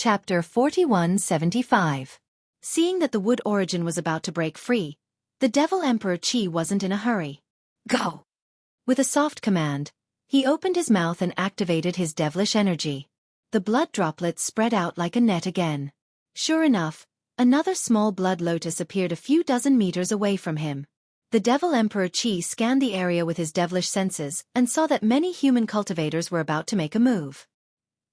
Chapter 4175. Seeing that the wood origin was about to break free, the Devil Emperor Qi wasn't in a hurry. Go! With a soft command, he opened his mouth and activated his devilish energy. The blood droplets spread out like a net again. Sure enough, another small blood lotus appeared a few dozen meters away from him. The Devil Emperor Qi scanned the area with his devilish senses and saw that many human cultivators were about to make a move.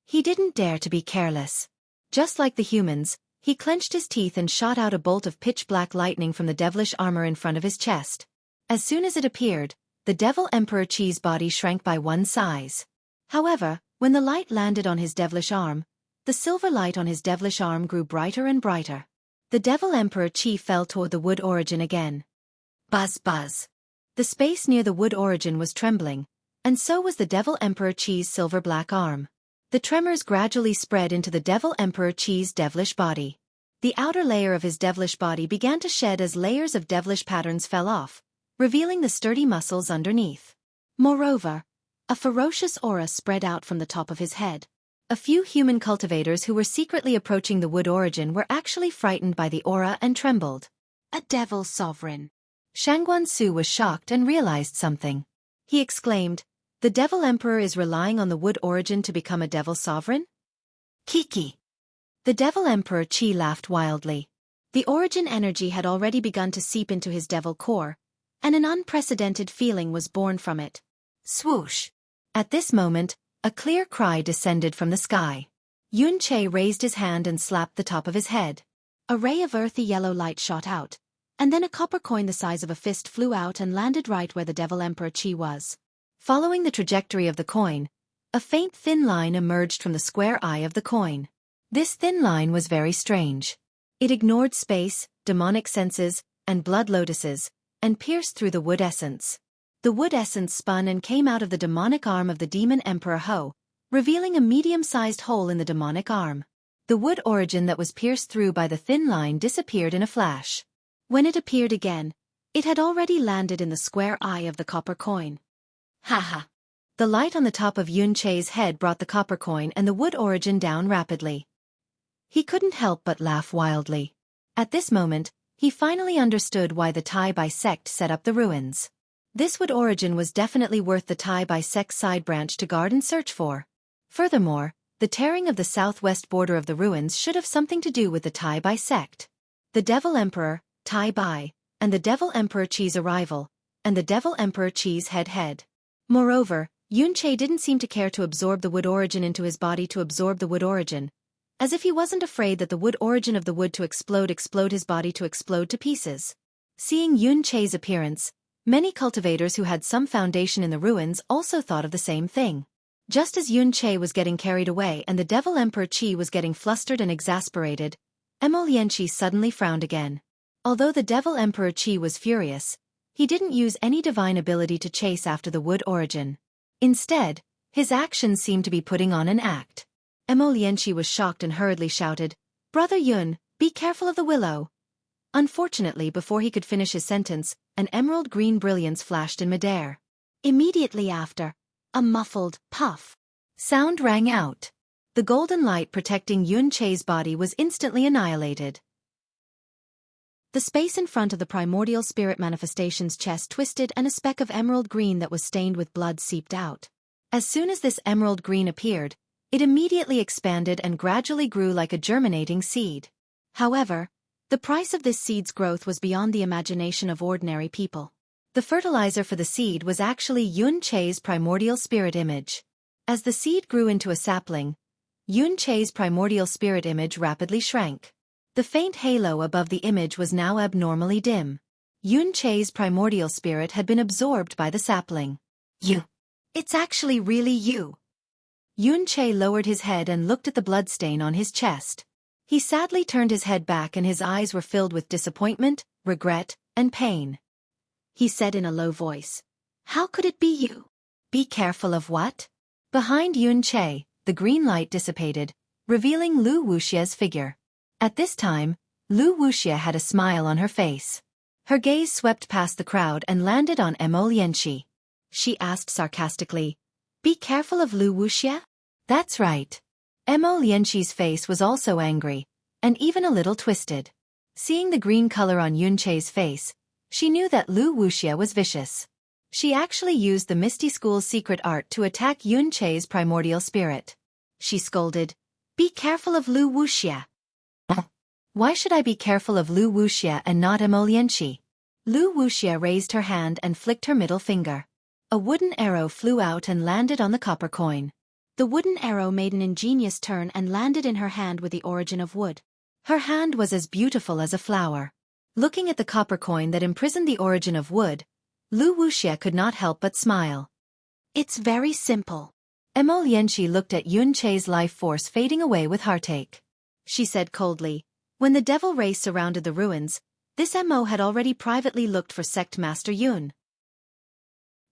He didn't dare to be careless. Just like the humans, he clenched his teeth and shot out a bolt of pitch-black lightning from the devilish armor in front of his chest. As soon as it appeared, the Devil Emperor Qi's body shrank by one size. However, when the light landed on his devilish arm, the silver light on his devilish arm grew brighter and brighter. The Devil Emperor Qi fell toward the wood origin again. Buzz buzz. The space near the wood origin was trembling, and so was the Devil Emperor Qi's silver-black arm. The tremors gradually spread into the Devil Emperor Qi's devilish body. The outer layer of his devilish body began to shed as layers of devilish patterns fell off, revealing the sturdy muscles underneath. Moreover, a ferocious aura spread out from the top of his head. A few human cultivators who were secretly approaching the wood origin were actually frightened by the aura and trembled. A devil sovereign. Shangguan was shocked and realized something. He exclaimed, "The Devil Emperor is relying on the wood origin to become a devil sovereign?" Kiki. The Devil Emperor Qi laughed wildly. The origin energy had already begun to seep into his devil core, and an unprecedented feeling was born from it. Swoosh! At this moment, a clear cry descended from the sky. Yun Che raised his hand and slapped the top of his head. A ray of earthy yellow light shot out, and then a copper coin the size of a fist flew out and landed right where the Devil Emperor Qi was. Following the trajectory of the coin, a faint thin line emerged from the square eye of the coin. This thin line was very strange. It ignored space, demonic senses, and blood lotuses, and pierced through the wood essence. The wood essence spun and came out of the demonic arm of the demon Emperor Ho, revealing a medium-sized hole in the demonic arm. The wood origin that was pierced through by the thin line disappeared in a flash. When it appeared again, it had already landed in the square eye of the copper coin. Haha. The light on the top of Yun Che's head brought the copper coin and the wood origin down rapidly. He couldn't help but laugh wildly. At this moment, he finally understood why the Tai Bai sect set up the ruins. This wood origin was definitely worth the Tai Bai sect's side branch to guard and search for. Furthermore, the tearing of the southwest border of the ruins should have something to do with the Tai Bai sect. The Devil Emperor, Tai Bai, and the Devil Emperor Qi's arrival, and the Devil Emperor Qi's head. Moreover, Yun Che didn't seem to care to absorb the wood origin into his body to absorb the wood origin, as if he wasn't afraid that the wood origin of the wood to explode his body to explode to pieces. Seeing Yun Che's appearance, many cultivators who had some foundation in the ruins also thought of the same thing. Just as Yun Che was getting carried away and the Devil Emperor Qi was getting flustered and exasperated, Xianxia suddenly frowned again. Although the Devil Emperor Qi was furious, he didn't use any divine ability to chase after the wood origin. Instead, his actions seemed to be putting on an act. Xianxia was shocked and hurriedly shouted, "Brother Yun, be careful of the willow." Unfortunately, before he could finish his sentence, an emerald green brilliance flashed in midair. Immediately after, a muffled puff sound rang out. The golden light protecting Yun Che's body was instantly annihilated. The space in front of the primordial spirit manifestation's chest twisted and a speck of emerald green that was stained with blood seeped out. As soon as this emerald green appeared, it immediately expanded and gradually grew like a germinating seed. However, the price of this seed's growth was beyond the imagination of ordinary people. The fertilizer for the seed was actually Yun Che's primordial spirit image. As the seed grew into a sapling, Yun Che's primordial spirit image rapidly shrank. The faint halo above the image was now abnormally dim. Yun Che's primordial spirit had been absorbed by the sapling. You. It's actually really you. Yun Che lowered his head and looked at the bloodstain on his chest. He sadly turned his head back and his eyes were filled with disappointment, regret, and pain. He said in a low voice, "How could it be you?" "Be careful of what?" Behind Yun Che, the green light dissipated, revealing Lu Wuxia's figure. At this time, Lu Wuxia had a smile on her face. Her gaze swept past the crowd and landed on Xianxia. She asked sarcastically, "Be careful of Lu Wuxia?" "That's right." Mo Lianqi's face was also angry, and even a little twisted. Seeing the green color on Yunche's face, she knew that Lu Wuxia was vicious. She actually used the Misty School's secret art to attack Yunche's primordial spirit. She scolded, "Be careful of Lu Wuxia." "Why should I be careful of Lu Wuxia and not Mo Lianqi?" Lu Wuxia raised her hand and flicked her middle finger. A wooden arrow flew out and landed on the copper coin. The wooden arrow made an ingenious turn and landed in her hand with the origin of wood. Her hand was as beautiful as a flower. Looking at the copper coin that imprisoned the origin of wood, Lu Wuxia could not help but smile. "It's very simple." Mo Lianqi looked at Yunche's life force fading away with heartache. She said coldly, "When the devil race surrounded the ruins, this Mo had already privately looked for Sect Master Yun.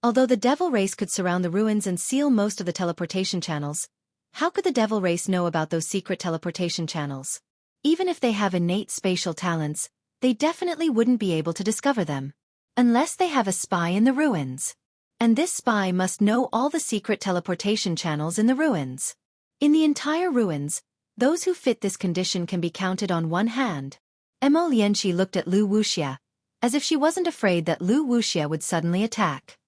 Although the devil race could surround the ruins and seal most of the teleportation channels, how could the devil race know about those secret teleportation channels? Even if they have innate spatial talents, they definitely wouldn't be able to discover them. Unless they have a spy in the ruins. And this spy must know all the secret teleportation channels in the ruins. In the entire ruins, those who fit this condition can be counted on one hand." Mo Lianqi looked at Lu Wuxia, as if she wasn't afraid that Lu Wuxia would suddenly attack.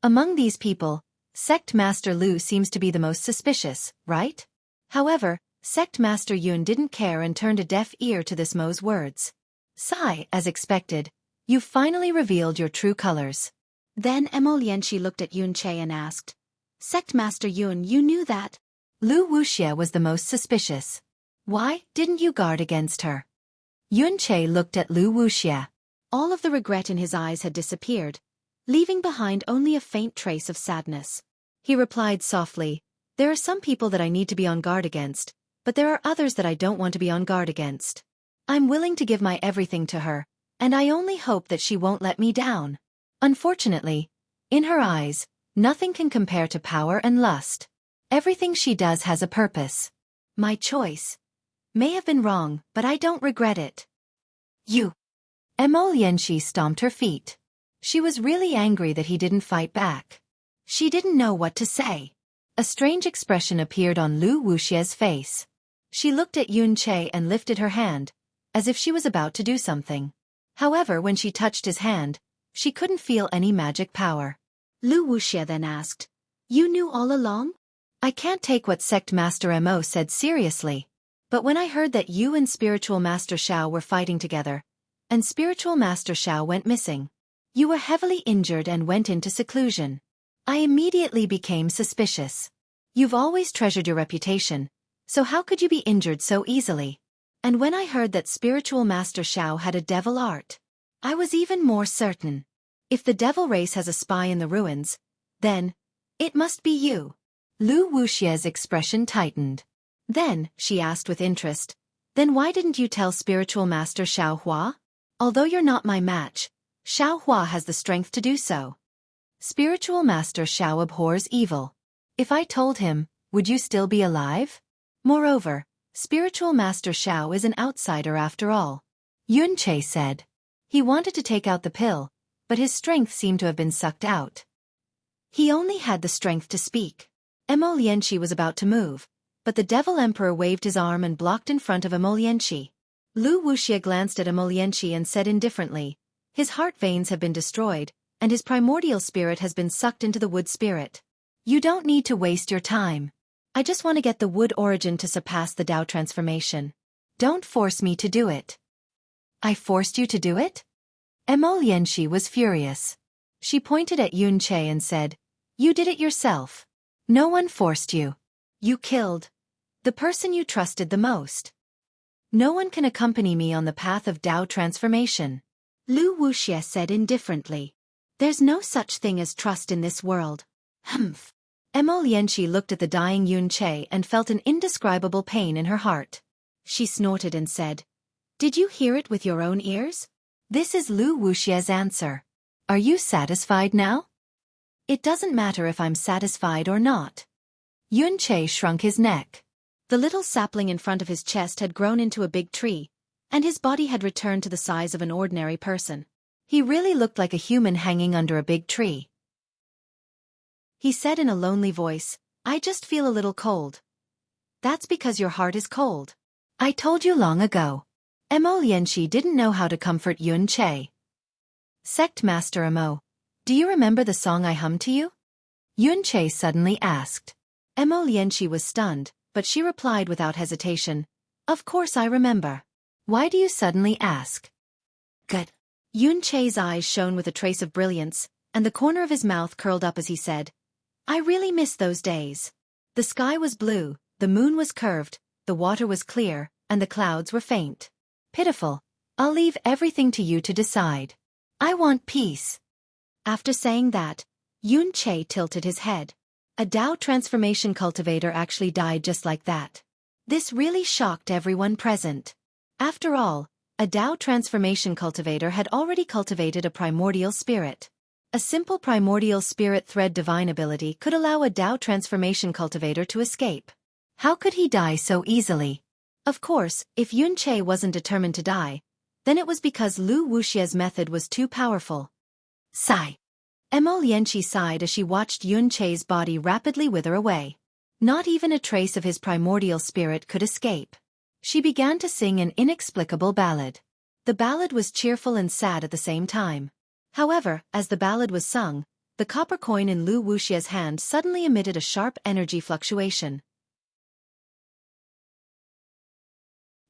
"Among these people, Sect Master Lu seems to be the most suspicious, right?" However, Sect Master Yun didn't care and turned a deaf ear to this Mo's words. "Sigh, as expected, you've finally revealed your true colors." Then Mo Lianqi looked at Yunche and asked, "Sect Master Yun, you knew that Lu Wuxia was the most suspicious. Why didn't you guard against her?" Yunche looked at Lu Wuxia. All of the regret in his eyes had disappeared, leaving behind only a faint trace of sadness. He replied softly, "There are some people that I need to be on guard against, but there are others that I don't want to be on guard against. I'm willing to give my everything to her, and I only hope that she won't let me down." Unfortunately, in her eyes, nothing can compare to power and lust. Everything she does has a purpose. "My choice may have been wrong, but I don't regret it." "You." Mo Lianqi stomped her feet. She was really angry that he didn't fight back. She didn't know what to say. A strange expression appeared on Lu Wuxia's face. She looked at Yunche and lifted her hand, as if she was about to do something. However, when she touched his hand, she couldn't feel any magic power. Lu Wuxia then asked, "You knew all along?" "I can't take what Sect Master Mo said seriously. But when I heard that you and Spiritual Master Xiao were fighting together, and Spiritual Master Xiao went missing, you were heavily injured and went into seclusion, I immediately became suspicious. You've always treasured your reputation, so how could you be injured so easily? And when I heard that Spiritual Master Xiao had a devil art, I was even more certain. If the devil race has a spy in the ruins, then it must be you." Lu Wuxia's expression tightened. Then, she asked with interest, "Then why didn't you tell Spiritual Master Xiao Hua? Although you're not my match, Xiao Hua has the strength to do so." "Spiritual Master Xiao abhors evil. If I told him, would you still be alive? Moreover, Spiritual Master Xiao is an outsider after all," Yunche said. He wanted to take out the pill, but his strength seemed to have been sucked out. He only had the strength to speak. Mo Lianqi was about to move, but the Devil Emperor waved his arm and blocked in front of Mo Lianqi. Lu Wuxia glanced at Mo Lianqi and said indifferently, "His heart veins have been destroyed, and his primordial spirit has been sucked into the wood spirit. You don't need to waste your time. I just want to get the wood origin to surpass the Dao transformation. Don't force me to do it." "I forced you to do it?" Mo Lianqi was furious. She pointed at Yunche and said, "You did it yourself. No one forced you. You killed the person you trusted the most. No one can accompany me on the path of Dao transformation." Lu Wuxia said indifferently, "There's no such thing as trust in this world." Humph. Mo Lianqi looked at the dying Yunche and felt an indescribable pain in her heart. She snorted and said, "Did you hear it with your own ears? This is Lu Wuxia's answer. Are you satisfied now?" "It doesn't matter if I'm satisfied or not." Yunche shrunk his neck. The little sapling in front of his chest had grown into a big tree, and his body had returned to the size of an ordinary person. He really looked like a human hanging under a big tree. He said in a lonely voice, "I just feel a little cold." That's because your heart is cold. I told you long ago. Mo Lianqi didn't know how to comfort Yun Che. Sect Master Mo, do you remember the song I hummed to you? Yun Che suddenly asked. Mo Lianqi was stunned, but she replied without hesitation, "Of course I remember. Why do you suddenly ask?" Good. Yun Che's eyes shone with a trace of brilliance, and the corner of his mouth curled up as he said, "I really miss those days. The sky was blue, the moon was curved, the water was clear, and the clouds were faint. Pitiful. I'll leave everything to you to decide. I want peace." After saying that, Yun Che tilted his head. A Dao transformation cultivator actually died just like that. This really shocked everyone present. After all, a Dao transformation cultivator had already cultivated a primordial spirit. A simple primordial spirit thread divine ability could allow a Dao transformation cultivator to escape. How could he die so easily? Of course, if Yun Che wasn't determined to die, then it was because Lu Wuxia's method was too powerful. Sigh. Mo Lianqi sighed as she watched Yun Che's body rapidly wither away. Not even a trace of his primordial spirit could escape. She began to sing an inexplicable ballad. The ballad was cheerful and sad at the same time. However, as the ballad was sung, the copper coin in Lu Wuxia's hand suddenly emitted a sharp energy fluctuation.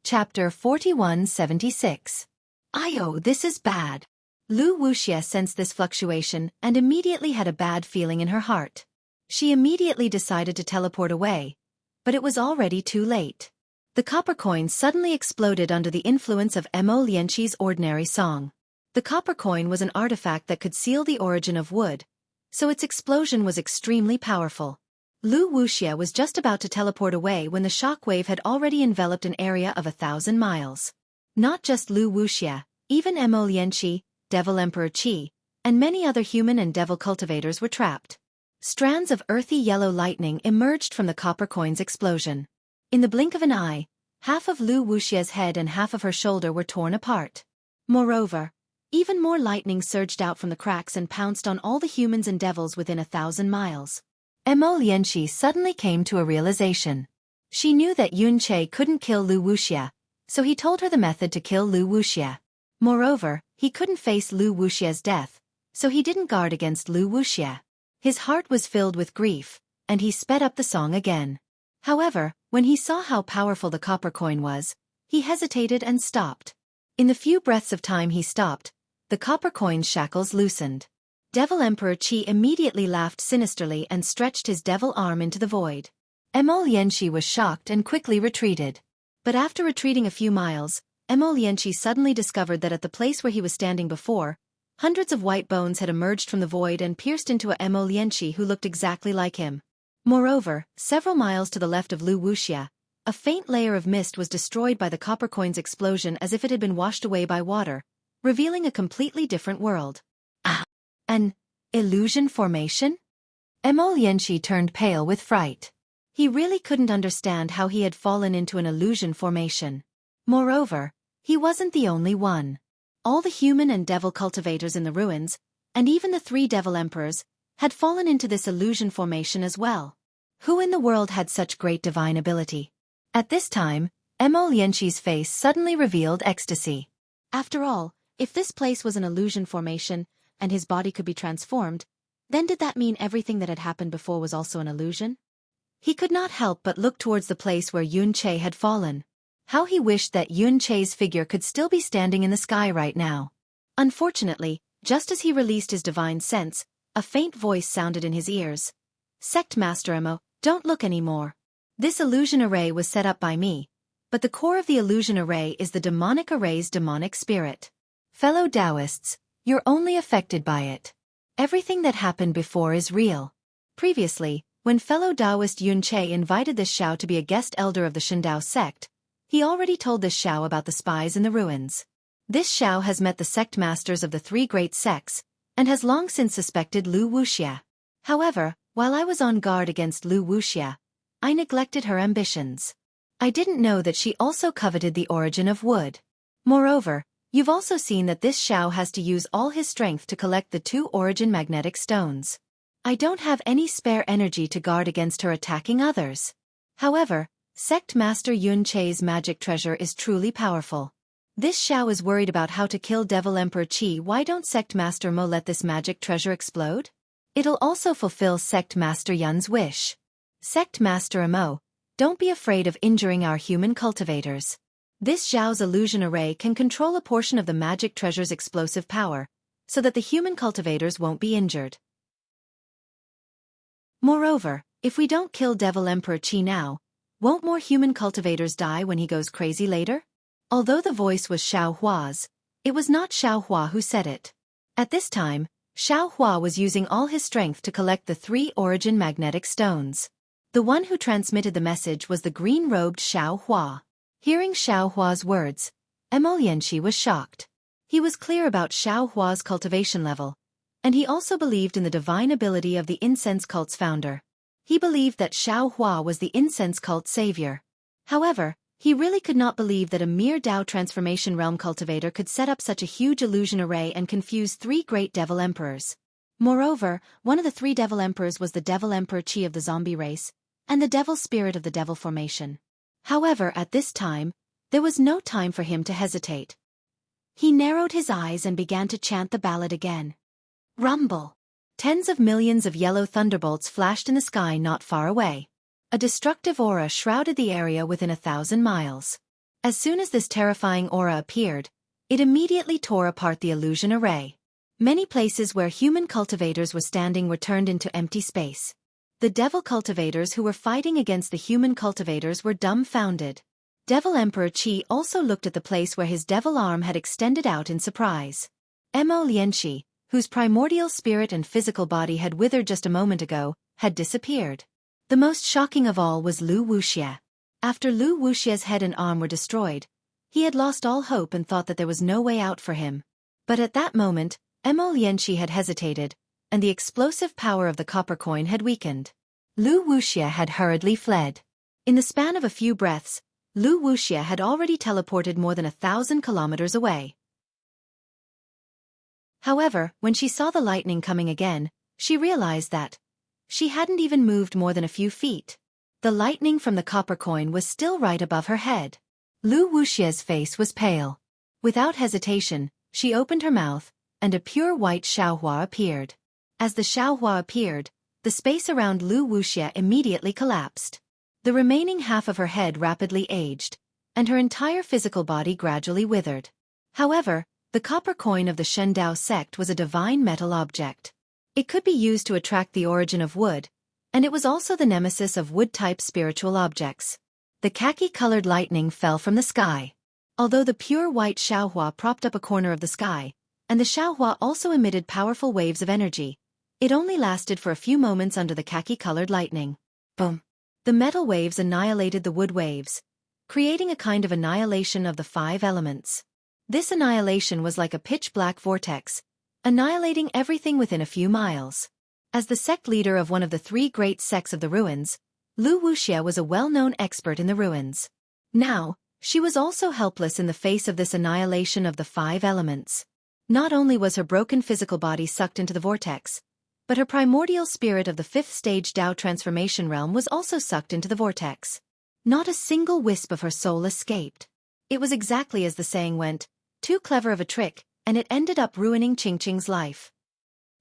Chapter 4176. "Ayo, this is bad." Lu Wuxia sensed this fluctuation and immediately had a bad feeling in her heart. She immediately decided to teleport away, but it was already too late. The copper coin suddenly exploded under the influence of Mo Lianqi's ordinary song. The copper coin was an artifact that could seal the origin of wood, so its explosion was extremely powerful. Lu Wuxia was just about to teleport away when the shockwave had already enveloped an area of 1,000 miles. Not just Lu Wuxia, even Mo Lianqi, Devil Emperor Qi, and many other human and devil cultivators were trapped. Strands of earthy yellow lightning emerged from the copper coin's explosion. In the blink of an eye, half of Lu Wuxia's head and half of her shoulder were torn apart. Moreover, even more lightning surged out from the cracks and pounced on all the humans and devils within 1,000 miles. Mo Lianqi suddenly came to a realization. She knew that Yun Che couldn't kill Lu Wuxia, so he told her the method to kill Lu Wuxia. Moreover, he couldn't face Lu Wuxia's death, so he didn't guard against Lu Wuxia. His heart was filled with grief, and he sped up the song again. However, when he saw how powerful the copper coin was, he hesitated and stopped. In the few breaths of time he stopped, the copper coin's shackles loosened. Devil Emperor Qi immediately laughed sinisterly and stretched his devil arm into the void. Mo Lianqi was shocked and quickly retreated. But after retreating a few miles, Mo Lianqi suddenly discovered that at the place where he was standing before, hundreds of white bones had emerged from the void and pierced into a Mo Lianqi who looked exactly like him. Moreover, several miles to the left of Lu Wuxia, a faint layer of mist was destroyed by the copper coin's explosion as if it had been washed away by water, revealing a completely different world. Ah! An illusion formation? Mo Lianqi turned pale with fright. He really couldn't understand how he had fallen into an illusion formation. Moreover, he wasn't the only one. All the human and devil cultivators in the ruins, and even the 3 devil emperors, had fallen into this illusion formation as well. Who in the world had such great divine ability? At this time, Mo Lianqi's face suddenly revealed ecstasy. After all, if this place was an illusion formation, and his body could be transformed, then did that mean everything that had happened before was also an illusion? He could not help but look towards the place where Yun Che had fallen. How he wished that Yun Che's figure could still be standing in the sky right now. Unfortunately, just as he released his divine sense, a faint voice sounded in his ears. "Sect Master Mo, don't look anymore. This illusion array was set up by me, but the core of the illusion array is the demonic array's demonic spirit. Fellow Taoists, you're only affected by it. Everything that happened before is real." Previously, when fellow Taoist Yun Che invited this Xiao to be a guest elder of the Shindao sect, he already told this Xiao about the spies in the ruins. This Xiao has met the sect masters of the 3 great sects, and has long since suspected Lu Wuxia. However, while I was on guard against Lu Wuxia, I neglected her ambitions. I didn't know that she also coveted the origin of wood. Moreover, you've also seen that this Xiao has to use all his strength to collect the 2 origin magnetic stones. I don't have any spare energy to guard against her attacking others. However, Sect Master Yun Che's magic treasure is truly powerful. This Xiao is worried about how to kill Devil Emperor Qi. Why don't Sect Master Mo let this magic treasure explode? It'll also fulfill Sect Master Yun's wish. Sect Master Mo, don't be afraid of injuring our human cultivators. This Xiao's illusion array can control a portion of the magic treasure's explosive power, so that the human cultivators won't be injured. Moreover, if we don't kill Devil Emperor Qi now, won't more human cultivators die when he goes crazy later? Although the voice was Xiao Hua's, it was not Xiao Hua who said it. At this time, Xiao Hua was using all his strength to collect the 3 origin magnetic stones. The one who transmitted the message was the green-robed Xiao Hua. Hearing Xiao Hua's words, Xianxia was shocked. He was clear about Xiao Hua's cultivation level, and he also believed in the divine ability of the incense cult's founder. He believed that Xiao Hua was the incense cult's savior. However, he really could not believe that a mere Dao transformation realm cultivator could set up such a huge illusion array and confuse 3 great devil emperors. Moreover, one of the 3 devil emperors was the Devil Emperor Qi of the zombie race, and the devil spirit of the devil formation. However, at this time, there was no time for him to hesitate. He narrowed his eyes and began to chant the ballad again. Rumble! Tens of millions of yellow thunderbolts flashed in the sky not far away. A destructive aura shrouded the area within 1,000 miles. As soon as this terrifying aura appeared, it immediately tore apart the illusion array. Many places where human cultivators were standing were turned into empty space. The devil cultivators who were fighting against the human cultivators were dumbfounded. Devil Emperor Qi also looked at the place where his devil arm had extended out in surprise. Xianxia, whose primordial spirit and physical body had withered just a moment ago, had disappeared. The most shocking of all was Wuxia. After Wuxia's head and arm were destroyed, he had lost all hope and thought that there was no way out for him. But at that moment, Xianxia had hesitated, and the explosive power of the copper coin had weakened. Wuxia had hurriedly fled. In the span of a few breaths, Wuxia had already teleported more than 1,000 kilometers away. However, when she saw the lightning coming again, she realized that she hadn't even moved more than a few feet. The lightning from the copper coin was still right above her head. Wuxia's face was pale. Without hesitation, she opened her mouth, and a pure white Xiaohua appeared. As the Xiaohua appeared, the space around Wuxia immediately collapsed. The remaining half of her head rapidly aged, and her entire physical body gradually withered. However, the copper coin of the Shendao sect was a divine metal object. It could be used to attract the origin of wood, and it was also the nemesis of wood-type spiritual objects. The khaki-colored lightning fell from the sky. Although the pure white Xiaohua propped up a corner of the sky, and the Xiaohua also emitted powerful waves of energy, it only lasted for a few moments under the khaki-colored lightning. Boom! The metal waves annihilated the wood waves, creating a kind of annihilation of the 5 elements. This annihilation was like a pitch-black vortex, annihilating everything within a few miles. As the sect leader of one of the 3 great sects of the ruins, Wuxia was a well-known expert in the ruins. Now, she was also helpless in the face of this annihilation of the 5 elements. Not only was her broken physical body sucked into the vortex, but her primordial spirit of the 5th stage Dao transformation realm was also sucked into the vortex. Not a single wisp of her soul escaped. It was exactly as the saying went, too clever of a trick, and it ended up ruining Qingqing's life.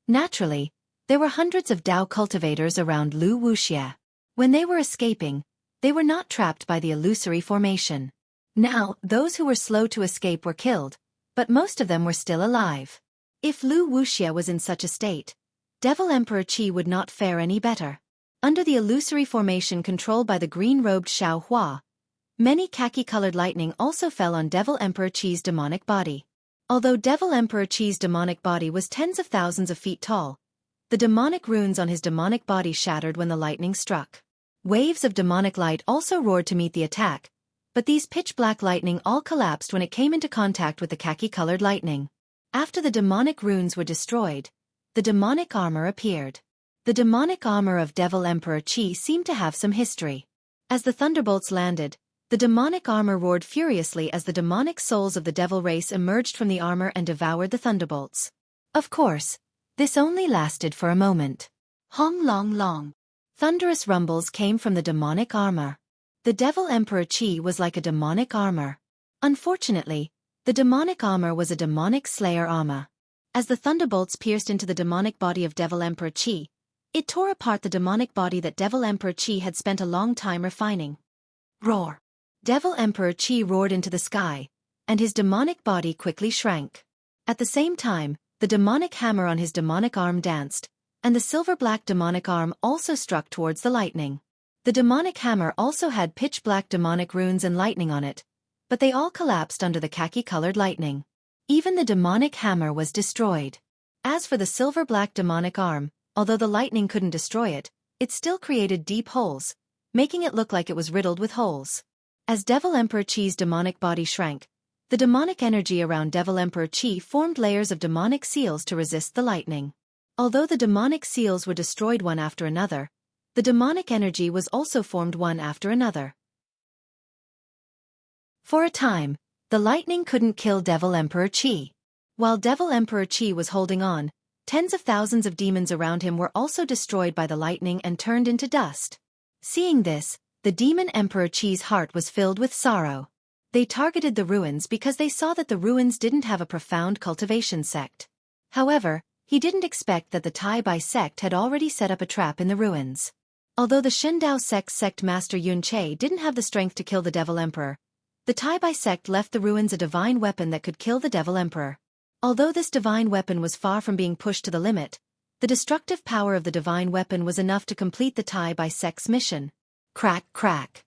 Naturally, there were hundreds of Dao cultivators around Wuxia. When they were escaping, they were not trapped by the illusory formation. Now, those who were slow to escape were killed, but most of them were still alive. If Wuxia was in such a state, Devil Emperor Qi would not fare any better. Under the illusory formation controlled by the green-robed Xiao Hua, many khaki-colored lightning also fell on Devil Emperor Qi's demonic body. Although Devil Emperor Qi's demonic body was tens of thousands of feet tall, the demonic runes on his demonic body shattered when the lightning struck. Waves of demonic light also roared to meet the attack, but these pitch-black lightning all collapsed when it came into contact with the khaki-colored lightning. After the demonic runes were destroyed, the demonic armor appeared. The demonic armor of Devil Emperor Qi seemed to have some history. As the thunderbolts landed, the demonic armor roared furiously as the demonic souls of the devil race emerged from the armor and devoured the thunderbolts. Of course, this only lasted for a moment. Hong long long. Thunderous rumbles came from the demonic armor. The Devil Emperor Qi was like a demonic armor. Unfortunately, the demonic armor was a demonic slayer armor. As the thunderbolts pierced into the demonic body of Devil Emperor Qi, it tore apart the demonic body that Devil Emperor Qi had spent a long time refining. Roar! Devil Emperor Qi roared into the sky, and his demonic body quickly shrank. At the same time, the demonic hammer on his demonic arm danced, and the silver-black demonic arm also struck towards the lightning. The demonic hammer also had pitch-black demonic runes and lightning on it, but they all collapsed under the khaki-colored lightning. Even the demonic hammer was destroyed. As for the silver-black demonic arm, although the lightning couldn't destroy it, it still created deep holes, making it look like it was riddled with holes. As Devil Emperor Qi's demonic body shrank, the demonic energy around Devil Emperor Qi formed layers of demonic seals to resist the lightning. Although the demonic seals were destroyed one after another, the demonic energy was also formed one after another. For a time, the lightning couldn't kill Devil Emperor Qi. While Devil Emperor Qi was holding on, tens of thousands of demons around him were also destroyed by the lightning and turned into dust. Seeing this, the demon Emperor Qi's heart was filled with sorrow. They targeted the ruins because they saw that the ruins didn't have a profound cultivation sect. However, he didn't expect that the Tai Bai sect had already set up a trap in the ruins. Although the Shindao sect master Yun Che didn't have the strength to kill the Devil Emperor, the Tai Bai sect left the ruins a divine weapon that could kill the Devil Emperor. Although this divine weapon was far from being pushed to the limit, the destructive power of the divine weapon was enough to complete the Tai Bai sect's mission. Crack, crack.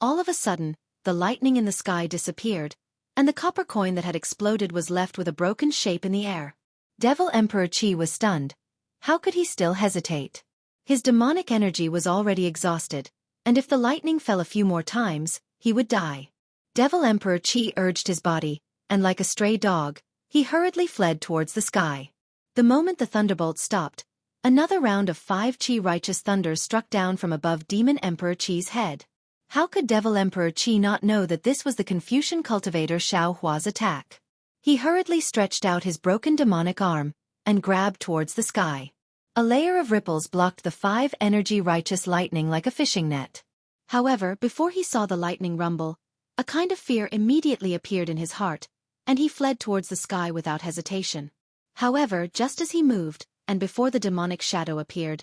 All of a sudden, the lightning in the sky disappeared, and the copper coin that had exploded was left with a broken shape in the air. Devil Emperor Qi was stunned. How could he still hesitate? His demonic energy was already exhausted, and if the lightning fell a few more times, he would die. Devil Emperor Qi urged his body, and like a stray dog, he hurriedly fled towards the sky. The moment the thunderbolt stopped, another round of 5 Qi righteous thunders struck down from above Demon Emperor Qi's head. How could Devil Emperor Qi not know that this was the Confucian cultivator Xiao Hua's attack? He hurriedly stretched out his broken demonic arm, and grabbed towards the sky. A layer of ripples blocked the 5 energy righteous lightning like a fishing net. However, before he saw the lightning rumble, a kind of fear immediately appeared in his heart, and he fled towards the sky without hesitation. However, just as he moved, and before the demonic shadow appeared,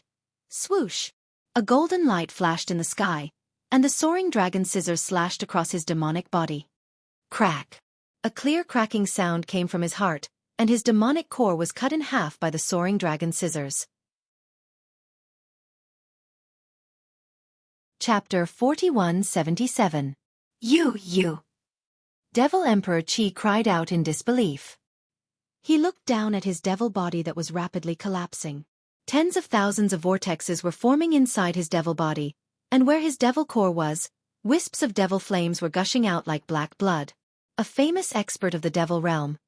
swoosh! A golden light flashed in the sky, and the soaring dragon scissors slashed across his demonic body. Crack! A clear cracking sound came from his heart, and his demonic core was cut in half by the soaring dragon scissors. Chapter 4177. You! Devil Emperor Qi cried out in disbelief. He looked down at his devil body that was rapidly collapsing. Tens of thousands of vortexes were forming inside his devil body, and where his devil core was, wisps of devil flames were gushing out like black blood. A famous expert of the devil realm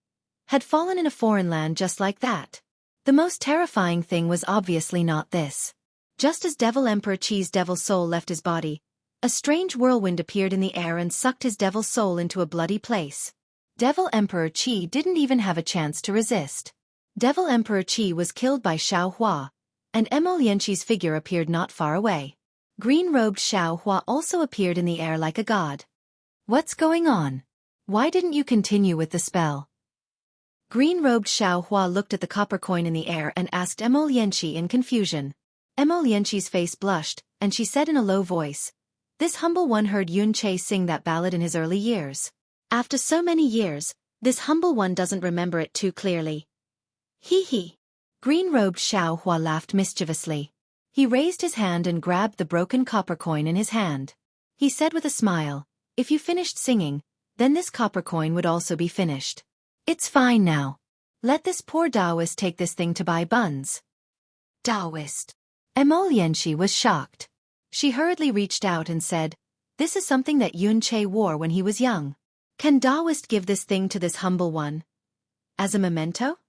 had fallen in a foreign land just like that. The most terrifying thing was obviously not this. Just as Devil Emperor Qi's devil soul left his body, a strange whirlwind appeared in the air and sucked his devil soul into a bloody place. Devil Emperor Qi didn't even have a chance to resist. Devil Emperor Qi was killed by Xiao Hua, and Lianqi's figure appeared not far away. Green-robed Xiao Hua also appeared in the air like a god. What's going on? Why didn't you continue with the spell? Green-robed Xiao Hua looked at the copper coin in the air and asked Lianqi in confusion. Lianqi's face blushed, and she said in a low voice, "This humble one heard Yun Che sing that ballad in his early years. After so many years, this humble one doesn't remember it too clearly." Hee. Green-robed Xiao Hua laughed mischievously. He raised his hand and grabbed the broken copper coin in his hand. He said with a smile, "If you finished singing, then this copper coin would also be finished. It's fine now. Let this poor Taoist take this thing to buy buns." Taoist. Lianqi was shocked. She hurriedly reached out and said, "This is something that Yun Che wore when he was young. Can Taoist give this thing to this humble one? As a memento?"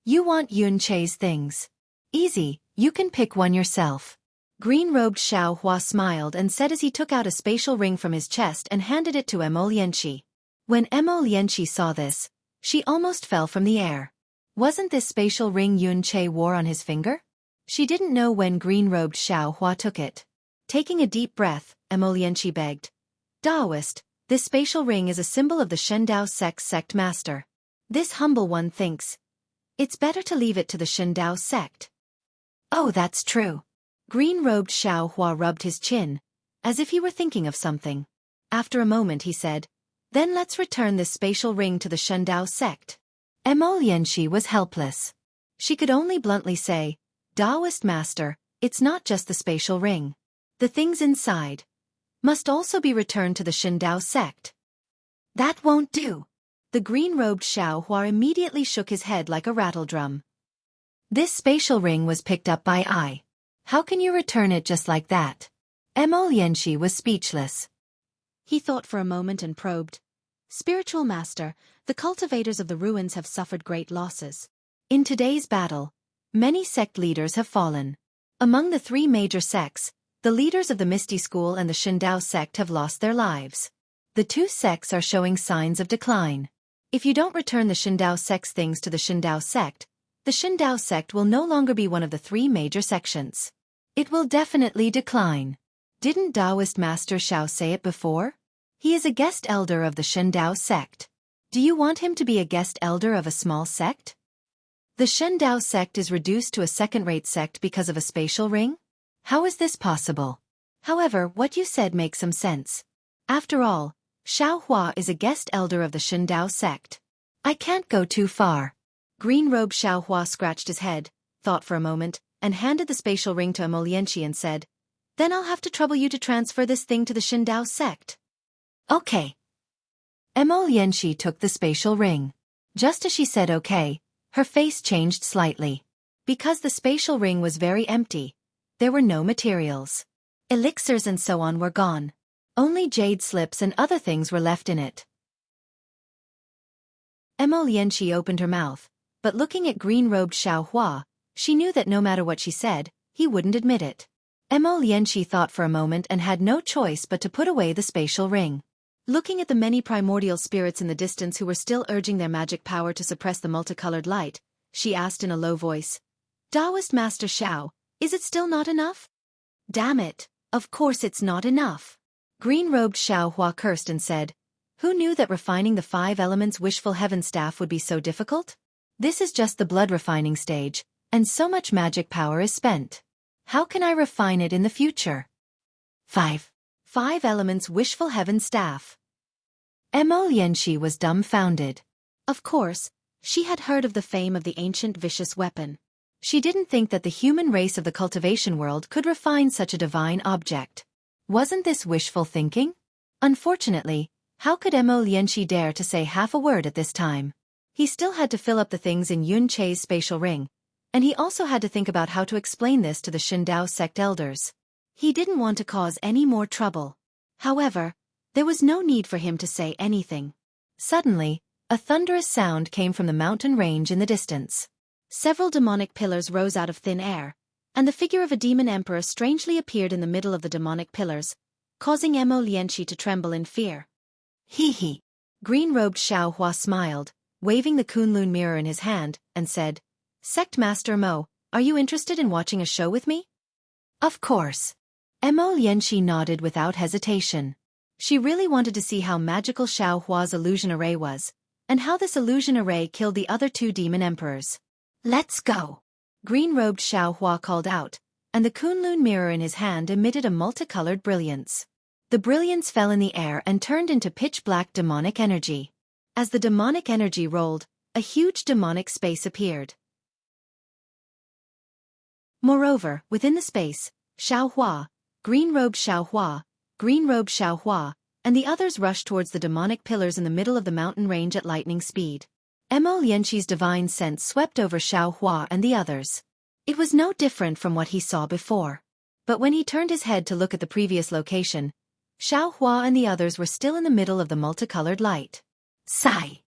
"You want Yun Che's things. Easy, you can pick one yourself." Green-robed Xiao Hua smiled and said as he took out a spatial ring from his chest and handed it to Lianqi. When Lianqi saw this, she almost fell from the air. Wasn't this spatial ring Yun Che wore on his finger? She didn't know when green-robed Xiao Hua took it. Taking a deep breath, Xianxia begged. Daoist, this spatial ring is a symbol of the Shendao sect master. This humble one thinks it's better to leave it to the Shendao sect. Oh, that's true. Green-robed Xiaohua rubbed his chin, as if he were thinking of something. After a moment he said, then let's return this spatial ring to the Shendao sect. Xianxia was helpless. She could only bluntly say, Daoist master, it's not just the spatial ring. The things inside must also be returned to the Shendao sect. That won't do. The green-robed Xiaohua immediately shook his head like a rattledrum. This spatial ring was picked up by I. How can you return it just like that? Xianxia was speechless. He thought for a moment and probed. Spiritual master, the cultivators of the ruins have suffered great losses. In today's battle, many sect leaders have fallen. Among the three major sects, the leaders of the Misty School and the Shendao sect have lost their lives. The two sects are showing signs of decline. If you don't return the Shendao sect's things to the Shendao sect, the Shendao sect will no longer be one of the three major sections. It will definitely decline. Didn't Daoist Master Xiao say it before? He is a guest elder of the Shendao sect. Do you want him to be a guest elder of a small sect? The Shendao sect is reduced to a second-rate sect because of a spatial ring? How is this possible? However, what you said makes some sense. After all, Xiaohua is a guest elder of the Shendao sect. I can't go too far. Green-robed Xiaohua scratched his head, thought for a moment, and handed the spatial ring to Xianxia and said, then I'll have to trouble you to transfer this thing to the Shendao sect. Okay. Xianxia took the spatial ring. Just as she said okay, her face changed slightly. Because the spatial ring was very empty, there were no materials. Elixirs and so on were gone. Only jade slips and other things were left in it. Xianxia opened her mouth, but looking at green-robed Xiaohua, she knew that no matter what she said, he wouldn't admit it. Xianxia thought for a moment and had no choice but to put away the spatial ring. Looking at the many primordial spirits in the distance who were still urging their magic power to suppress the multicolored light, she asked in a low voice, Daoist Master Xiao, is it still not enough? Damn it, of course it's not enough. Green-robed Xiaohua cursed and said, who knew that refining the 5 elements wishful heaven staff would be so difficult? This is just the blood refining stage, and so much magic power is spent. How can I refine it in the future? 5 elements wishful heaven staff. Xianxia was dumbfounded. Of course, she had heard of the fame of the ancient vicious weapon. She didn't think that the human race of the cultivation world could refine such a divine object. Wasn't this wishful thinking? Unfortunately, how could Xianxia dare to say half a word at this time? He still had to fill up the things in Yun Chei's spatial ring, and he also had to think about how to explain this to the Shendao sect elders. He didn't want to cause any more trouble. However, there was no need for him to say anything. Suddenly, a thunderous sound came from the mountain range in the distance. Several demonic pillars rose out of thin air, and the figure of a demon emperor strangely appeared in the middle of the demonic pillars, causing Xianxia to tremble in fear. Hee. Green-robed Xiaohua smiled, waving the Kunlun mirror in his hand, and said, Sect Master Mo, are you interested in watching a show with me? Of course. Xianxia nodded without hesitation. She really wanted to see how magical Xiaohua's illusion array was, and how this illusion array killed the other 2 demon emperors. Let's go. Green-robed Xiaohua called out, and the Kunlun mirror in his hand emitted a multicolored brilliance. The brilliance fell in the air and turned into pitch-black demonic energy. As the demonic energy rolled, a huge demonic space appeared. Moreover, within the space, Xiaohua, green-robed Xiaohua, and the others rushed towards the demonic pillars in the middle of the mountain range at lightning speed. Xianxia's divine sense swept over Xiaohua and the others. It was no different from what he saw before. But when he turned his head to look at the previous location, Xiaohua and the others were still in the middle of the multicolored light. Sigh.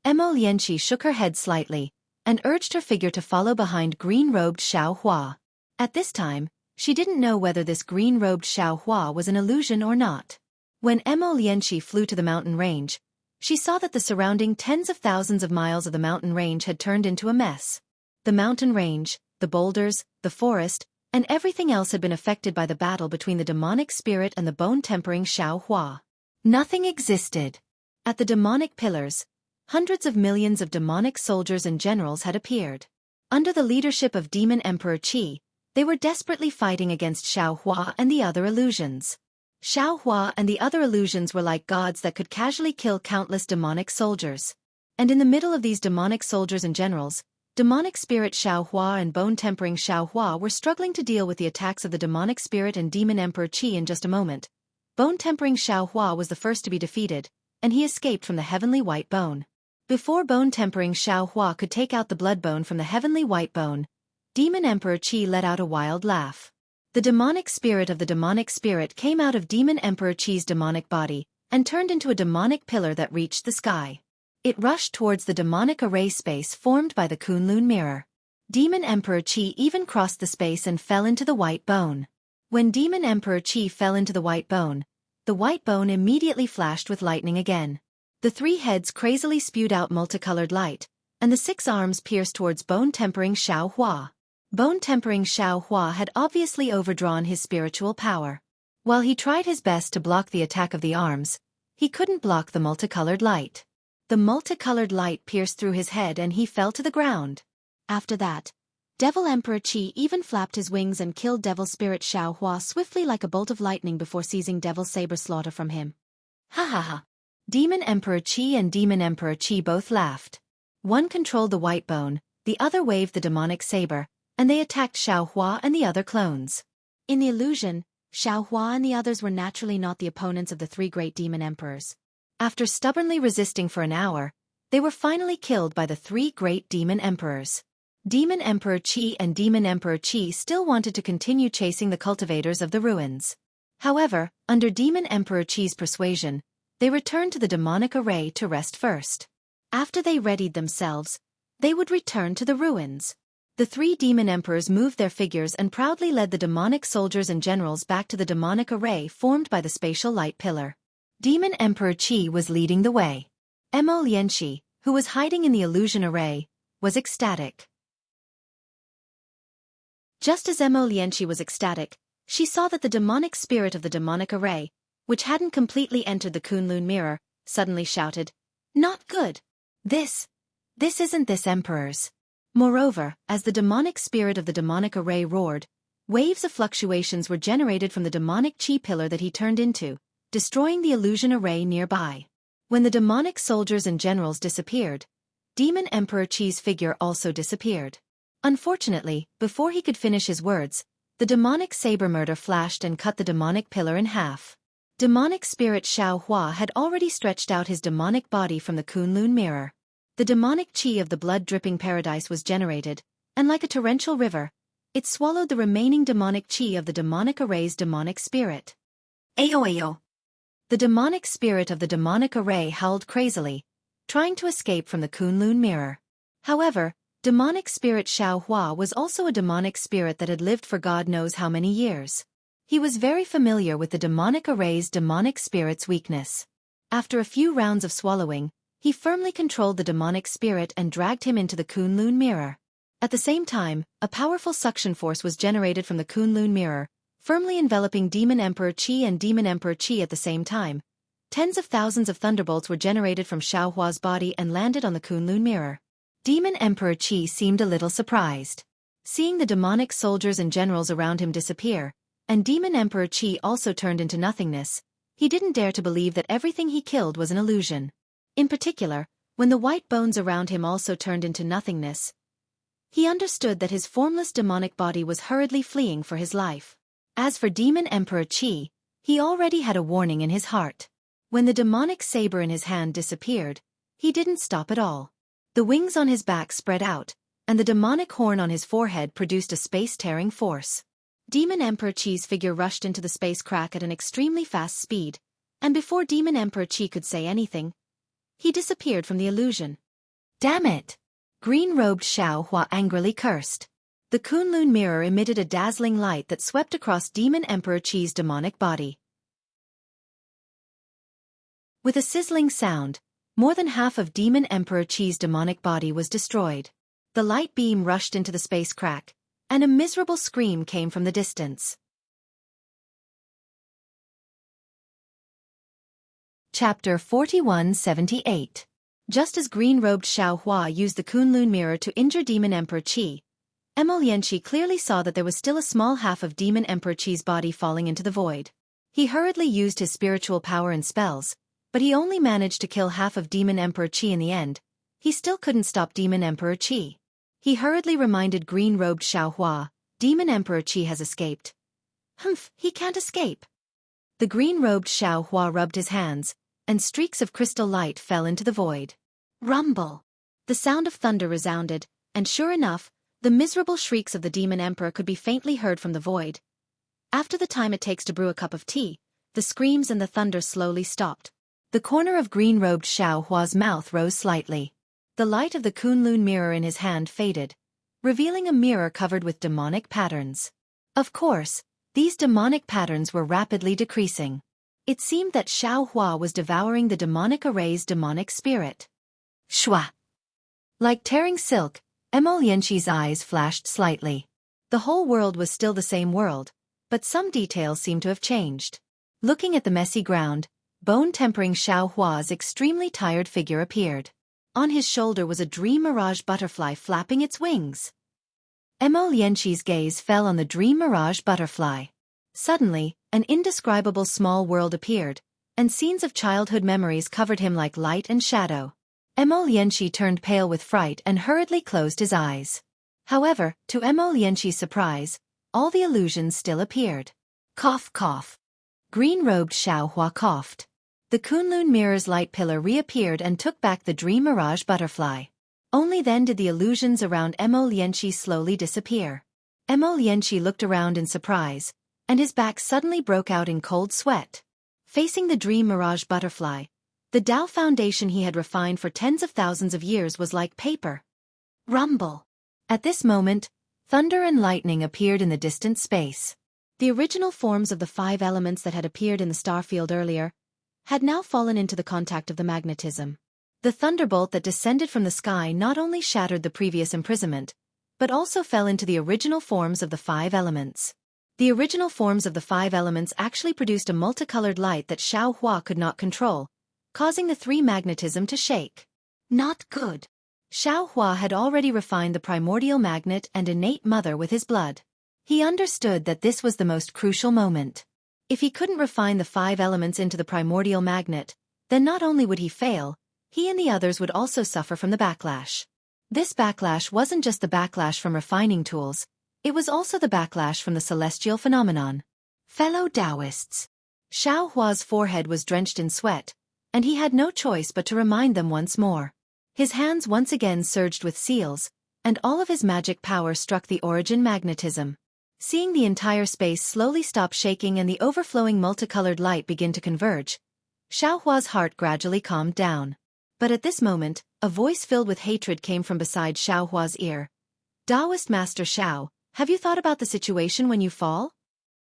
Xianxia shook her head slightly, and urged her figure to follow behind green-robed Xiaohua. At this time, she didn't know whether this green-robed Xiaohua was an illusion or not. When Xianxia flew to the mountain range, she saw that the surrounding tens of thousands of miles of the mountain range had turned into a mess. The mountain range, the boulders, the forest, and everything else had been affected by the battle between the demonic spirit and the bone-tempering Xianxia. Nothing existed. At the demonic pillars, hundreds of millions of demonic soldiers and generals had appeared. Under the leadership of Demon Emperor Qi, they were desperately fighting against Xiaohua and the other illusions. Xiaohua and the other illusions were like gods that could casually kill countless demonic soldiers. And in the middle of these demonic soldiers and generals, demonic spirit Xiaohua and bone-tempering Xiaohua were struggling to deal with the attacks of the demonic spirit and Demon Emperor Qi in just a moment. Bone-tempering Xiaohua was the first to be defeated, and he escaped from the heavenly white bone. Before bone-tempering Xiaohua could take out the blood bone from the heavenly white bone, Demon Emperor Qi let out a wild laugh. The demonic spirit of the demonic spirit came out of Demon Emperor Qi's demonic body, and turned into a demonic pillar that reached the sky. It rushed towards the demonic array space formed by the Kunlun mirror. Demon Emperor Qi even crossed the space and fell into the white bone. When Demon Emperor Qi fell into the white bone immediately flashed with lightning again. The 3 heads crazily spewed out multicolored light, and the 6 arms pierced towards bone-tempering Xiaohua. Bone-tempering Xiaohua had obviously overdrawn his spiritual power. While he tried his best to block the attack of the arms, he couldn't block the multicolored light. The multicolored light pierced through his head and he fell to the ground. After that, Devil Emperor Qi even flapped his wings and killed Devil Spirit Xiaohua swiftly like a bolt of lightning before seizing Devil Saber slaughter from him. Ha ha ha. Demon Emperor Qi and Demon Emperor Qi both laughed. One controlled the white bone, the other waved the demonic saber, and they attacked Xiaohua and the other clones. In the illusion, Xiaohua and the others were naturally not the opponents of the 3 great demon emperors. After stubbornly resisting for an hour, they were finally killed by the 3 great demon emperors. Demon Emperor Qi and Demon Emperor Qi still wanted to continue chasing the cultivators of the ruins. However, under Demon Emperor Qi's persuasion, they returned to the demonic array to rest first. After they readied themselves, they would return to the ruins. The 3 demon emperors moved their figures and proudly led the demonic soldiers and generals back to the demonic array formed by the spatial light pillar. Demon Emperor Qi was leading the way. Mo Lianxi, who was hiding in the illusion array, was ecstatic. Just as Mo Lianxi was ecstatic, she saw that the demonic spirit of the demonic array, which hadn't completely entered the Kunlun mirror, suddenly shouted, "Not good! This isn't this emperor's." Moreover, as the demonic spirit of the demonic array roared, waves of fluctuations were generated from the demonic chi pillar that he turned into, destroying the illusion array nearby. When the demonic soldiers and generals disappeared, Demon Emperor Qi's figure also disappeared. Unfortunately, before he could finish his words, the demonic saber murder flashed and cut the demonic pillar in half. Demonic spirit Xiaohua had already stretched out his demonic body from the Kunlun mirror. The demonic chi of the blood-dripping paradise was generated, and like a torrential river, it swallowed the remaining demonic chi of the demonic array's demonic spirit. Ayo ayo! The demonic spirit of the demonic array howled crazily, trying to escape from the Kunlun mirror. However, demonic spirit Xiaohua was also a demonic spirit that had lived for God knows how many years. He was very familiar with the demonic array's demonic spirit's weakness. After a few rounds of swallowing, he firmly controlled the demonic spirit and dragged him into the Kunlun mirror. At the same time, a powerful suction force was generated from the Kunlun mirror, firmly enveloping Demon Emperor Qi and Demon Emperor Qi at the same time. Tens of thousands of thunderbolts were generated from Xiaohua's body and landed on the Kunlun mirror. Demon Emperor Qi seemed a little surprised. Seeing the demonic soldiers and generals around him disappear, and Demon Emperor Qi also turned into nothingness, he didn't dare to believe that everything he killed was an illusion. In particular, when the white bones around him also turned into nothingness, he understood that his formless demonic body was hurriedly fleeing for his life. As for Demon Emperor Qi, he already had a warning in his heart. When the demonic saber in his hand disappeared, he didn't stop at all. The wings on his back spread out, and the demonic horn on his forehead produced a space-tearing force. Demon Emperor Qi's figure rushed into the space crack at an extremely fast speed, and before Demon Emperor Qi could say anything, he disappeared from the illusion. Damn it! Green-robed Xiaohua angrily cursed. The Kunlun mirror emitted a dazzling light that swept across Demon Emperor Qi's demonic body. With a sizzling sound, more than half of Demon Emperor Qi's demonic body was destroyed. The light beam rushed into the space crack, and a miserable scream came from the distance. Chapter 4178. Just as green-robed Xiao Hua used the Kunlun mirror to injure Demon Emperor Qi, Xianxia clearly saw that there was still a small half of Demon Emperor Qi's body falling into the void. He hurriedly used his spiritual power and spells, but he only managed to kill half of Demon Emperor Qi in the end. He still couldn't stop Demon Emperor Qi. He hurriedly reminded green-robed Xiao Hua, Demon Emperor Qi has escaped. Humph, he can't escape. The green-robed Xiao Hua rubbed his hands, and streaks of crystal light fell into the void. Rumble! The sound of thunder resounded, and sure enough, the miserable shrieks of the Demon Emperor could be faintly heard from the void. After the time it takes to brew a cup of tea, the screams and the thunder slowly stopped. The corner of green-robed Xiao Hua's mouth rose slightly. The light of the Kunlun mirror in his hand faded, revealing a mirror covered with demonic patterns. Of course, these demonic patterns were rapidly decreasing. It seemed that Xiao Hua was devouring the demonic array's demonic spirit. Shua! Like tearing silk, Xianxia's eyes flashed slightly. The whole world was still the same world, but some details seemed to have changed. Looking at the messy ground, bone-tempering Xiao Hua's extremely tired figure appeared. On his shoulder was a dream mirage butterfly flapping its wings. Xianxia's gaze fell on the dream mirage butterfly. Suddenly, an indescribable small world appeared, and scenes of childhood memories covered him like light and shadow. Xianxia turned pale with fright and hurriedly closed his eyes. However, to Xianxia's surprise, all the illusions still appeared. Cough, cough. Green-robed Xiao Hua coughed. The Kunlun mirror's light pillar reappeared and took back the dream mirage butterfly. Only then did the illusions around Xianxia slowly disappear. Xianxia looked around in surprise, and his back suddenly broke out in cold sweat. Facing the dream mirage butterfly, the Tao foundation he had refined for tens of thousands of years was like paper. Rumble! At this moment, thunder and lightning appeared in the distant space. The original forms of the 5 elements that had appeared in the starfield earlier had now fallen into the contact of the magnetism. The thunderbolt that descended from the sky not only shattered the previous imprisonment, but also fell into the original forms of the 5 elements. The original forms of the 5 elements actually produced a multicolored light that Xiao Hua could not control, causing the 3 magnetism to shake. Not good. Xiao Hua had already refined the primordial magnet and innate mother with his blood. He understood that this was the most crucial moment. If he couldn't refine the 5 elements into the primordial magnet, then not only would he fail, he and the others would also suffer from the backlash. This backlash wasn't just the backlash from refining tools, it was also the backlash from the celestial phenomenon. Fellow Taoists. Xiao Hua's forehead was drenched in sweat, and he had no choice but to remind them once more. His hands once again surged with seals, and all of his magic power struck the origin magnetism. Seeing the entire space slowly stop shaking and the overflowing multicolored light begin to converge, Xiao Hua's heart gradually calmed down. But at this moment, a voice filled with hatred came from beside Xiao Hua's ear. Taoist Master Xiao, have you thought about the situation when you fall?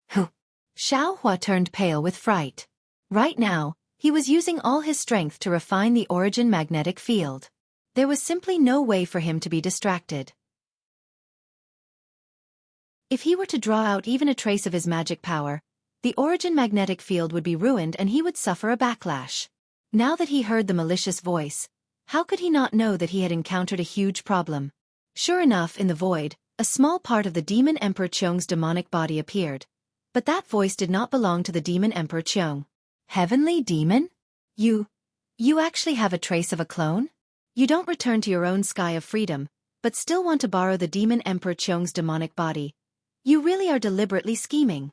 Huh. Xiao Hua turned pale with fright. Right now, he was using all his strength to refine the origin magnetic field. There was simply no way for him to be distracted. If he were to draw out even a trace of his magic power, the origin magnetic field would be ruined and he would suffer a backlash. Now that he heard the malicious voice, how could he not know that he had encountered a huge problem? Sure enough, in the void, a small part of the Demon Emperor Qiong's demonic body appeared. But that voice did not belong to the Demon Emperor Qiong. Heavenly Demon? You actually have a trace of a clone? You don't return to your own sky of freedom, but still want to borrow the Demon Emperor Qiong's demonic body. You really are deliberately scheming.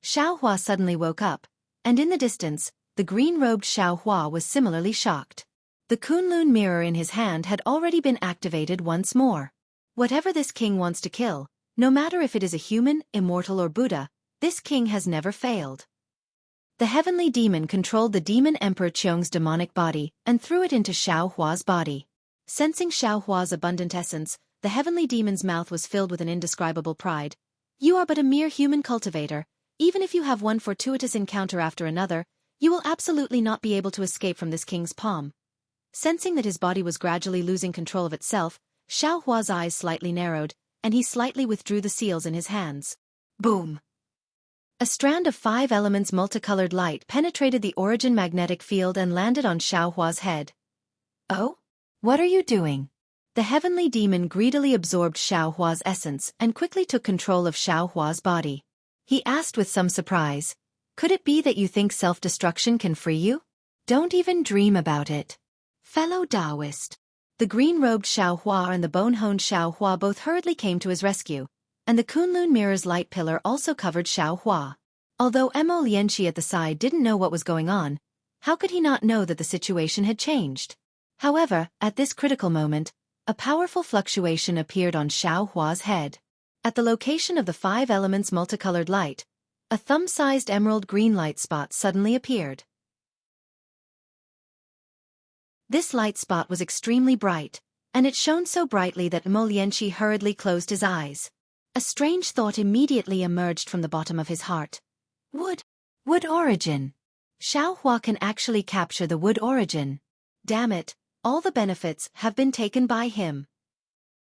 Xiao Hua suddenly woke up, and in the distance, the green-robed Xiao Hua was similarly shocked. The Kunlun mirror in his hand had already been activated once more. Whatever this king wants to kill, no matter if it is a human, immortal or Buddha, this king has never failed. The heavenly demon controlled the Demon Emperor Qiong's demonic body and threw it into Xiao Hua's body. Sensing Xiao Hua's abundant essence, the heavenly demon's mouth was filled with an indescribable pride. You are but a mere human cultivator. Even if you have one fortuitous encounter after another, you will absolutely not be able to escape from this king's palm. Sensing that his body was gradually losing control of itself, Xiao Hua's eyes slightly narrowed, and he slightly withdrew the seals in his hands. Boom! A strand of 5 elements multicolored light penetrated the origin magnetic field and landed on Xiaohua's head. Oh? What are you doing? The heavenly demon greedily absorbed Xiaohua's essence and quickly took control of Xiaohua's body. He asked with some surprise, "Could it be that you think self-destruction can free you? Don't even dream about it." Fellow Taoist. The green-robed Xiaohua and the bone-honed Xiaohua both hurriedly came to his rescue, and the Kunlun mirror's light pillar also covered Xiaohua. Although Xianxia at the side didn't know what was going on, how could he not know that the situation had changed? However, at this critical moment, a powerful fluctuation appeared on Xiaohua's head. At the location of the 5 elements multicolored light, a thumb-sized emerald green light spot suddenly appeared. This light spot was extremely bright, and it shone so brightly that Xianxia hurriedly closed his eyes. A strange thought immediately emerged from the bottom of his heart. Wood origin. Xiaohua can actually capture the wood origin. Damn it, all the benefits have been taken by him.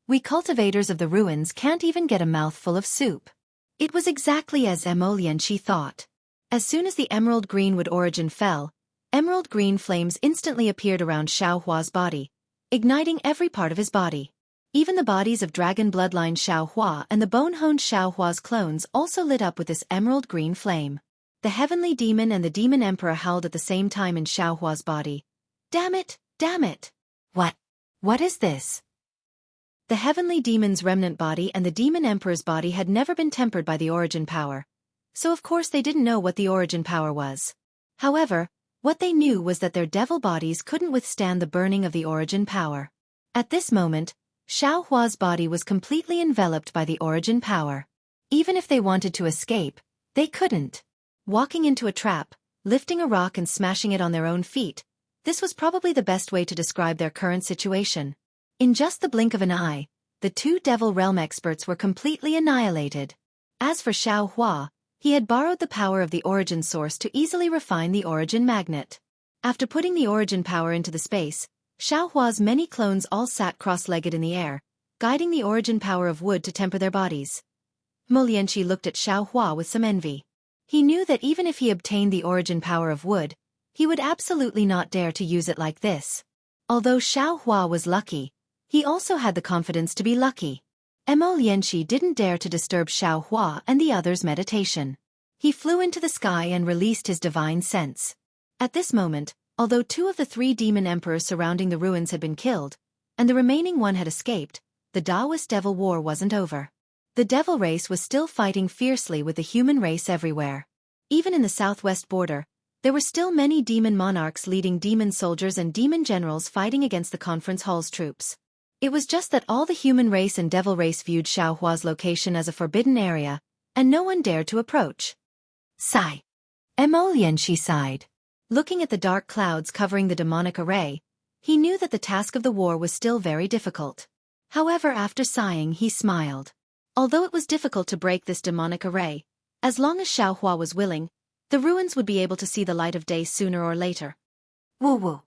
We cultivators of the ruins can't even get a mouthful of soup. It was exactly as Xianxia thought. As soon as the emerald green wood origin fell, emerald green flames instantly appeared around Xiaohua's body, igniting every part of his body. Even the bodies of dragon bloodline Xiaohua and the bone-honed Xiaohua's clones also lit up with this emerald green flame. The heavenly demon and the demon emperor howled at the same time in Xiaohua's body. Damn it, damn it! What is this? The heavenly demon's remnant body and the demon emperor's body had never been tempered by the origin power, so of course they didn't know what the origin power was. However, what they knew was that their devil bodies couldn't withstand the burning of the origin power. At this moment, Xiaohua's body was completely enveloped by the origin power. Even if they wanted to escape, they couldn't. Walking into a trap, lifting a rock and smashing it on their own feet, this was probably the best way to describe their current situation. In just the blink of an eye, the 2 Devil Realm experts were completely annihilated. As for Xiaohua, he had borrowed the power of the origin source to easily refine the origin magnet. After putting the origin power into the space, Xiaohua's many clones all sat cross-legged in the air, guiding the origin power of wood to temper their bodies. Xianxia looked at Xiaohua with some envy. He knew that even if he obtained the origin power of wood, he would absolutely not dare to use it like this. Although Xiaohua was lucky, he also had the confidence to be lucky. Xianxia didn't dare to disturb Xiaohua and the others' meditation. He flew into the sky and released his divine sense. At this moment, although 2 of the 3 demon emperors surrounding the ruins had been killed, and the remaining one had escaped, the Taoist devil war wasn't over. The devil race was still fighting fiercely with the human race everywhere. Even in the southwest border, there were still many demon monarchs leading demon soldiers and demon generals fighting against the conference hall's troops. It was just that all the human race and devil race viewed Xiaohua's location as a forbidden area, and no one dared to approach. Sigh. Xianxia sighed. Looking at the dark clouds covering the demonic array, he knew that the task of the war was still very difficult. However, after sighing, he smiled. Although it was difficult to break this demonic array, as long as Xiaohua was willing, the ruins would be able to see the light of day sooner or later. Woo-woo.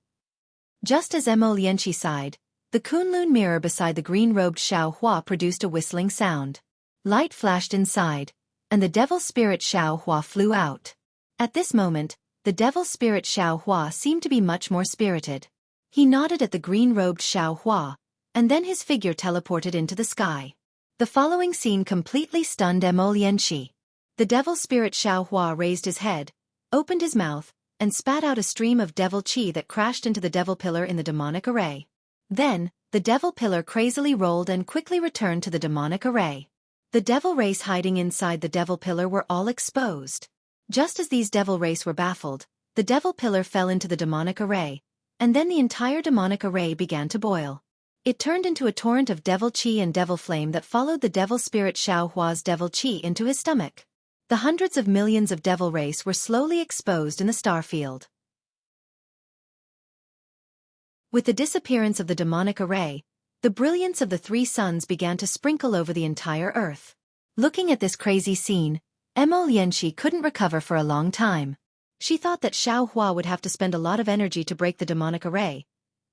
Just as Xianxia sighed, the Kunlun mirror beside the green-robed Xiaohua produced a whistling sound. Light flashed inside, and the devil spirit Xiaohua flew out. At this moment, the devil spirit Xiaohua seemed to be much more spirited. He nodded at the green-robed Xiaohua, and then his figure teleported into the sky. The following scene completely stunned Xianxia. The devil spirit Xiaohua raised his head, opened his mouth, and spat out a stream of devil chi that crashed into the devil pillar in the demonic array. Then, the devil pillar crazily rolled and quickly returned to the demonic array. The devil race hiding inside the devil pillar were all exposed. Just as these devil race were baffled, the devil pillar fell into the demonic array, and then the entire demonic array began to boil. It turned into a torrent of devil chi and devil flame that followed the devil spirit Xiaohua's devil chi into his stomach. The hundreds of millions of devil race were slowly exposed in the starfield. With the disappearance of the demonic array, the brilliance of the 3 suns began to sprinkle over the entire earth. Looking at this crazy scene, Xianxia couldn't recover for a long time. She thought that Xiaohua would have to spend a lot of energy to break the demonic array,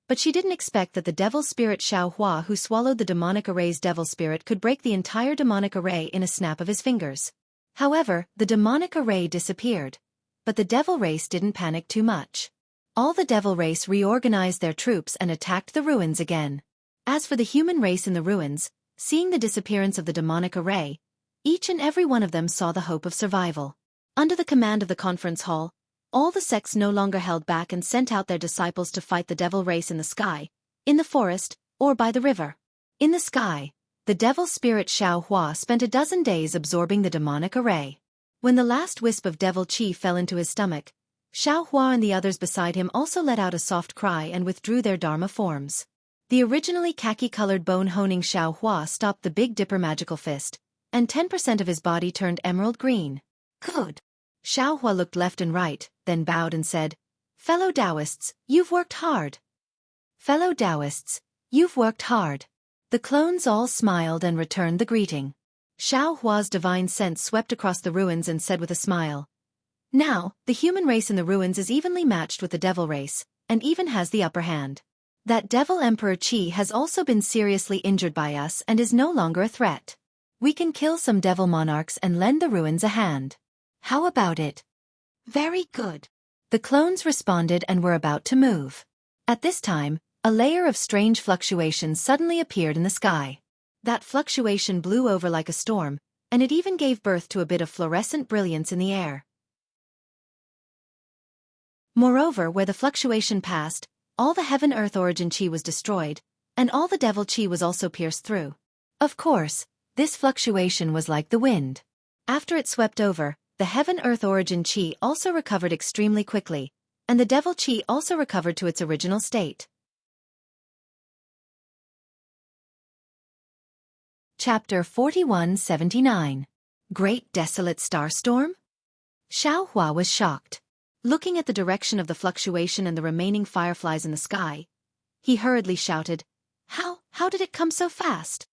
But she didn't expect that the devil spirit Xianxia who swallowed the demonic array's devil spirit could break the entire demonic array in a snap of his fingers. However, the demonic array disappeared. But the devil race didn't panic too much. All the devil race reorganized their troops and attacked the ruins again. As for the human race in the ruins, seeing the disappearance of the demonic array, each and every one of them saw the hope of survival. Under the command of the conference hall, all the sects no longer held back and sent out their disciples to fight the devil race in the sky, in the forest, or by the river. In the sky, the devil spirit Xianxia spent a dozen days absorbing the demonic array. When the last wisp of devil chi fell into his stomach, Xianxia and the others beside him also let out a soft cry and withdrew their dharma forms. The originally khaki-colored bone-honing Xianxia stopped the Big Dipper magical fist, and 10% of his body turned emerald green. Good. Xianxia looked left and right, then bowed and said, "Fellow Taoists, you've worked hard." Fellow Taoists, you've worked hard. The clones all smiled and returned the greeting. Xianxia's divine sense swept across the ruins and said with a smile, "Now, the human race in the ruins is evenly matched with the devil race, and even has the upper hand. That devil Emperor Qi has also been seriously injured by us and is no longer a threat. We can kill some devil monarchs and lend the ruins a hand. How about it?" "Very good." The clones responded and were about to move. At this time, a layer of strange fluctuation suddenly appeared in the sky. That fluctuation blew over like a storm, and it even gave birth to a bit of fluorescent brilliance in the air. Moreover, where the fluctuation passed, all the heaven-earth origin chi was destroyed, and all the devil chi was also pierced through. Of course, this fluctuation was like the wind. After it swept over, the heaven-earth origin chi also recovered extremely quickly, and the devil chi also recovered to its original state. Chapter 4179. Great Desolate Starstorm? Xianxia was shocked. Looking at the direction of the fluctuation and the remaining fireflies in the sky, he hurriedly shouted, How did it come so fast?"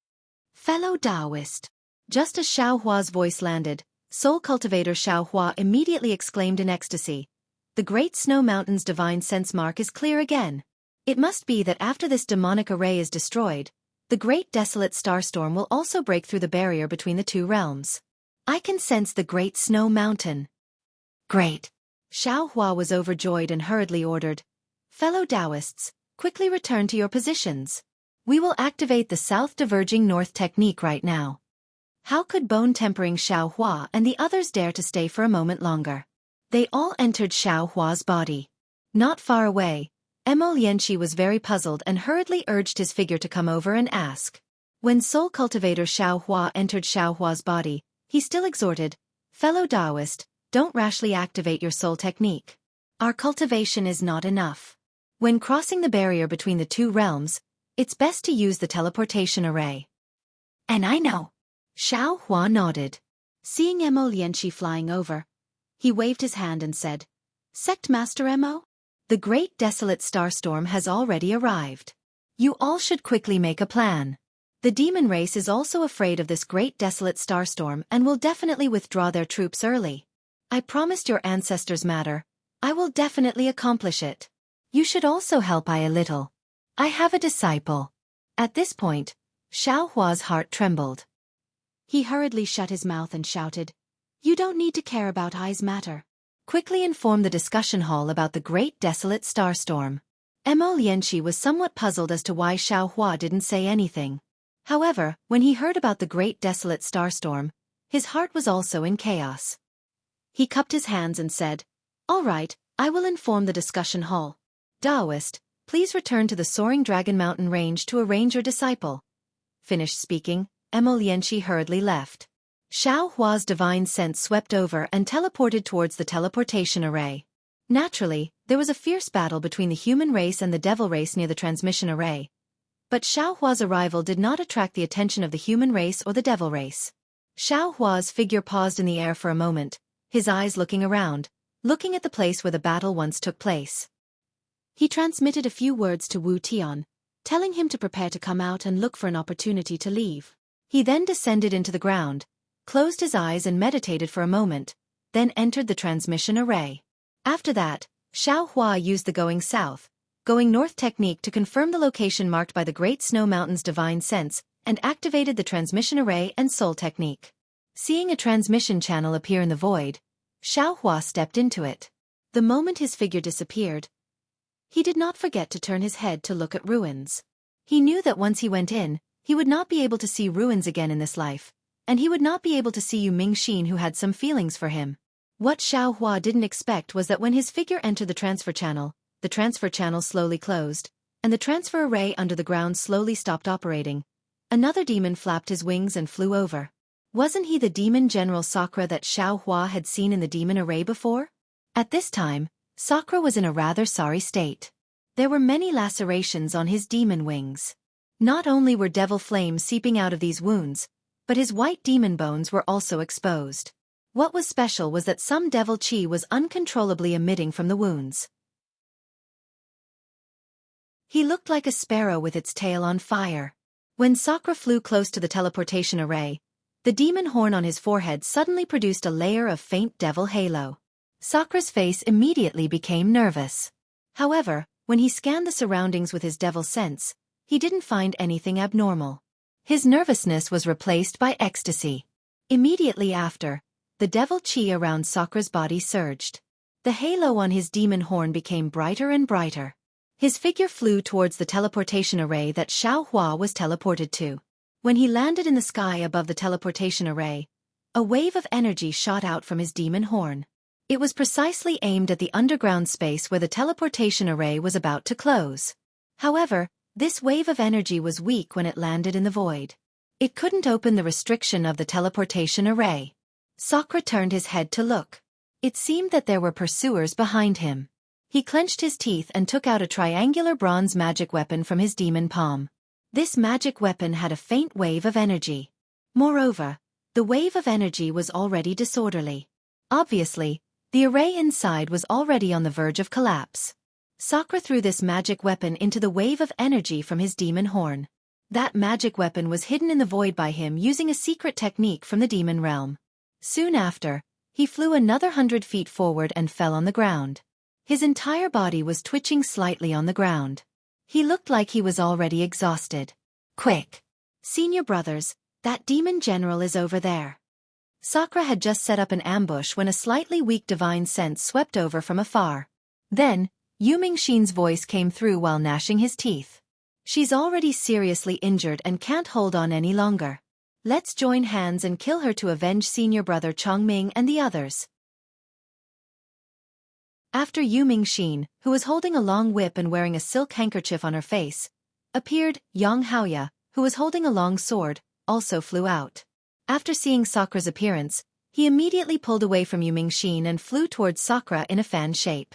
"Fellow Taoist." Just as Xianxia's voice landed, Soul Cultivator Xianxia immediately exclaimed in ecstasy, "The Great Snow Mountain's divine sense mark is clear again. It must be that after this demonic array is destroyed, the Great Desolate Starstorm will also break through the barrier between the two realms. I can sense the Great Snow Mountain." "Great." Xianxia was overjoyed and hurriedly ordered, "Fellow Taoists, quickly return to your positions. We will activate the South Diverging North technique right now." How could bone-tempering Xianxia and the others dare to stay for a moment longer? They all entered Xianxia's body. Not far away, Xianxia was very puzzled and hurriedly urged his figure to come over and ask. When Soul Cultivator Xianxia entered Xianxia's body, he still exhorted, "Fellow Taoist, don't rashly activate your soul technique. Our cultivation is not enough. When crossing the barrier between the two realms, it's best to use the teleportation array." "And I know." Xianxia nodded. Seeing Xianxia flying over, he waved his hand and said, "Sect Master Mo, the Great Desolate Starstorm has already arrived. You all should quickly make a plan. The demon race is also afraid of this Great Desolate Starstorm and will definitely withdraw their troops early. I promised your ancestors matter. I will definitely accomplish it. You should also help I a little. I have a disciple." At this point, Xiaohua's heart trembled. He hurriedly shut his mouth and shouted, "You don't need to care about I's matter. Quickly inform the discussion hall about the Great Desolate Starstorm." Xianxia was somewhat puzzled as to why Xiaohua didn't say anything. However, when he heard about the Great Desolate Starstorm, his heart was also in chaos. He cupped his hands and said, "All right, I will inform the discussion hall. Taoist, please return to the Soaring Dragon Mountain range to arrange your disciple." Finished speaking, Xianxia hurriedly left. Xiaohua's divine sense swept over and teleported towards the teleportation array. Naturally, there was a fierce battle between the human race and the devil race near the transmission array. But Xiaohua's arrival did not attract the attention of the human race or the devil race. Xiaohua's figure paused in the air for a moment, his eyes looking around, looking at the place where the battle once took place. He transmitted a few words to Wu Tian, telling him to prepare to come out and look for an opportunity to leave. He then descended into the ground, closed his eyes and meditated for a moment, then entered the transmission array. After that, Xiaohua used the going south, going north technique to confirm the location marked by the Great Snow Mountain's divine sense, and activated the transmission array and soul technique. Seeing a transmission channel appear in the void, Xiaohua stepped into it. The moment his figure disappeared, he did not forget to turn his head to look at ruins. He knew that once he went in, he would not be able to see ruins again in this life, and he would not be able to see Yu Mingxin, who had some feelings for him. What Xiaohua didn't expect was that when his figure entered the transfer channel slowly closed, and the transfer array under the ground slowly stopped operating. Another demon flapped his wings and flew over. Wasn't he the demon General Sakura that Xiaohua had seen in the demon array before? At this time, Sakura was in a rather sorry state. There were many lacerations on his demon wings. Not only were devil flames seeping out of these wounds, but his white demon bones were also exposed. What was special was that some devil chi was uncontrollably emitting from the wounds. He looked like a sparrow with its tail on fire. When Sakura flew close to the teleportation array, the demon horn on his forehead suddenly produced a layer of faint devil halo. Sakura's face immediately became nervous. However, when he scanned the surroundings with his devil sense, he didn't find anything abnormal. His nervousness was replaced by ecstasy. Immediately after, the devil chi around Sakura's body surged. The halo on his demon horn became brighter and brighter. His figure flew towards the teleportation array that Xiaohua was teleported to. When he landed in the sky above the teleportation array, a wave of energy shot out from his demon horn. It was precisely aimed at the underground space where the teleportation array was about to close. However, this wave of energy was weak when it landed in the void. It couldn't open the restriction of the teleportation array. Sakura turned his head to look. It seemed that there were pursuers behind him. He clenched his teeth and took out a triangular bronze magic weapon from his demon palm. This magic weapon had a faint wave of energy. Moreover, the wave of energy was already disorderly. Obviously, the array inside was already on the verge of collapse. Sakura threw this magic weapon into the wave of energy from his demon horn. That magic weapon was hidden in the void by him using a secret technique from the demon realm. Soon after, he flew another 100 feet forward and fell on the ground. His entire body was twitching slightly on the ground. He looked like he was already exhausted. Quick! Senior brothers, that demon general is over there. Sakura had just set up an ambush when a slightly weak divine sense swept over from afar. Then, Yu Mingxin's voice came through while gnashing his teeth. She's already seriously injured and can't hold on any longer. Let's join hands and kill her to avenge senior brother Chongming and the others. After Yu Mingxin, who was holding a long whip and wearing a silk handkerchief on her face, appeared Xianxia, who was holding a long sword, also flew out. After seeing Sakura's appearance, he immediately pulled away from Yu Mingxin and flew towards Sakura in a fan shape.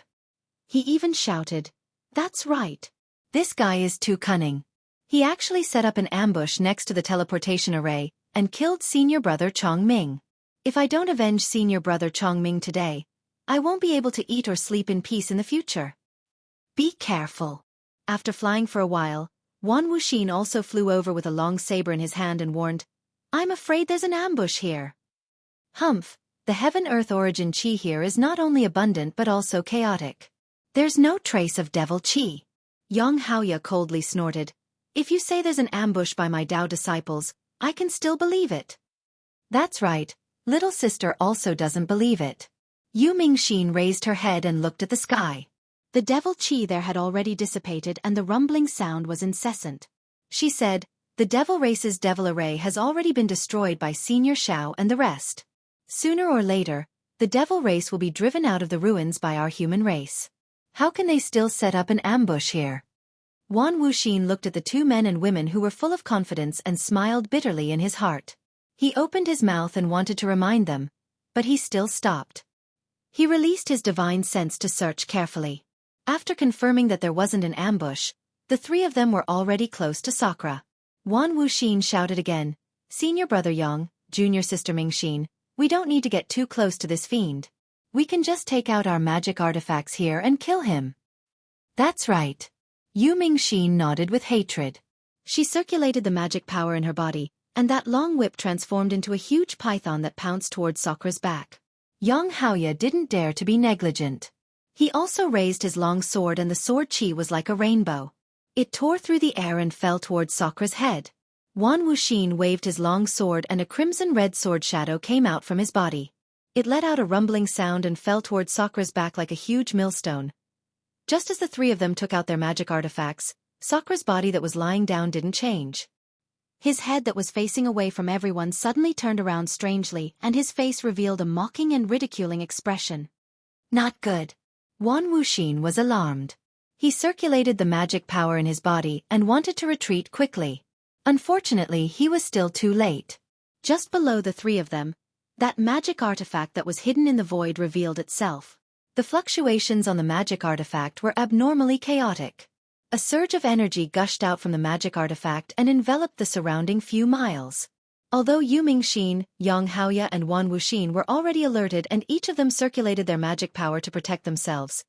He even shouted, "That's right. This guy is too cunning." He actually set up an ambush next to the teleportation array and killed senior brother Chongming. If I don't avenge senior brother Chongming today, I won't be able to eat or sleep in peace in the future. Be careful. After flying for a while, Wan Wuxin also flew over with a long saber in his hand and warned, "I'm afraid there's an ambush here." Humph, the heaven-earth origin chi here is not only abundant but also chaotic. There's no trace of devil chi. Xianxia coldly snorted, "If you say there's an ambush by my Dao disciples, I can still believe it." That's right, little sister also doesn't believe it. Yu Mingxin raised her head and looked at the sky. The devil chi there had already dissipated and the rumbling sound was incessant. She said, "The devil race's devil array has already been destroyed by Senior Xiao and the rest. Sooner or later, the devil race will be driven out of the ruins by our human race. How can they still set up an ambush here?" Wan Wuxin looked at the two men and women who were full of confidence and smiled bitterly in his heart. He opened his mouth and wanted to remind them, but he still stopped. He released his divine sense to search carefully. After confirming that there wasn't an ambush, the three of them were already close to Sakura. Wan Wuxin shouted again, "Senior brother Yang, junior sister Mingxin, we don't need to get too close to this fiend. We can just take out our magic artifacts here and kill him." "That's right." Yu Mingxin nodded with hatred. She circulated the magic power in her body, and that long whip transformed into a huge python that pounced towards Sakura's back. Xianxia didn't dare to be negligent. He also raised his long sword, and the sword chi was like a rainbow. It tore through the air and fell towards Sakra's head. Wan Wuxin waved his long sword, and a crimson-red sword shadow came out from his body. It let out a rumbling sound and fell towards Sakra's back like a huge millstone. Just as the three of them took out their magic artifacts, Sakra's body that was lying down didn't change. His head that was facing away from everyone suddenly turned around strangely, and his face revealed a mocking and ridiculing expression. Not good. Wan Wuxin was alarmed. He circulated the magic power in his body and wanted to retreat quickly. Unfortunately, he was still too late. Just below the three of them, that magic artifact that was hidden in the void revealed itself. The fluctuations on the magic artifact were abnormally chaotic. A surge of energy gushed out from the magic artifact and enveloped the surrounding few miles. Although Yumingxin, Xianxia and Wan Wuxin were already alerted and each of them circulated their magic power to protect themselves,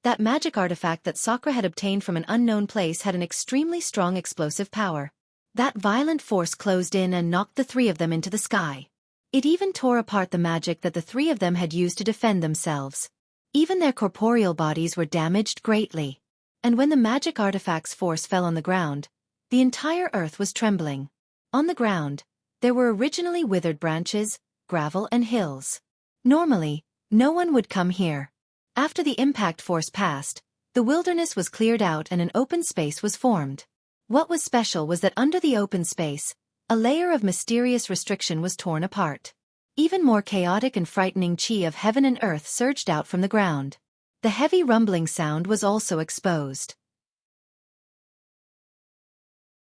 that magic artifact that Sakra had obtained from an unknown place had an extremely strong explosive power. That violent force closed in and knocked the three of them into the sky. It even tore apart the magic that the three of them had used to defend themselves. Even their corporeal bodies were damaged greatly. And when the magic artifact's force fell on the ground, the entire earth was trembling. On the ground, there were originally withered branches, gravel and hills. Normally, no one would come here. After the impact force passed, the wilderness was cleared out and an open space was formed. What was special was that under the open space, a layer of mysterious restriction was torn apart. Even more chaotic and frightening chi of heaven and earth surged out from the ground. The heavy rumbling sound was also exposed.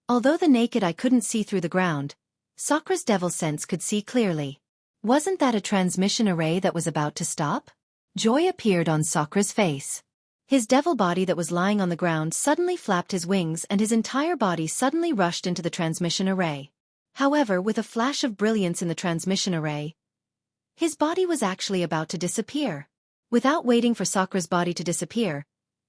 Although the naked eye couldn't see through the ground, Sakra's devil sense could see clearly. Wasn't that a transmission array that was about to stop? Joy appeared on Sakra's face. His devil body that was lying on the ground suddenly flapped his wings and his entire body suddenly rushed into the transmission array. However, with a flash of brilliance in the transmission array, his body was actually about to disappear. Without waiting for Sakra's body to disappear,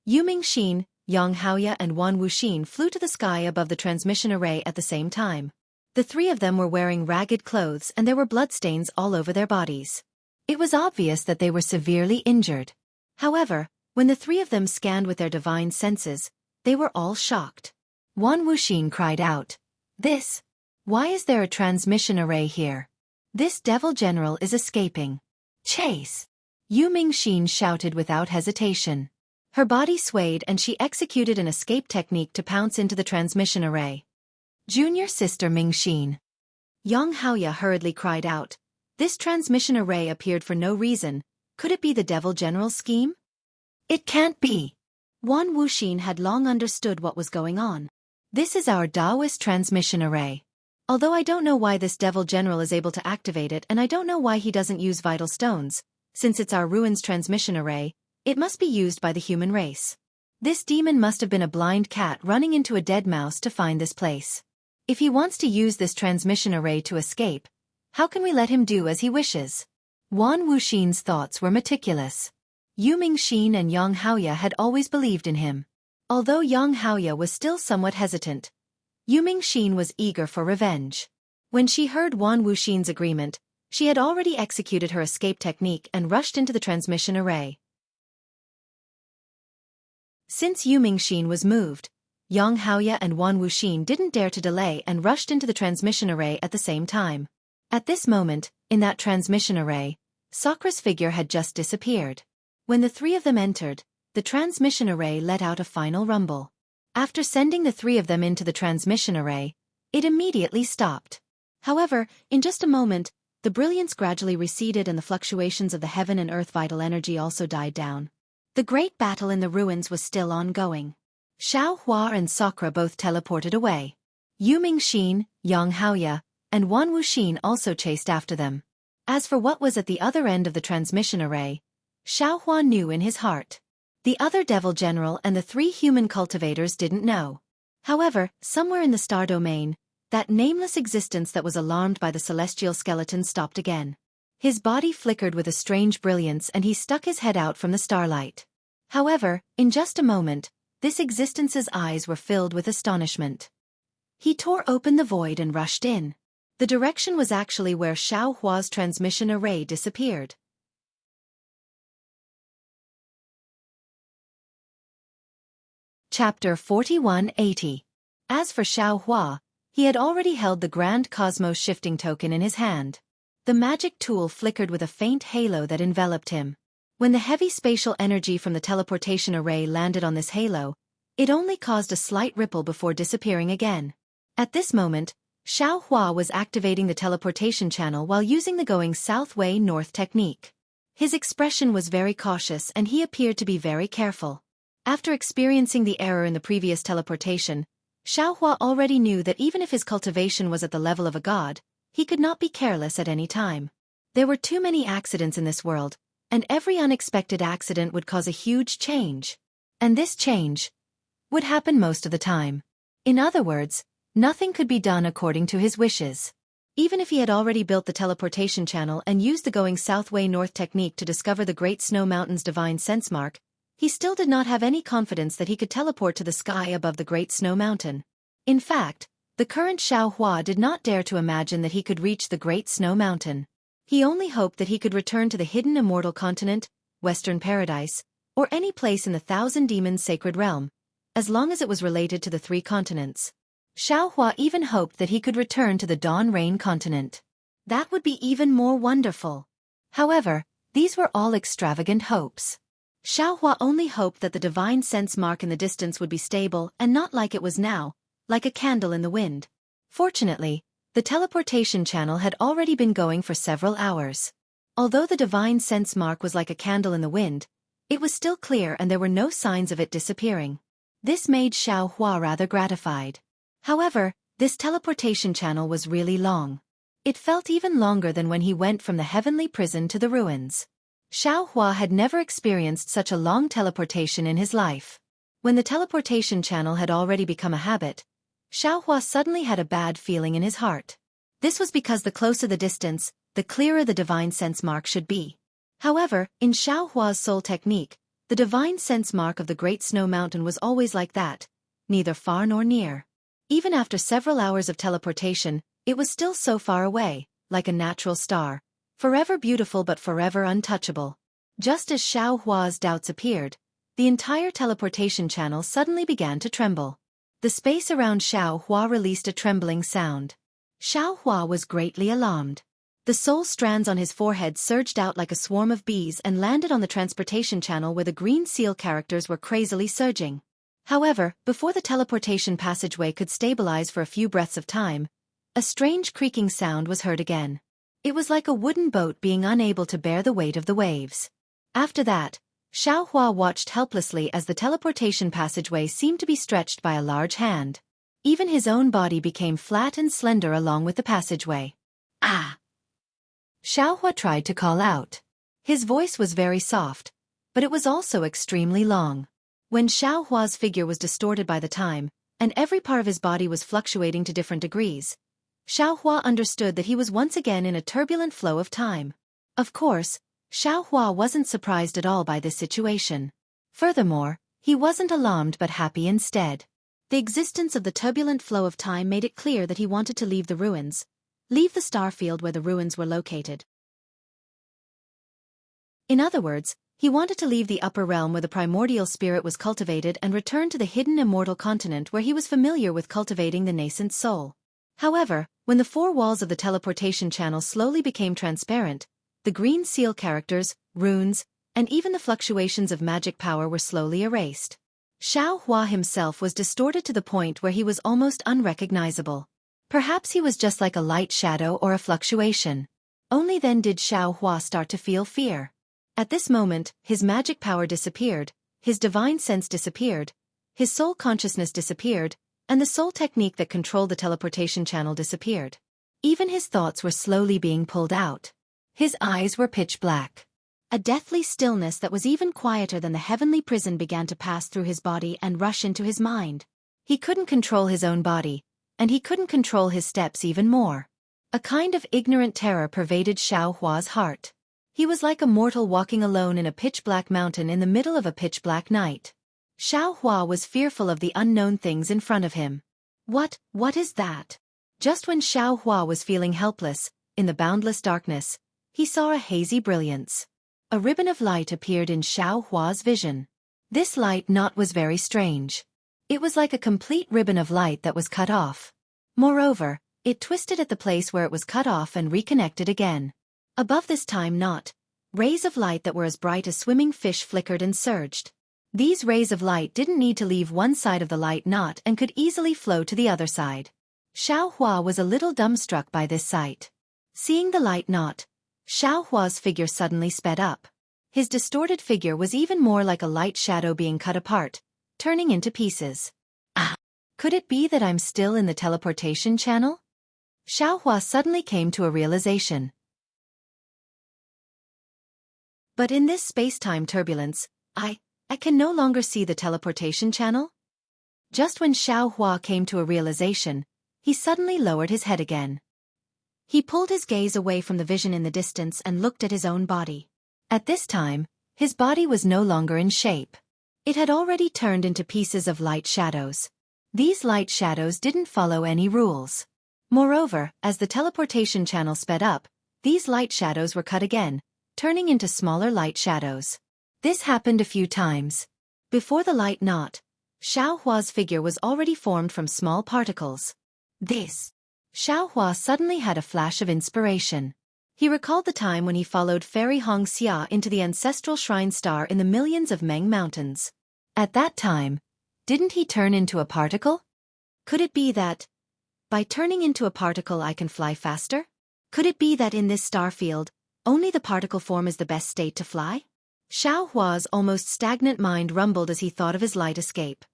Yumingxin, Xianxia and Wan Wuxin flew to the sky above the transmission array at the same time. The three of them were wearing ragged clothes and there were bloodstains all over their bodies. It was obvious that they were severely injured. However, when the three of them scanned with their divine senses, they were all shocked. Wan Wuxin cried out, "This! Why is there a transmission array here? This devil general is escaping. Chase!" Yumingxin shouted without hesitation. Her body swayed and she executed an escape technique to pounce into the transmission array. Junior sister Mingxin. Xianxia hurriedly cried out, "This transmission array appeared for no reason. Could it be the devil general's scheme?" "It can't be." Wan Wuxin had long understood what was going on. "This is our Taoist transmission array. Although I don't know why this devil general is able to activate it and I don't know why he doesn't use vital stones, since it's our ruins transmission array, it must be used by the human race. This demon must have been a blind cat running into a dead mouse to find this place. If he wants to use this transmission array to escape, how can we let him do as he wishes?" Wan Wuxin's thoughts were meticulous. Yumingxin and Xianxia had always believed in him. Although Xianxia was still somewhat hesitant, Yumingxin was eager for revenge. When she heard Wan Wuxin's agreement, she had already executed her escape technique and rushed into the transmission array. Since Yumingxin was moved, Xianxia and Wan Wuxin didn't dare to delay and rushed into the transmission array at the same time. At this moment, in that transmission array, Sakra's figure had just disappeared. When the three of them entered, the transmission array let out a final rumble. After sending the three of them into the transmission array, it immediately stopped. However, in just a moment, the brilliance gradually receded and the fluctuations of the heaven and earth vital energy also died down. The great battle in the ruins was still ongoing. Xiao Hua and Sakra both teleported away. Yumingxin, Xianxia, and Wan Wuxin also chased after them. As for what was at the other end of the transmission array, Xiao Hua knew in his heart. The other devil general and the three human cultivators didn't know. However, somewhere in the star domain, that nameless existence that was alarmed by the celestial skeleton stopped again. His body flickered with a strange brilliance and he stuck his head out from the starlight. However, in just a moment, this existence's eyes were filled with astonishment. He tore open the void and rushed in. The direction was actually where Xiao Hua's transmission array disappeared. Chapter 4180. As for Xianxia, he had already held the Grand Cosmos Shifting Token in his hand. The magic tool flickered with a faint halo that enveloped him. When the heavy spatial energy from the teleportation array landed on this halo, it only caused a slight ripple before disappearing again. At this moment, Xianxia was activating the teleportation channel while using the going south way north technique. His expression was very cautious and he appeared to be very careful. After experiencing the error in the previous teleportation, Xianxia already knew that even if his cultivation was at the level of a god, he could not be careless at any time. There were too many accidents in this world, and every unexpected accident would cause a huge change. And this change would happen most of the time. In other words, nothing could be done according to his wishes. Even if he had already built the teleportation channel and used the going south way north technique to discover the Great Snow Mountain's divine sense mark, he still did not have any confidence that he could teleport to the sky above the Great Snow Mountain. In fact, the current Xianxia did not dare to imagine that he could reach the Great Snow Mountain. He only hoped that he could return to the hidden Immortal continent, Western Paradise, or any place in the Thousand Demons sacred realm, as long as it was related to the three continents. Xianxia even hoped that he could return to the Dawn Rain continent. That would be even more wonderful. However, these were all extravagant hopes. Xianxia only hoped that the divine sense mark in the distance would be stable and not like it was now, like a candle in the wind. Fortunately, the teleportation channel had already been going for several hours. Although the divine sense mark was like a candle in the wind, it was still clear and there were no signs of it disappearing. This made Xianxia rather gratified. However, this teleportation channel was really long. It felt even longer than when he went from the heavenly prison to the ruins. Xianxia had never experienced such a long teleportation in his life. When the teleportation channel had already become a habit, Xianxia suddenly had a bad feeling in his heart. This was because the closer the distance, the clearer the divine sense mark should be. However, in Xianxia's soul technique, the divine sense mark of the Great Snow Mountain was always like that, neither far nor near. Even after several hours of teleportation, it was still so far away, like a natural star, forever beautiful but forever untouchable. Just as Xianxia's doubts appeared, the entire teleportation channel suddenly began to tremble. The space around Xianxia released a trembling sound. Xianxia was greatly alarmed. The soul strands on his forehead surged out like a swarm of bees and landed on the transportation channel where the green seal characters were crazily surging. However, before the teleportation passageway could stabilize for a few breaths of time, a strange creaking sound was heard again. It was like a wooden boat being unable to bear the weight of the waves. After that, Xianxia watched helplessly as the teleportation passageway seemed to be stretched by a large hand. Even his own body became flat and slender along with the passageway. Ah! Xianxia tried to call out. His voice was very soft, but it was also extremely long. When Xianxia's figure was distorted by the time, and every part of his body was fluctuating to different degrees, Xianxia understood that he was once again in a turbulent flow of time. Of course, Xianxia wasn't surprised at all by this situation. Furthermore, he wasn't alarmed but happy instead. The existence of the turbulent flow of time made it clear that he wanted to leave the ruins, leave the star field where the ruins were located. In other words, he wanted to leave the upper realm where the primordial spirit was cultivated and return to the hidden immortal continent where he was familiar with cultivating the nascent soul. However, when the four walls of the teleportation channel slowly became transparent, the green seal characters, runes, and even the fluctuations of magic power were slowly erased. Xianxia himself was distorted to the point where he was almost unrecognizable. Perhaps he was just like a light shadow or a fluctuation. Only then did Xianxia start to feel fear. At this moment, his magic power disappeared, his divine sense disappeared, his soul consciousness disappeared, and the soul technique that controlled the teleportation channel disappeared. Even his thoughts were slowly being pulled out. His eyes were pitch black. A deathly stillness that was even quieter than the heavenly prison began to pass through his body and rush into his mind. He couldn't control his own body, and he couldn't control his steps even more. A kind of ignorant terror pervaded Xianxia's heart. He was like a mortal walking alone in a pitch-black mountain in the middle of a pitch-black night. Xianxia was fearful of the unknown things in front of him. What is that? Just when Xianxia was feeling helpless, in the boundless darkness, he saw a hazy brilliance. A ribbon of light appeared in Xianxia's vision. This light knot was very strange. It was like a complete ribbon of light that was cut off. Moreover, it twisted at the place where it was cut off and reconnected again. Above this time knot, rays of light that were as bright as swimming fish flickered and surged. These rays of light didn't need to leave one side of the light knot and could easily flow to the other side. Xiaohua was a little dumbstruck by this sight. Seeing the light knot, Xiaohua's figure suddenly sped up. His distorted figure was even more like a light shadow being cut apart, turning into pieces. Ah! Could it be that I'm still in the teleportation channel? Xiaohua suddenly came to a realization. But in this space-time turbulence, I can no longer see the teleportation channel? Just when Xiaohua came to a realization, he suddenly lowered his head again. He pulled his gaze away from the vision in the distance and looked at his own body. At this time, his body was no longer in shape. It had already turned into pieces of light shadows. These light shadows didn't follow any rules. Moreover, as the teleportation channel sped up, these light shadows were cut again, turning into smaller light shadows. This happened a few times. Before the light knot, Xiaohua's figure was already formed from small particles. Xiaohua suddenly had a flash of inspiration. He recalled the time when he followed fairy Xianxia into the ancestral shrine star in the millions of Meng mountains. At that time, didn't he turn into a particle? Could it be that, by turning into a particle I can fly faster? Could it be that in this star field, only the particle form is the best state to fly? Xiaohua's almost stagnant mind rumbled as he thought of his light escape.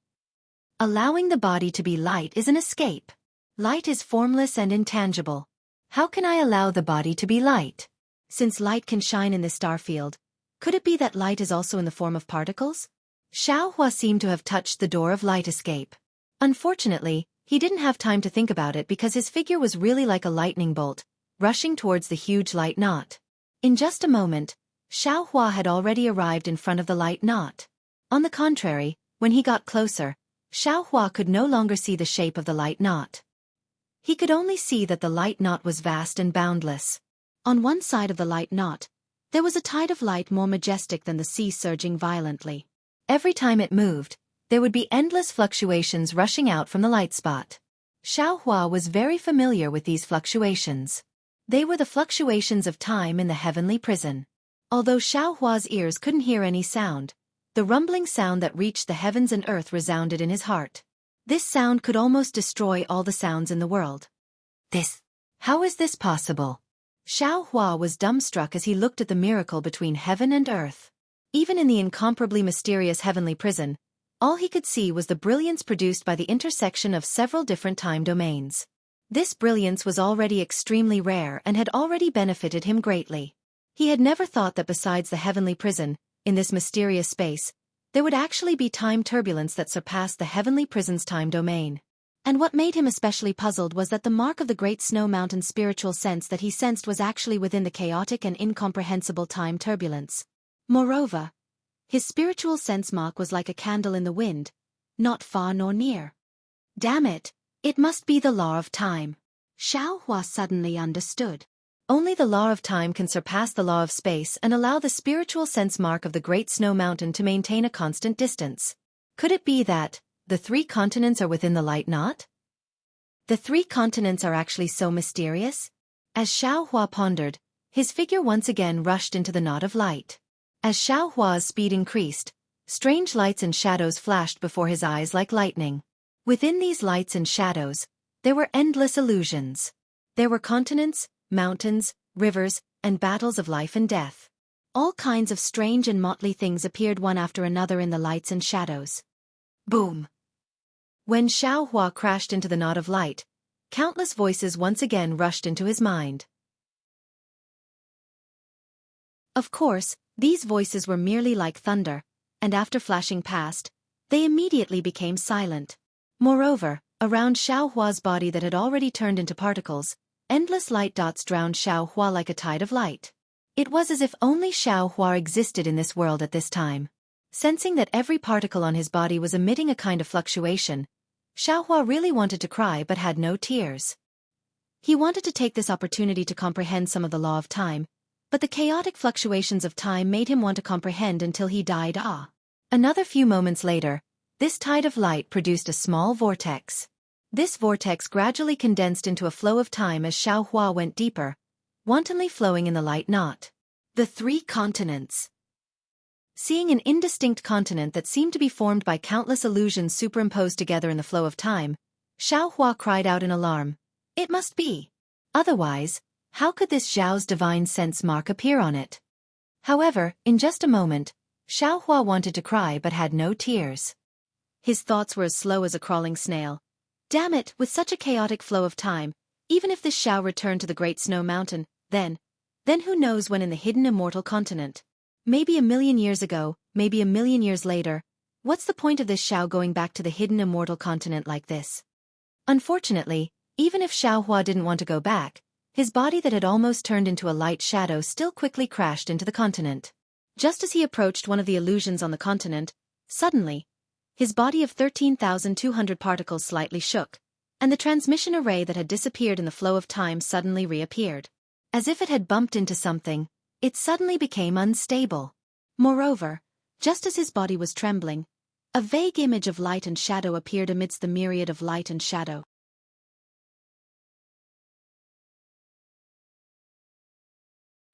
Allowing the body to be light is an escape. Light is formless and intangible. How can I allow the body to be light? Since light can shine in this star field, could it be that light is also in the form of particles? Xiaohua seemed to have touched the door of light escape. Unfortunately, he didn't have time to think about it because his figure was really like a lightning bolt, rushing towards the huge light knot. In just a moment, Xiaohua had already arrived in front of the light knot. On the contrary, when he got closer, Xiaohua could no longer see the shape of the light knot. He could only see that the light knot was vast and boundless. On one side of the light knot, there was a tide of light more majestic than the sea surging violently. Every time it moved, there would be endless fluctuations rushing out from the light spot. Xiaohua was very familiar with these fluctuations. They were the fluctuations of time in the heavenly prison. Although Xiaohua's ears couldn't hear any sound, the rumbling sound that reached the heavens and earth resounded in his heart. This sound could almost destroy all the sounds in the world. How is this possible? Xiaohua was dumbstruck as he looked at the miracle between heaven and earth. Even in the incomparably mysterious heavenly prison, all he could see was the brilliance produced by the intersection of several different time domains. This brilliance was already extremely rare and had already benefited him greatly. He had never thought that besides the heavenly prison, in this mysterious space, there would actually be time turbulence that surpassed the heavenly prison's time domain. And what made him especially puzzled was that the mark of the Great Snow Mountain's spiritual sense that he sensed was actually within the chaotic and incomprehensible time turbulence. Moreover, his spiritual sense mark was like a candle in the wind, not far nor near. Damn it, it must be the law of time. Xiaohua suddenly understood. Only the law of time can surpass the law of space and allow the spiritual sense mark of the Great Snow Mountain to maintain a constant distance. Could it be that the 3 continents are within the light knot? The 3 continents are actually so mysterious? As Xiaohua pondered, his figure once again rushed into the knot of light. As Xiaohua's speed increased, strange lights and shadows flashed before his eyes like lightning. Within these lights and shadows, there were endless illusions. There were continents, mountains, rivers, and battles of life and death. All kinds of strange and motley things appeared one after another in the lights and shadows. Boom! When Xiaohua crashed into the knot of light, countless voices once again rushed into his mind. Of course, these voices were merely like thunder, and after flashing past, they immediately became silent. Moreover, around Xiaohua's body that had already turned into particles, endless light dots drowned Xiaohua like a tide of light. It was as if only Xiaohua existed in this world at this time. Sensing that every particle on his body was emitting a kind of fluctuation, Xiaohua really wanted to cry but had no tears. He wanted to take this opportunity to comprehend some of the law of time, but the chaotic fluctuations of time made him want to comprehend until he died. Another few moments later, This tide of light produced a small vortex. This vortex gradually condensed into a flow of time as Xianxia went deeper, wantonly flowing in the light knot. The three continents. Seeing an indistinct continent that seemed to be formed by countless illusions superimposed together in the flow of time, Xianxia cried out in alarm. It must be. Otherwise, how could this Zhao's divine sense mark appear on it? However, in just a moment, Xianxia wanted to cry but had no tears. His thoughts were as slow as a crawling snail. Damn it, with such a chaotic flow of time, even if this Xiao returned to the Great Snow Mountain, then who knows when in the hidden immortal continent? Maybe 1,000,000 years ago, maybe 1,000,000 years later. What's the point of this Xiao going back to the hidden immortal continent like this? Unfortunately, even if Xianxia didn't want to go back, his body that had almost turned into a light shadow still quickly crashed into the continent. Just as he approached one of the illusions on the continent, suddenly, his body of 13,200 particles slightly shook, and the transmission array that had disappeared in the flow of time suddenly reappeared. As if it had bumped into something, it suddenly became unstable. Moreover, just as his body was trembling, a vague image of light and shadow appeared amidst the myriad of light and shadow.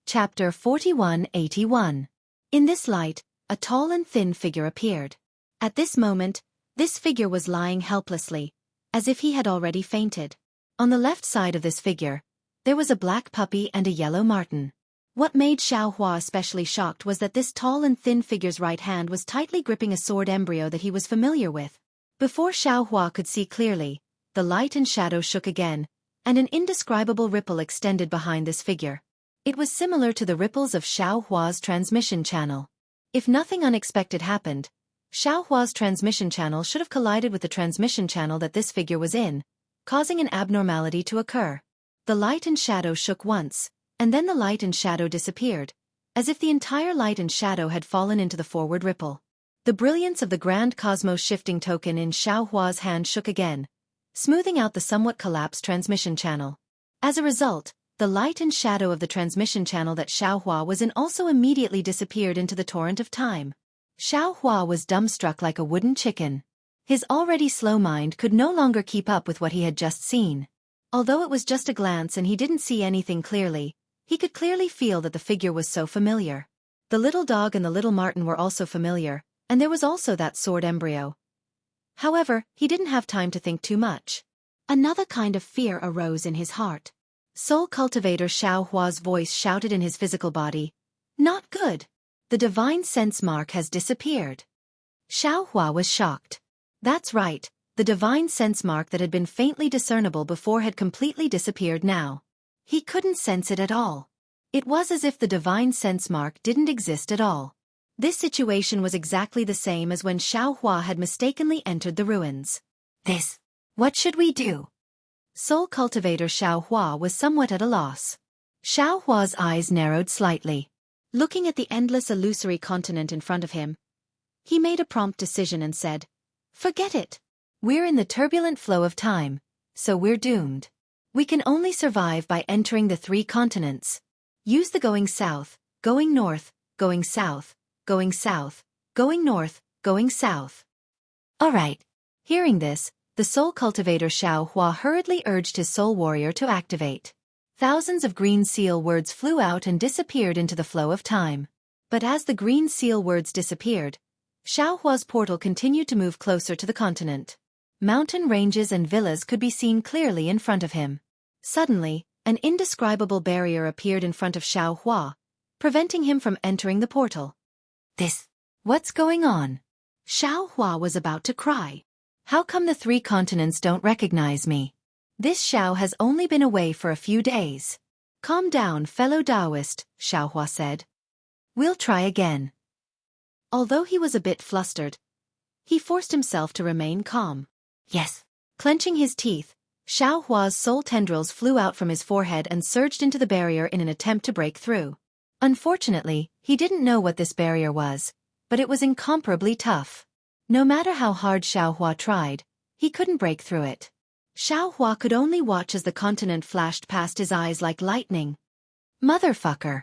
Chapter 4181. In this light, a tall and thin figure appeared. At this moment, this figure was lying helplessly, as if he had already fainted. On the left side of this figure, there was a black puppy and a yellow marten. What made Xianxia especially shocked was that this tall and thin figure's right hand was tightly gripping a sword embryo that he was familiar with. Before Xianxia could see clearly, the light and shadow shook again, and an indescribable ripple extended behind this figure. It was similar to the ripples of Xianxia's transmission channel. If nothing unexpected happened, Xianxia's transmission channel should have collided with the transmission channel that this figure was in, causing an abnormality to occur. The light and shadow shook once, and then the light and shadow disappeared, as if the entire light and shadow had fallen into the forward ripple. The brilliance of the grand cosmos shifting token in Xianxia's hand shook again, smoothing out the somewhat collapsed transmission channel. As a result, the light and shadow of the transmission channel that Xianxia was in also immediately disappeared into the torrent of time. Xianxia was dumbstruck like a wooden chicken. His already slow mind could no longer keep up with what he had just seen. Although it was just a glance and he didn't see anything clearly, he could clearly feel that the figure was so familiar. The little dog and the little marten were also familiar, and there was also that sword embryo. However, he didn't have time to think too much. Another kind of fear arose in his heart. Soul Cultivator Xiaohua's voice shouted in his physical body. Not good. The divine sense mark has disappeared. Xiaohua was shocked. That's right, the divine sense mark that had been faintly discernible before had completely disappeared now. He couldn't sense it at all. It was as if the divine sense mark didn't exist at all. This situation was exactly the same as when Xiaohua had mistakenly entered the ruins. What should we do? Soul Cultivator Xiaohua was somewhat at a loss. Xiaohua's eyes narrowed slightly. Looking at the endless illusory continent in front of him, he made a prompt decision and said, "Forget it. We're in the turbulent flow of time, so we're doomed. We can only survive by entering the three continents. Use the going south, going north, going south, going south, going north, going south." All right. Hearing this, the Soul Cultivator Xiaohua hurriedly urged his Soul Warrior to activate. Thousands of green seal words flew out and disappeared into the flow of time. But as the green seal words disappeared, Xiaohua's portal continued to move closer to the continent. Mountain ranges and villas could be seen clearly in front of him. Suddenly, an indescribable barrier appeared in front of Xiaohua, preventing him from entering the portal. What's going on? Xiaohua was about to cry. How come the three continents don't recognize me? This Xiao has only been away for a few days. Calm down, fellow Taoist, Xiaohua said. We'll try again. Although he was a bit flustered, he forced himself to remain calm. Yes. Clenching his teeth, Xiaohua's soul tendrils flew out from his forehead and surged into the barrier in an attempt to break through. Unfortunately, he didn't know what this barrier was, but it was incomparably tough. No matter how hard Xiaohua tried, he couldn't break through it. Xiaohua could only watch as the continent flashed past his eyes like lightning. Motherfucker.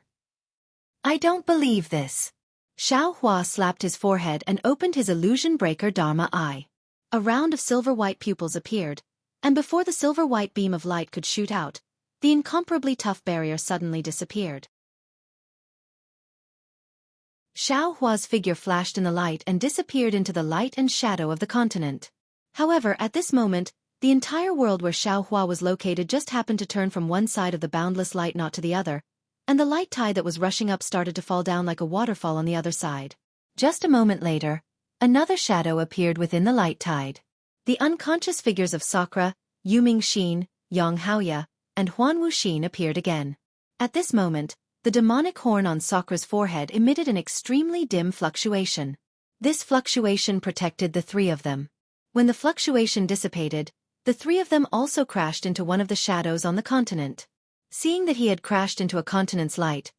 I don't believe this. Xiao Hua slapped his forehead and opened his illusion breaker Dharma eye. A round of silver-white pupils appeared, and before the silver-white beam of light could shoot out, the incomparably tough barrier suddenly disappeared. Xiao Hua's figure flashed in the light and disappeared into the light and shadow of the continent. However, at this moment, the entire world where Xiao Hua was located just happened to turn from one side of the boundless light knot to the other, and the light tide that was rushing up started to fall down like a waterfall on the other side. Just a moment later, another shadow appeared within the light tide. The unconscious figures of Sakura, Yu Mingxin, Yang Haoya, and Huan Wuxin appeared again. At this moment, the demonic horn on Sakura's forehead emitted an extremely dim fluctuation. This fluctuation protected the three of them. When the fluctuation dissipated, the three of them also crashed into one of the shadows on the continent. Seeing that he had crashed into a continent's light,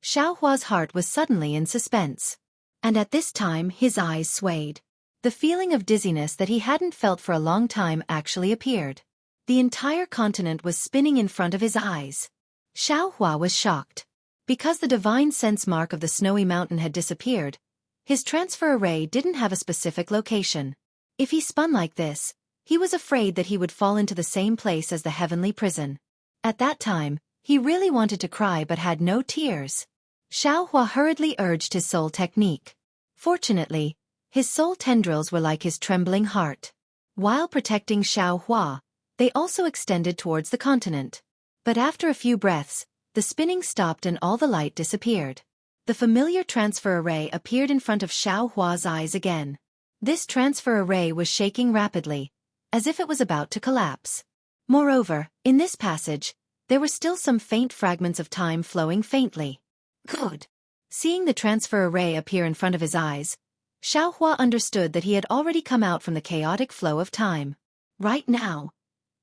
Xiao Hua's heart was suddenly in suspense. And at this time his eyes swayed. The feeling of dizziness that he hadn't felt for a long time actually appeared. The entire continent was spinning in front of his eyes. Xiao Hua was shocked. Because the divine sense mark of the snowy mountain had disappeared, his transfer array didn't have a specific location. If he spun like this, he was afraid that he would fall into the same place as the heavenly prison. At that time, he really wanted to cry but had no tears. Xiao Hua hurriedly urged his soul technique. Fortunately, his soul tendrils were like his trembling heart. While protecting Xiao Hua, they also extended towards the continent. But after a few breaths, the spinning stopped and all the light disappeared. The familiar transfer array appeared in front of Xiao Hua's eyes again. This transfer array was shaking rapidly, as if it was about to collapse. Moreover, in this passage, there were still some faint fragments of time flowing faintly. Good. Seeing the transfer array appear in front of his eyes, Xiao Hua understood that he had already come out from the chaotic flow of time. Right now,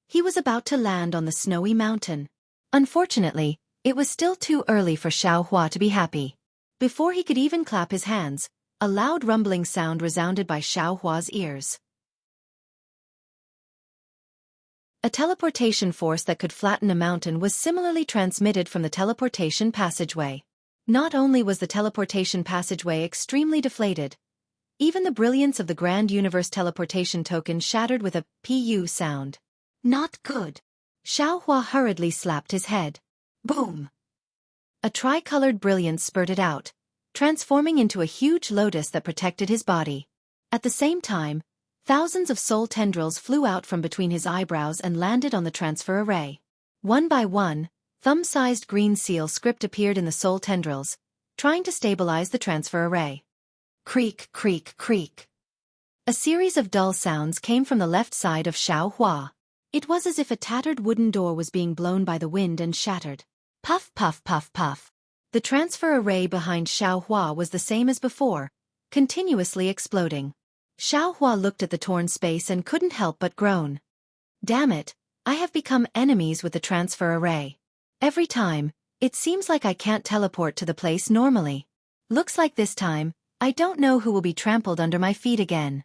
he was about to land on the snowy mountain. Unfortunately, it was still too early for Xiao Hua to be happy. Before he could even clap his hands, a loud rumbling sound resounded by Xiao Hua's ears. A teleportation force that could flatten a mountain was similarly transmitted from the teleportation passageway. Not only was the teleportation passageway extremely deflated, even the brilliance of the Grand Universe teleportation token shattered with a "pu" sound. Not good. Xiao Hua hurriedly slapped his head. Boom! A tricolored brilliance spurted out, transforming into a huge lotus that protected his body. At the same time, thousands of soul tendrils flew out from between his eyebrows and landed on the transfer array. One by one, thumb-sized green seal script appeared in the soul tendrils, trying to stabilize the transfer array. Creak, creak, creak. A series of dull sounds came from the left side of Xiao Hua. It was as if a tattered wooden door was being blown by the wind and shattered. Puff, puff, puff, puff. The transfer array behind Xiao Hua was the same as before, continuously exploding. Xiao Hua looked at the torn space and couldn't help but groan. Damn it, I have become enemies with the transfer array. Every time, it seems like I can't teleport to the place normally. Looks like this time, I don't know who will be trampled under my feet again.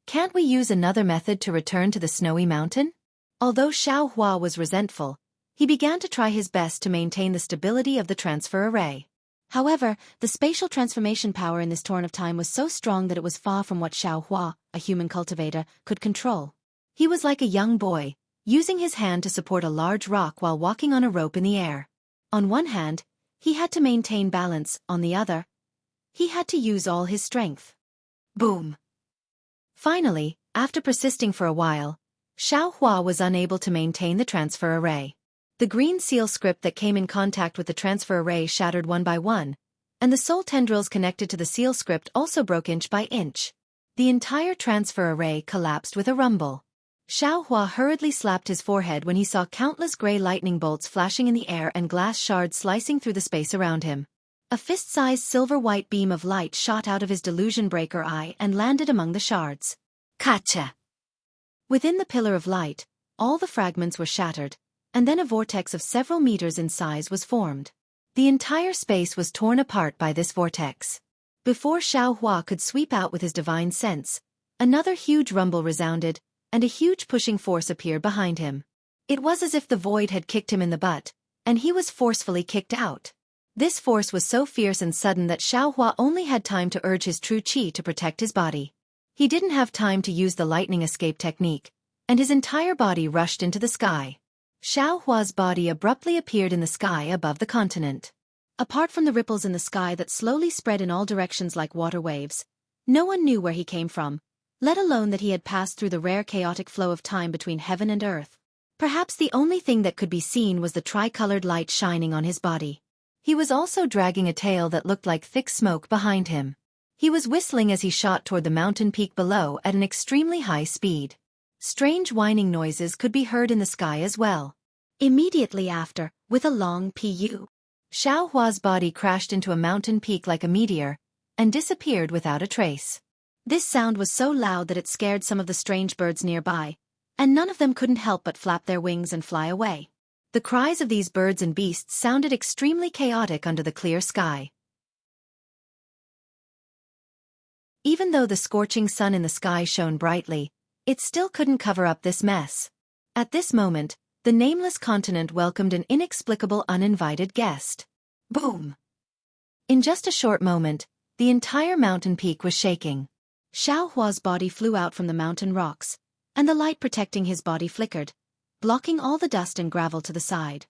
Can't we use another method to return to the snowy mountain? Although Xiao Hua was resentful, he began to try his best to maintain the stability of the transfer array. However, the spatial transformation power in this torrent of time was so strong that it was far from what Xiao Hua, a human cultivator, could control. He was like a young boy, using his hand to support a large rock while walking on a rope in the air. On one hand, he had to maintain balance, on the other, he had to use all his strength. Boom! Finally, after persisting for a while, Xiao Hua was unable to maintain the transfer array. The green seal script that came in contact with the transfer array shattered one by one, and the soul tendrils connected to the seal script also broke inch by inch. The entire transfer array collapsed with a rumble. Xiao Hua hurriedly slapped his forehead when he saw countless gray lightning bolts flashing in the air and glass shards slicing through the space around him. A fist-sized silver-white beam of light shot out of his delusion breaker eye and landed among the shards. Kacha! Within the pillar of light, all the fragments were shattered, and then a vortex of several meters in size was formed. The entire space was torn apart by this vortex. Before Xiao Hua could sweep out with his divine sense, another huge rumble resounded, and a huge pushing force appeared behind him. It was as if the void had kicked him in the butt, and he was forcefully kicked out. This force was so fierce and sudden that Xiaohua only had time to urge his true qi to protect his body. He didn't have time to use the lightning escape technique, and his entire body rushed into the sky. Xiaohua's body abruptly appeared in the sky above the continent. Apart from the ripples in the sky that slowly spread in all directions like water waves, no one knew where he came from, let alone that he had passed through the rare chaotic flow of time between heaven and earth. Perhaps the only thing that could be seen was the tricolored light shining on his body. He was also dragging a tail that looked like thick smoke behind him. He was whistling as he shot toward the mountain peak below at an extremely high speed. Strange whining noises could be heard in the sky as well. Immediately after, with a long pu, Xiaohua's body crashed into a mountain peak like a meteor, and disappeared without a trace. This sound was so loud that it scared some of the strange birds nearby, and none of them couldn't help but flap their wings and fly away. The cries of these birds and beasts sounded extremely chaotic under the clear sky. Even though the scorching sun in the sky shone brightly, it still couldn't cover up this mess. At this moment, the nameless continent welcomed an inexplicable uninvited guest. Boom! In just a short moment, the entire mountain peak was shaking. Xiaohua's body flew out from the mountain rocks, and the light protecting his body flickered, blocking all the dust and gravel to the side.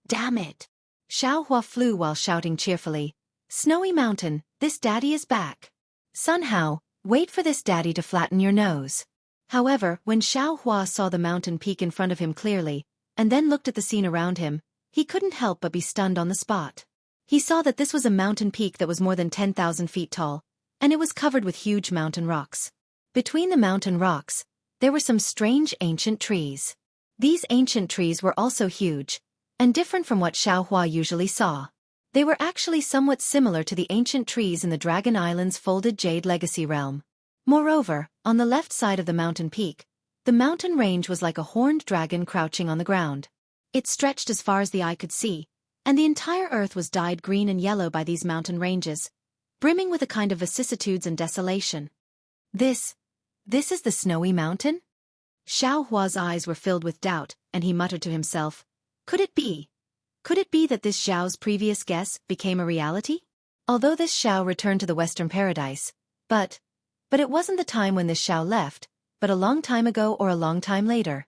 Damn it! Xiaohua flew while shouting cheerfully, "Snowy Mountain, this daddy is back. Somehow, wait for this daddy to flatten your nose." However, when Xiaohua saw the mountain peak in front of him clearly, and then looked at the scene around him, he couldn't help but be stunned on the spot. He saw that this was a mountain peak that was more than 10,000 feet tall, and it was covered with huge mountain rocks. Between the mountain rocks, there were some strange ancient trees. These ancient trees were also huge, and different from what Xiaohua usually saw. They were actually somewhat similar to the ancient trees in the Dragon Island's folded jade legacy realm. Moreover, on the left side of the mountain peak, the mountain range was like a horned dragon crouching on the ground. It stretched as far as the eye could see, and the entire earth was dyed green and yellow by these mountain ranges, brimming with a kind of vicissitudes and desolation. This is the Snowy Mountain? Xiaohua's eyes were filled with doubt, and he muttered to himself, Could it be that this Xiao's previous guess became a reality? Although this Xiao returned to the Western Paradise, but it wasn't the time when this Xiao left, but a long time ago or a long time later.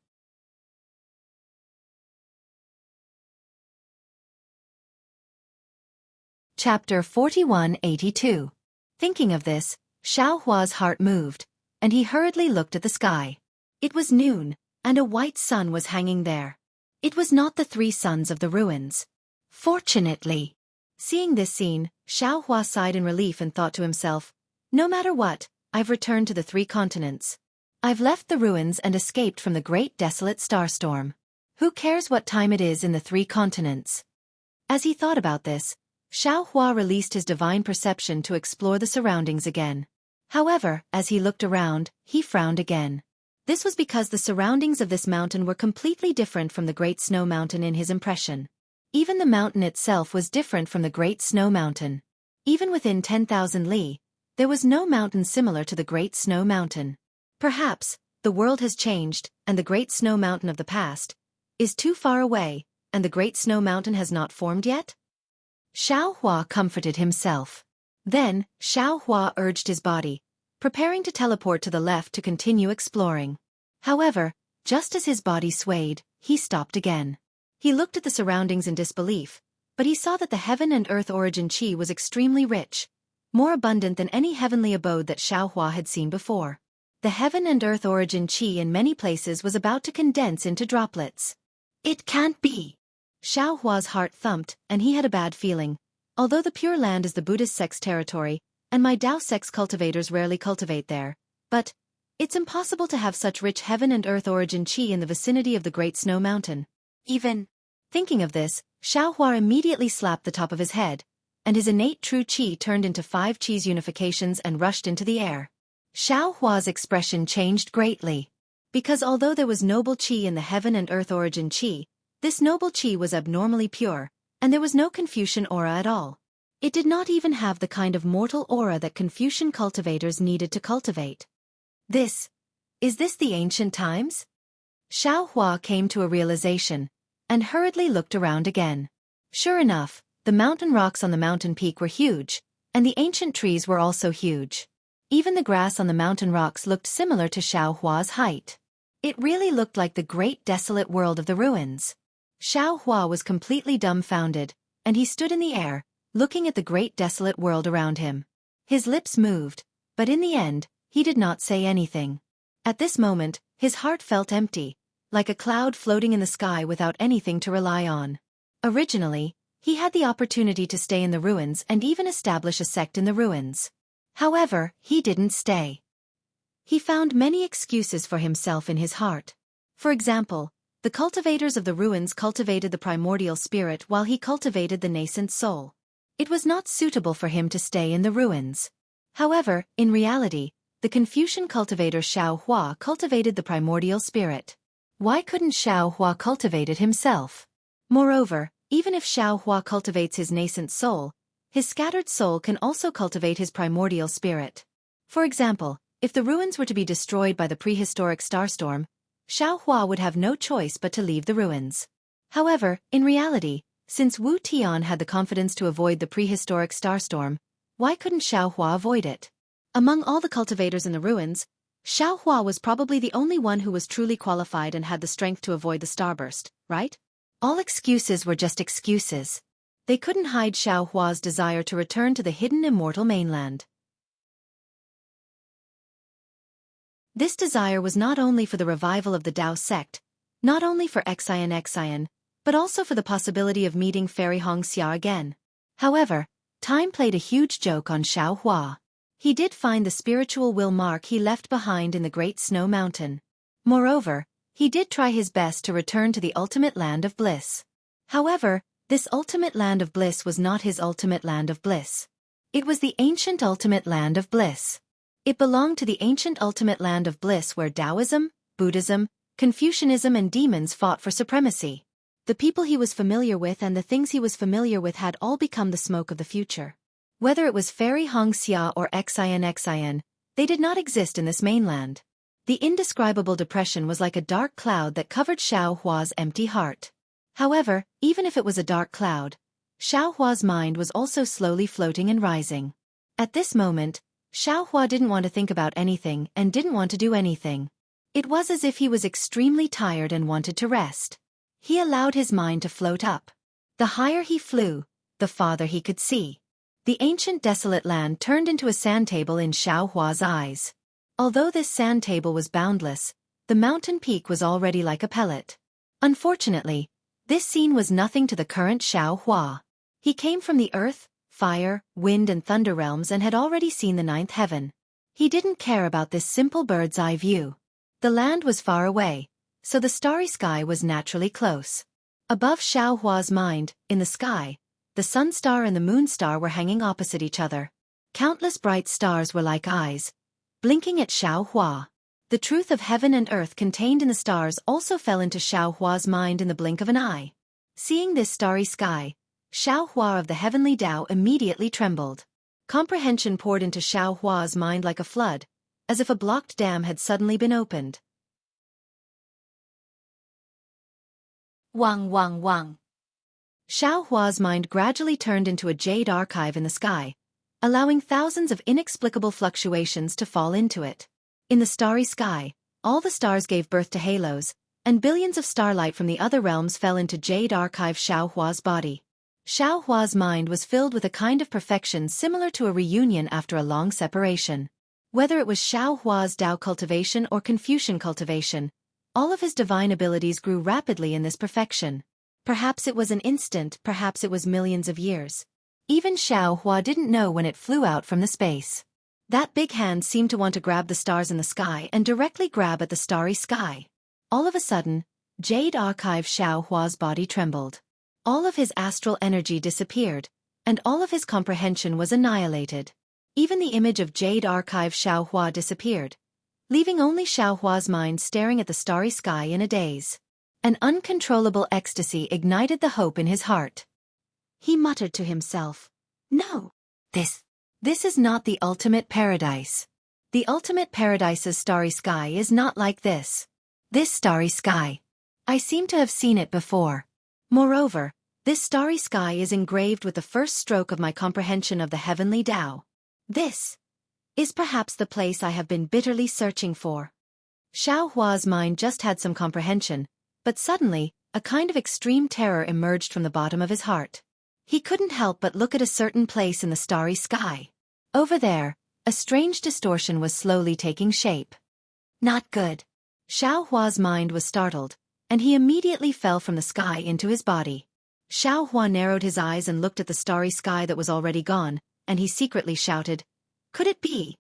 Chapter 4182. Thinking of this, Xiaohua's heart moved, and he hurriedly looked at the sky. It was noon, and a white sun was hanging there. It was not the three suns of the ruins. Fortunately. Seeing this scene, Xiaohua sighed in relief and thought to himself, no matter what, I've returned to the three continents. I've left the ruins and escaped from the great desolate starstorm. Who cares what time it is in the three continents? As he thought about this, Xiaohua released his divine perception to explore the surroundings again. However, as he looked around, he frowned again. This was because the surroundings of this mountain were completely different from the Great Snow Mountain in his impression. Even the mountain itself was different from the Great Snow Mountain. Even within 10,000 li, there was no mountain similar to the Great Snow Mountain. Perhaps, the world has changed, and the Great Snow Mountain of the past is too far away, and the Great Snow Mountain has not formed yet? Xiaohua comforted himself. Then, Xiaohua urged his body, preparing to teleport to the left to continue exploring. However, just as his body swayed, he stopped again. He looked at the surroundings in disbelief, but he saw that the heaven and earth origin qi was extremely rich, more abundant than any heavenly abode that Xiaohua had seen before. The heaven and earth origin qi in many places was about to condense into droplets. It can't be! Xiaohua's heart thumped, and he had a bad feeling. Although the Pure Land is the Buddhist sect's territory, and my Tao sect's cultivators rarely cultivate there, but it's impossible to have such rich heaven and earth origin qi in the vicinity of the Great Snow Mountain. Even thinking of this, Xiaohua immediately slapped the top of his head, and his innate true qi turned into 5 qi's unifications and rushed into the air. Xiaohua's expression changed greatly. Because although there was noble qi in the heaven and earth origin qi, this noble qi was abnormally pure, and there was no Confucian aura at all. It did not even have the kind of mortal aura that Confucian cultivators needed to cultivate. Is this the ancient times? Xiaohua came to a realization, and hurriedly looked around again. Sure enough, The mountain rocks on the mountain peak were huge, and the ancient trees were also huge. Even the grass on the mountain rocks looked similar to Xiao Hua's height. It really looked like the great desolate world of the ruins. Xiao Hua was completely dumbfounded, and he stood in the air, looking at the great desolate world around him. His lips moved, but in the end, he did not say anything. At this moment, his heart felt empty, like a cloud floating in the sky without anything to rely on. Originally, he had the opportunity to stay in the ruins and even establish a sect in the ruins. However, he didn't stay. He found many excuses for himself in his heart. For example, the cultivators of the ruins cultivated the primordial spirit while he cultivated the nascent soul. It was not suitable for him to stay in the ruins. However, in reality, the Confucian cultivator Xiao Hua cultivated the primordial spirit. Why couldn't Xiao Hua cultivate it himself? Moreover, even if Xiao Hua cultivates his nascent soul, his scattered soul can also cultivate his primordial spirit. For example, if the ruins were to be destroyed by the prehistoric starstorm, Xiao Hua would have no choice but to leave the ruins. However, in reality, since Wu Tian had the confidence to avoid the prehistoric starstorm, why couldn't Xiao Hua avoid it? Among all the cultivators in the ruins, Xiao Hua was probably the only one who was truly qualified and had the strength to avoid the starburst, right? All excuses were just excuses. They couldn't hide Xiao Hua's desire to return to the hidden immortal mainland. This desire was not only for the revival of the Dao sect, not only for Xianxia, but also for the possibility of meeting Fairy Xianxia again. However, time played a huge joke on Xiao Hua. He did find the spiritual will mark he left behind in the Great Snow Mountain. Moreover, he did try his best to return to the ultimate land of bliss. However, this ultimate land of bliss was not his ultimate land of bliss. It was the ancient ultimate land of bliss. It belonged to the ancient ultimate land of bliss where Taoism, Buddhism, Confucianism and demons fought for supremacy. The people he was familiar with and the things he was familiar with had all become the smoke of the future. Whether it was Fairy Xianxia or Xianxia, they did not exist in this mainland. The indescribable depression was like a dark cloud that covered Xiao Hua's empty heart. However, even if it was a dark cloud, Xiao Hua's mind was also slowly floating and rising. At this moment, Xiao Hua didn't want to think about anything and didn't want to do anything. It was as if he was extremely tired and wanted to rest. He allowed his mind to float up. The higher he flew, the farther he could see. The ancient desolate land turned into a sand table in Xiao Hua's eyes. Although this sand table was boundless, the mountain peak was already like a pellet. Unfortunately, this scene was nothing to the current Xiao Hua. He came from the earth, fire, wind and thunder realms and had already seen the ninth heaven. He didn't care about this simple bird's eye view. The land was far away, so the starry sky was naturally close. Above Xiao Hua's mind, in the sky, the sun star and the moon star were hanging opposite each other. Countless bright stars were like eyes, blinking at Xiao Hua. The truth of heaven and earth contained in the stars also fell into Xiao Hua's mind in the blink of an eye. Seeing this starry sky, Xiao Hua of the heavenly Tao immediately trembled. Comprehension poured into Xiao Hua's mind like a flood, as if a blocked dam had suddenly been opened. Wang wang wang. Xiao Hua's mind gradually turned into a jade archive in the sky, allowing thousands of inexplicable fluctuations to fall into it. In the starry sky, all the stars gave birth to halos, and billions of starlight from the other realms fell into jade archive Xiao Hua's body. Xiao Hua's mind was filled with a kind of perfection similar to a reunion after a long separation. Whether it was Xiao Hua's Tao cultivation or Confucian cultivation, all of his divine abilities grew rapidly in this perfection. Perhaps it was an instant, perhaps it was millions of years. Even Xiao Hua didn't know when it flew out from the space. That big hand seemed to want to grab the stars in the sky and directly grab at the starry sky. All of a sudden, Jade Archive Xiao Hua's body trembled. All of his astral energy disappeared, and all of his comprehension was annihilated. Even the image of Jade Archive Xiao Hua disappeared, leaving only Xiao Hua's mind staring at the starry sky in a daze. An uncontrollable ecstasy ignited the hope in his heart. He muttered to himself, "No, this is not the ultimate paradise. The ultimate paradise's starry sky is not like this. This starry sky. I seem to have seen it before. Moreover, This starry sky is engraved with the first stroke of my comprehension of the heavenly Tao. This is perhaps the place I have been bitterly searching for. Xiao Hua's mind just had some comprehension, but suddenly, a kind of extreme terror emerged from the bottom of his heart. He couldn't help but look at a certain place in the starry sky. Over there, a strange distortion was slowly taking shape. Not good. Xiao Hua's mind was startled, and he immediately fell from the sky into his body. Xiao Hua narrowed his eyes and looked at the starry sky that was already gone, and he secretly shouted, "Could it be?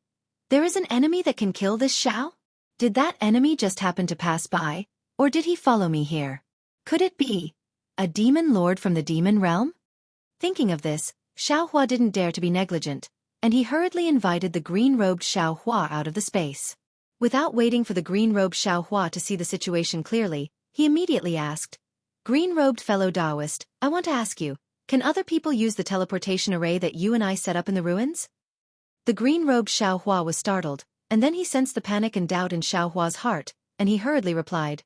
There is an enemy that can kill this Xiao? Did that enemy just happen to pass by, or did he follow me here? Could it be a demon lord from the demon realm?" Thinking of this, Xiao Hua didn't dare to be negligent, and he hurriedly invited the green-robed Xiao Hua out of the space. Without waiting for the green-robed Xiao Hua to see the situation clearly, he immediately asked, "Green-robed fellow Taoist, I want to ask you, can other people use the teleportation array that you and I set up in the ruins?" The green-robed Xiao Hua was startled, and then he sensed the panic and doubt in Xiao Hua's heart, and he hurriedly replied,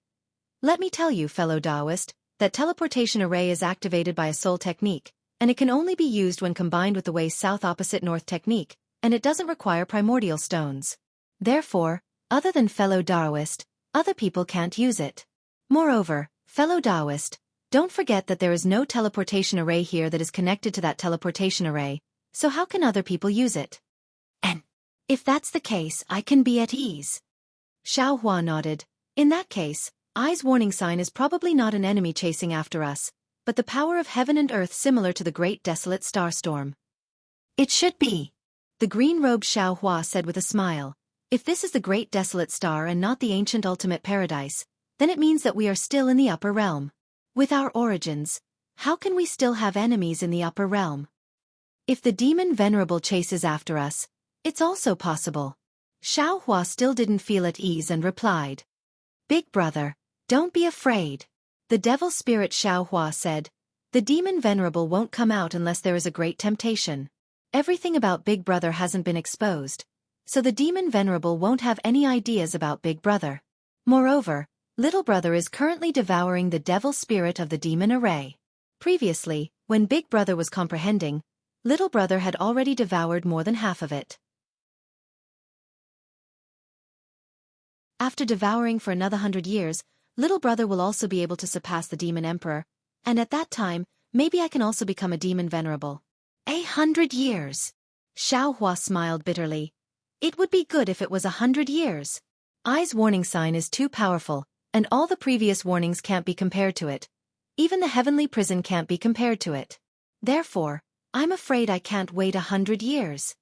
"Let me tell you, fellow Taoist, that teleportation array is activated by a soul technique, and it can only be used when combined with the way south opposite north technique, and it doesn't require primordial stones. Therefore, other than fellow Taoist, other people can't use it. Moreover, fellow Taoist, don't forget that there is no teleportation array here that is connected to that teleportation array, so how can other people use it? And if that's the case, I can be at ease." Xiao Hua nodded. "In that case, Ai's warning sign is probably not an enemy chasing after us, but the power of heaven and earth similar to the great desolate starstorm." "It should be," the green-robed Xiao Hua said with a smile. "If this is the great desolate star and not the ancient ultimate paradise, then it means that we are still in the upper realm. With our origins, how can we still have enemies in the upper realm? If the demon venerable chases after us, it's also possible." Xiao Hua still didn't feel at ease and replied, "Big brother, don't be afraid." The devil spirit Xiao Hua said, "The demon venerable won't come out unless there is a great temptation. Everything about Big Brother hasn't been exposed, so the demon venerable won't have any ideas about Big Brother. Moreover, Little Brother is currently devouring the devil spirit of the demon array. Previously, when Big Brother was comprehending, Little Brother had already devoured more than half of it. After devouring for another 100 years, Little Brother will also be able to surpass the Demon Emperor, and at that time, maybe I can also become a Demon Venerable. 100 years. Xiao Hua smiled bitterly. It would be good if it was 100 years. Ai's warning sign is too powerful, and all the previous warnings can't be compared to it. Even the heavenly prison can't be compared to it. Therefore, I'm afraid I can't wait 100 years.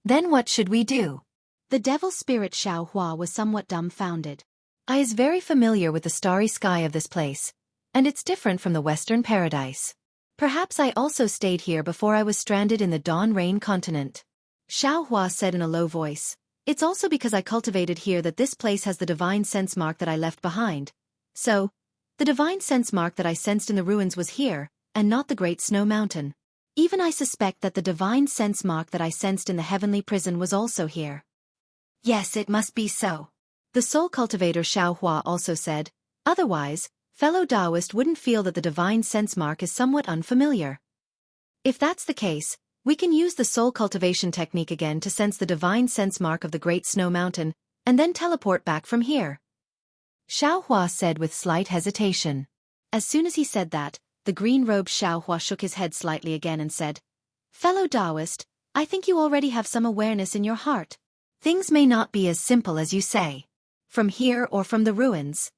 Then what should we do? The devil spirit Xiao Hua was somewhat dumbfounded. I is very familiar with the starry sky of this place, and it's different from the Western paradise. Perhaps I also stayed here before I was stranded in the Dawn Rain continent. Xiao Hua said in a low voice, "It's also because I cultivated here that this place has the divine sense mark that I left behind. So, the divine sense mark that I sensed in the ruins was here, and not the Great Snow Mountain. Even I suspect that the divine sense mark that I sensed in the heavenly prison was also here." "Yes, it must be so," the soul cultivator Xiao Hua also said. "Otherwise, fellow Taoist wouldn't feel that the divine sense mark is somewhat unfamiliar. If that's the case, we can use the soul cultivation technique again to sense the divine sense mark of the Great Snow Mountain, and then teleport back from here," Xiao Hua said with slight hesitation. As soon as he said that, the green-robed Xiao Hua shook his head slightly again and said, "Fellow Taoist, I think you already have some awareness in your heart. Things may not be as simple as you say. From here or from the ruins.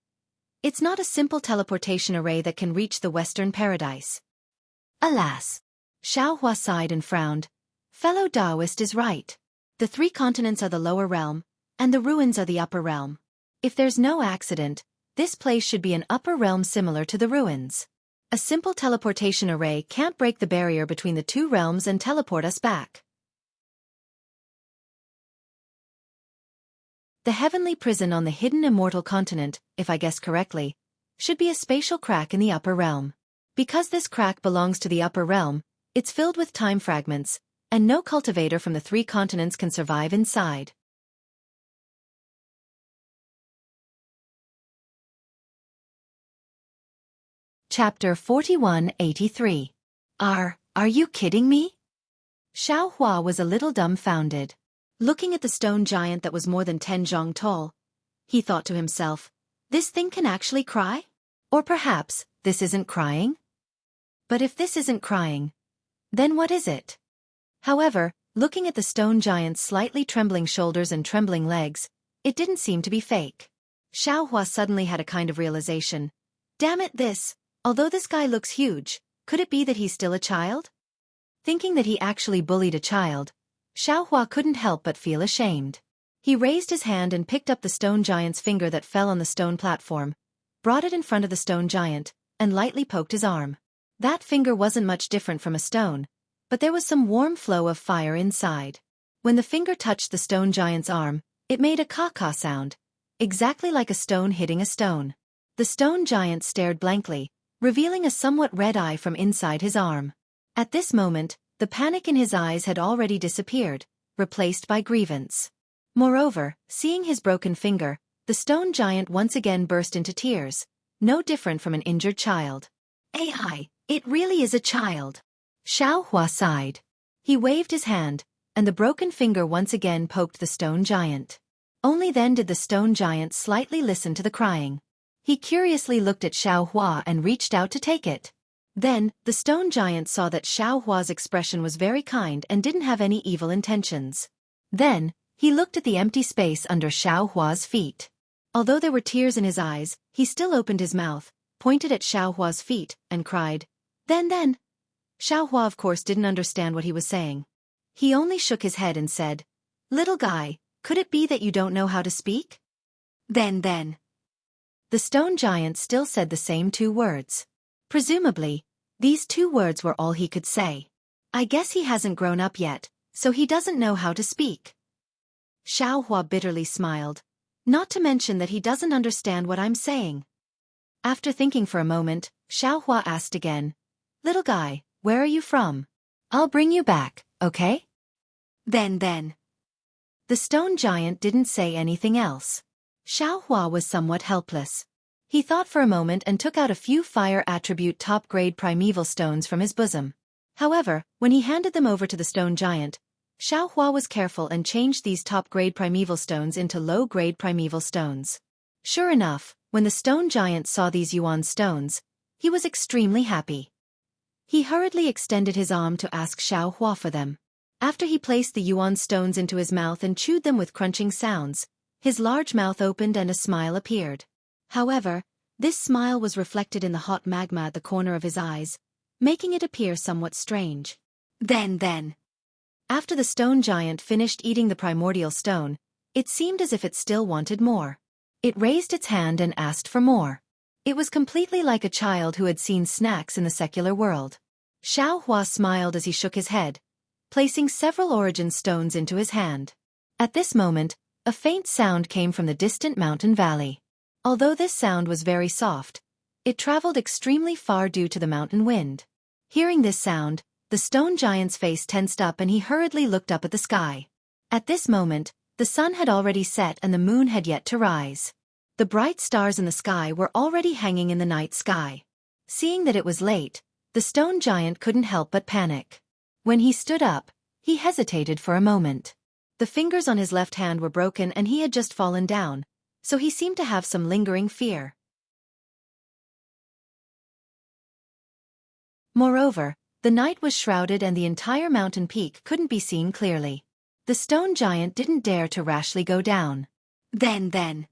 It's not a simple teleportation array that can reach the Western paradise." Alas! Xiao Hua sighed and frowned. Fellow Taoist is right. The 3 continents are the lower realm, and the ruins are the upper realm. If there's no accident, this place should be an upper realm similar to the ruins. A simple teleportation array can't break the barrier between the 2 realms and teleport us back. The heavenly prison on the hidden immortal continent, if I guess correctly, should be a spatial crack in the upper realm. Because this crack belongs to the upper realm, it's filled with time fragments, and no cultivator from the 3 continents can survive inside. Chapter 4183. Are you kidding me? Xiao Hua was a little dumbfounded. Looking at the stone giant that was more than 10 zhang tall, he thought to himself, this thing can actually cry? Or perhaps, this isn't crying? But if this isn't crying, then what is it? However, looking at the stone giant's slightly trembling shoulders and trembling legs, it didn't seem to be fake. Xiao Hua suddenly had a kind of realization. Damn it, although this guy looks huge, could it be that he's still a child? Thinking that he actually bullied a child, Xiao Hua couldn't help but feel ashamed. He raised his hand and picked up the stone giant's finger that fell on the stone platform, brought it in front of the stone giant, and lightly poked his arm. That finger wasn't much different from a stone, but there was some warm flow of fire inside. When the finger touched the stone giant's arm, it made a caw-caw sound, exactly like a stone hitting a stone. The stone giant stared blankly, revealing a somewhat red eye from inside his arm. At this moment, the panic in his eyes had already disappeared, replaced by grievance. Moreover, seeing his broken finger, the stone giant once again burst into tears, no different from an injured child. Ai, it really is a child. Xiao Hua sighed. He waved his hand, and the broken finger once again poked the stone giant. Only then did the stone giant slightly listen to the crying. He curiously looked at Xiao Hua and reached out to take it. Then, the stone giant saw that Xiao Hua's expression was very kind and didn't have any evil intentions. Then, he looked at the empty space under Xiao Hua's feet. Although there were tears in his eyes, he still opened his mouth, pointed at Xiao Hua's feet, and cried, Then. Xiao Hua of course didn't understand what he was saying. He only shook his head and said, Little guy, could it be that you don't know how to speak? Then. The stone giant still said the same 2 words. Presumably, these 2 words were all he could say. I guess he hasn't grown up yet, so he doesn't know how to speak. Xiao Hua bitterly smiled. Not to mention that he doesn't understand what I'm saying. After thinking for a moment, Xiao Hua asked again, Little guy, where are you from? I'll bring you back, okay? Then. The stone giant didn't say anything else. Xiao Hua was somewhat helpless. He thought for a moment and took out a few fire attribute top-grade primeval stones from his bosom. However, when he handed them over to the stone giant, Xiao Hua was careful and changed these top-grade primeval stones into low-grade primeval stones. Sure enough, when the stone giant saw these yuan stones, he was extremely happy. He hurriedly extended his arm to ask Xiao Hua for them. After he placed the yuan stones into his mouth and chewed them with crunching sounds, his large mouth opened and a smile appeared. However, this smile was reflected in the hot magma at the corner of his eyes, making it appear somewhat strange. Then. After the stone giant finished eating the primordial stone, it seemed as if it still wanted more. It raised its hand and asked for more. It was completely like a child who had seen snacks in the secular world. Xiao Hua smiled as he shook his head, placing several origin stones into his hand. At this moment, a faint sound came from the distant mountain valley. Although this sound was very soft, it traveled extremely far due to the mountain wind. Hearing this sound, the stone giant's face tensed up and he hurriedly looked up at the sky. At this moment, the sun had already set and the moon had yet to rise. The bright stars in the sky were already hanging in the night sky. Seeing that it was late, the stone giant couldn't help but panic. When he stood up, he hesitated for a moment. The fingers on his left hand were broken and he had just fallen down, so he seemed to have some lingering fear. Moreover, the night was shrouded and the entire mountain peak couldn't be seen clearly. The stone giant didn't dare to rashly go down. Then.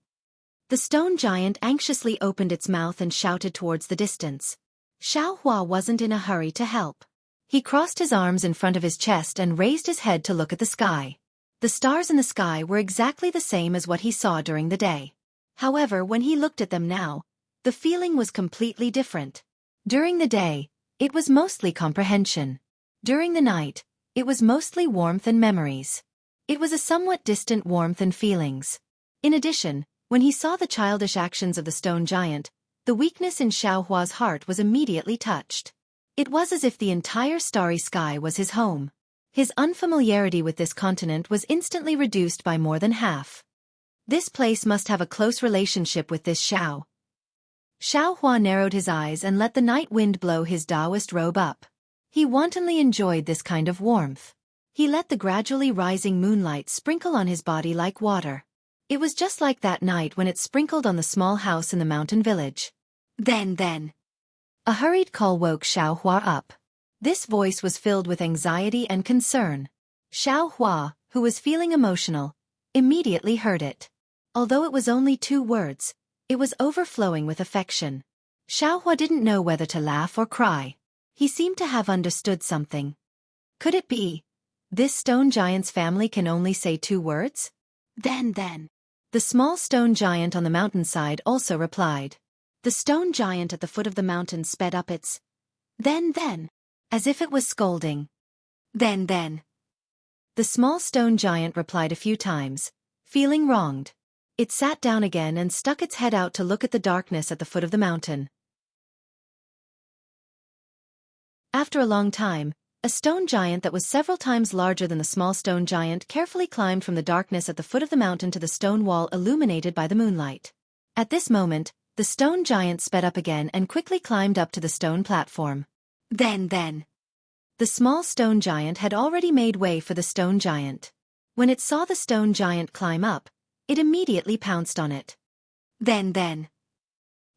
The stone giant anxiously opened its mouth and shouted towards the distance. Xiao Hua wasn't in a hurry to help. He crossed his arms in front of his chest and raised his head to look at the sky. The stars in the sky were exactly the same as what he saw during the day. However, when he looked at them now, the feeling was completely different. During the day, it was mostly comprehension. During the night, it was mostly warmth and memories. It was a somewhat distant warmth and feelings. In addition, when he saw the childish actions of the stone giant, the weakness in Xiao Hua's heart was immediately touched. It was as if the entire starry sky was his home. His unfamiliarity with this continent was instantly reduced by more than half. This place must have a close relationship with this Xiao. Xiaohua narrowed his eyes and let the night wind blow his Taoist robe up. He wantonly enjoyed this kind of warmth. He let the gradually rising moonlight sprinkle on his body like water. It was just like that night when it sprinkled on the small house in the mountain village. Then. A hurried call woke Xiaohua up. This voice was filled with anxiety and concern. Xiaohua, who was feeling emotional, immediately heard it. Although it was only 2 words, it was overflowing with affection. Xiaohua didn't know whether to laugh or cry. He seemed to have understood something. Could it be? This stone giant's family can only say 2 words? Then. The small stone giant on the mountainside also replied. The stone giant at the foot of the mountain sped up its then, as if it was scolding. Then. The small stone giant replied a few times, feeling wronged. It sat down again and stuck its head out to look at the darkness at the foot of the mountain. After a long time, a stone giant that was several times larger than the small stone giant carefully climbed from the darkness at the foot of the mountain to the stone wall illuminated by the moonlight. At this moment, the stone giant sped up again and quickly climbed up to the stone platform. Then. The small stone giant had already made way for the stone giant. When it saw the stone giant climb up, it immediately pounced on it. Then.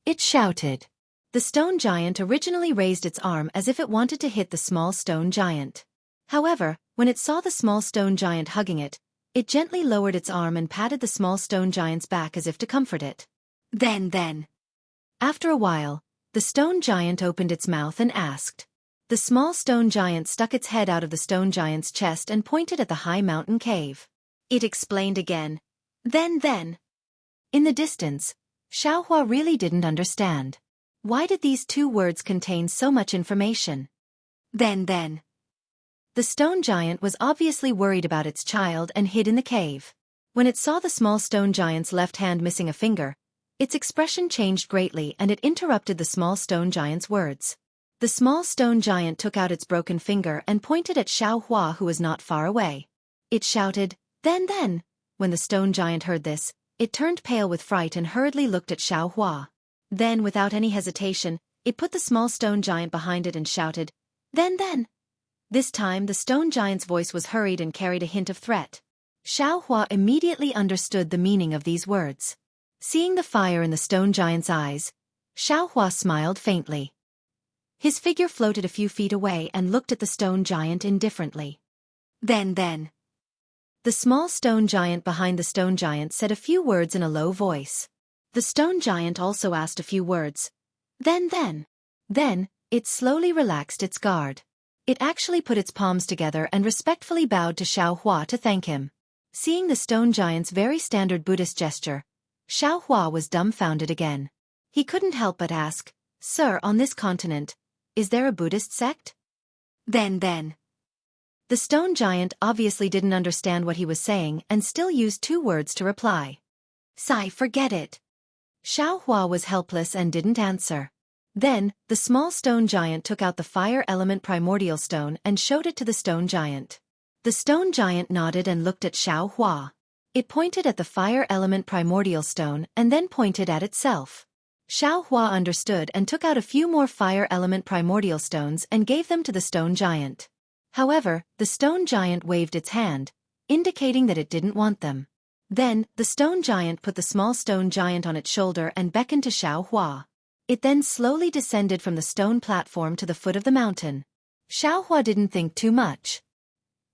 It shouted. The stone giant originally raised its arm as if it wanted to hit the small stone giant. However, when it saw the small stone giant hugging it, it gently lowered its arm and patted the small stone giant's back as if to comfort it. Then. After a while, the stone giant opened its mouth and asked. The small stone giant stuck its head out of the stone giant's chest and pointed at the high mountain cave. It explained again. Then. In the distance, Xiaohua really didn't understand. Why did these 2 words contain so much information? Then. The stone giant was obviously worried about its child and hid in the cave. When it saw the small stone giant's left hand missing a finger, its expression changed greatly and it interrupted the small stone giant's words. The small stone giant took out its broken finger and pointed at Xiaohua, who was not far away. It shouted, Then. When the stone giant heard this, it turned pale with fright and hurriedly looked at Xiaohua. Then, without any hesitation, it put the small stone giant behind it and shouted, Then. This time the stone giant's voice was hurried and carried a hint of threat. Xiaohua immediately understood the meaning of these words. Seeing the fire in the stone giant's eyes, Xiaohua smiled faintly. His figure floated a few feet away and looked at the stone giant indifferently. Then. The small stone giant behind the stone giant said a few words in a low voice. The stone giant also asked a few words. Then. Then, it slowly relaxed its guard. It actually put its palms together and respectfully bowed to Xiaohua to thank him. Seeing the stone giant's very standard Buddhist gesture, Xiaohua was dumbfounded again. He couldn't help but ask, Sir, on this continent, is there a Buddhist sect? Then. The stone giant obviously didn't understand what he was saying and still used 2 words to reply. Sigh, forget it. Xiaohua was helpless and didn't answer. Then, the small stone giant took out the fire element primordial stone and showed it to the stone giant. The stone giant nodded and looked at Xiaohua. It pointed at the fire element primordial stone and then pointed at itself. Xiaohua understood and took out a few more fire element primordial stones and gave them to the stone giant. However, the stone giant waved its hand, indicating that it didn't want them. Then, the stone giant put the small stone giant on its shoulder and beckoned to Xiaohua. It then slowly descended from the stone platform to the foot of the mountain. Xiaohua didn't think too much.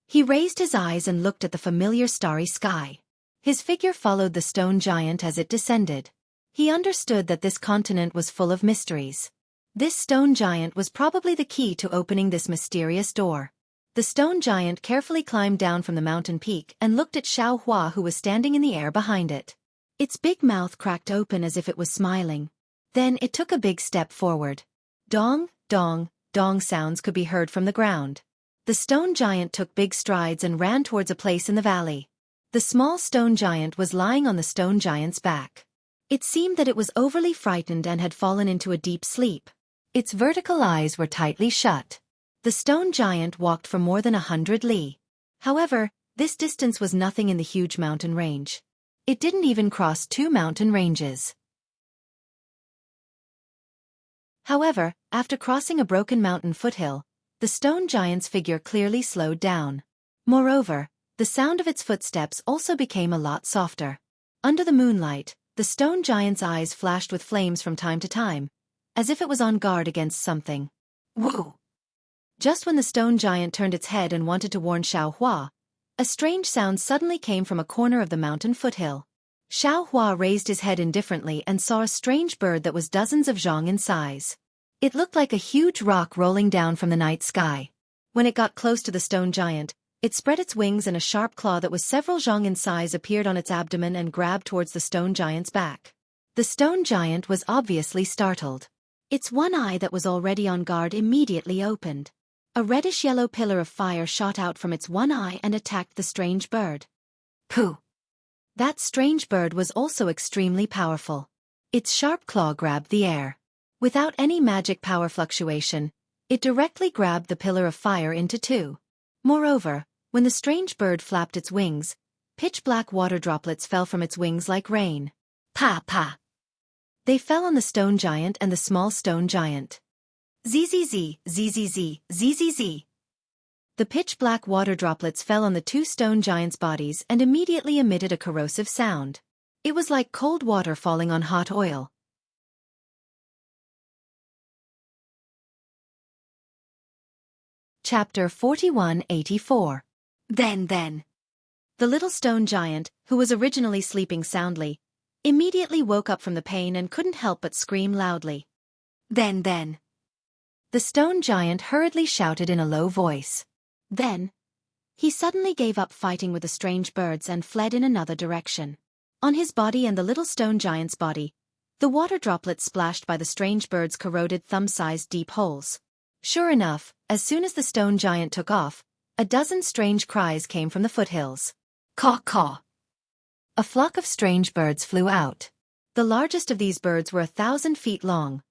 He raised his eyes and looked at the familiar starry sky. His figure followed the stone giant as it descended. He understood that this continent was full of mysteries. This stone giant was probably the key to opening this mysterious door. The stone giant carefully climbed down from the mountain peak and looked at Xiaohua, who was standing in the air behind it. Its big mouth cracked open as if it was smiling. Then it took a big step forward. Dong, dong, dong sounds could be heard from the ground. The stone giant took big strides and ran towards a place in the valley. The small stone giant was lying on the stone giant's back. It seemed that it was overly frightened and had fallen into a deep sleep. Its vertical eyes were tightly shut. The stone giant walked for more than 100 li. However, this distance was nothing in the huge mountain range. It didn't even cross 2 mountain ranges. However, after crossing a broken mountain foothill, the stone giant's figure clearly slowed down. Moreover, the sound of its footsteps also became a lot softer. Under the moonlight, the stone giant's eyes flashed with flames from time to time, as if it was on guard against something. Whoa! Just when the stone giant turned its head and wanted to warn Xiaohua, a strange sound suddenly came from a corner of the mountain foothill. Xiaohua raised his head indifferently and saw a strange bird that was dozens of zhang in size. It looked like a huge rock rolling down from the night sky. When it got close to the stone giant, it spread its wings and a sharp claw that was several zhang in size appeared on its abdomen and grabbed towards the stone giant's back. The stone giant was obviously startled. Its one eye that was already on guard immediately opened. A reddish-yellow pillar of fire shot out from its one eye and attacked the strange bird. Pooh! That strange bird was also extremely powerful. Its sharp claw grabbed the air. Without any magic power fluctuation, it directly grabbed the pillar of fire into two. Moreover, when the strange bird flapped its wings, pitch-black water droplets fell from its wings like rain. Pa pa! They fell on the stone giant and the small stone giant. Zzz, zzz, zzz. The pitch-black water droplets fell on the two stone giants' bodies and immediately emitted a corrosive sound. It was like cold water falling on hot oil. Chapter 4184. Then. The little stone giant, who was originally sleeping soundly, immediately woke up from the pain and couldn't help but scream loudly. Then. The stone giant hurriedly shouted in a low voice. Then, he suddenly gave up fighting with the strange birds and fled in another direction. On his body and the little stone giant's body, the water droplets splashed by the strange birds corroded thumb-sized deep holes. Sure enough, as soon as the stone giant took off, a dozen strange cries came from the foothills. Caw caw! A flock of strange birds flew out. The largest of these birds were 1,000 feet long,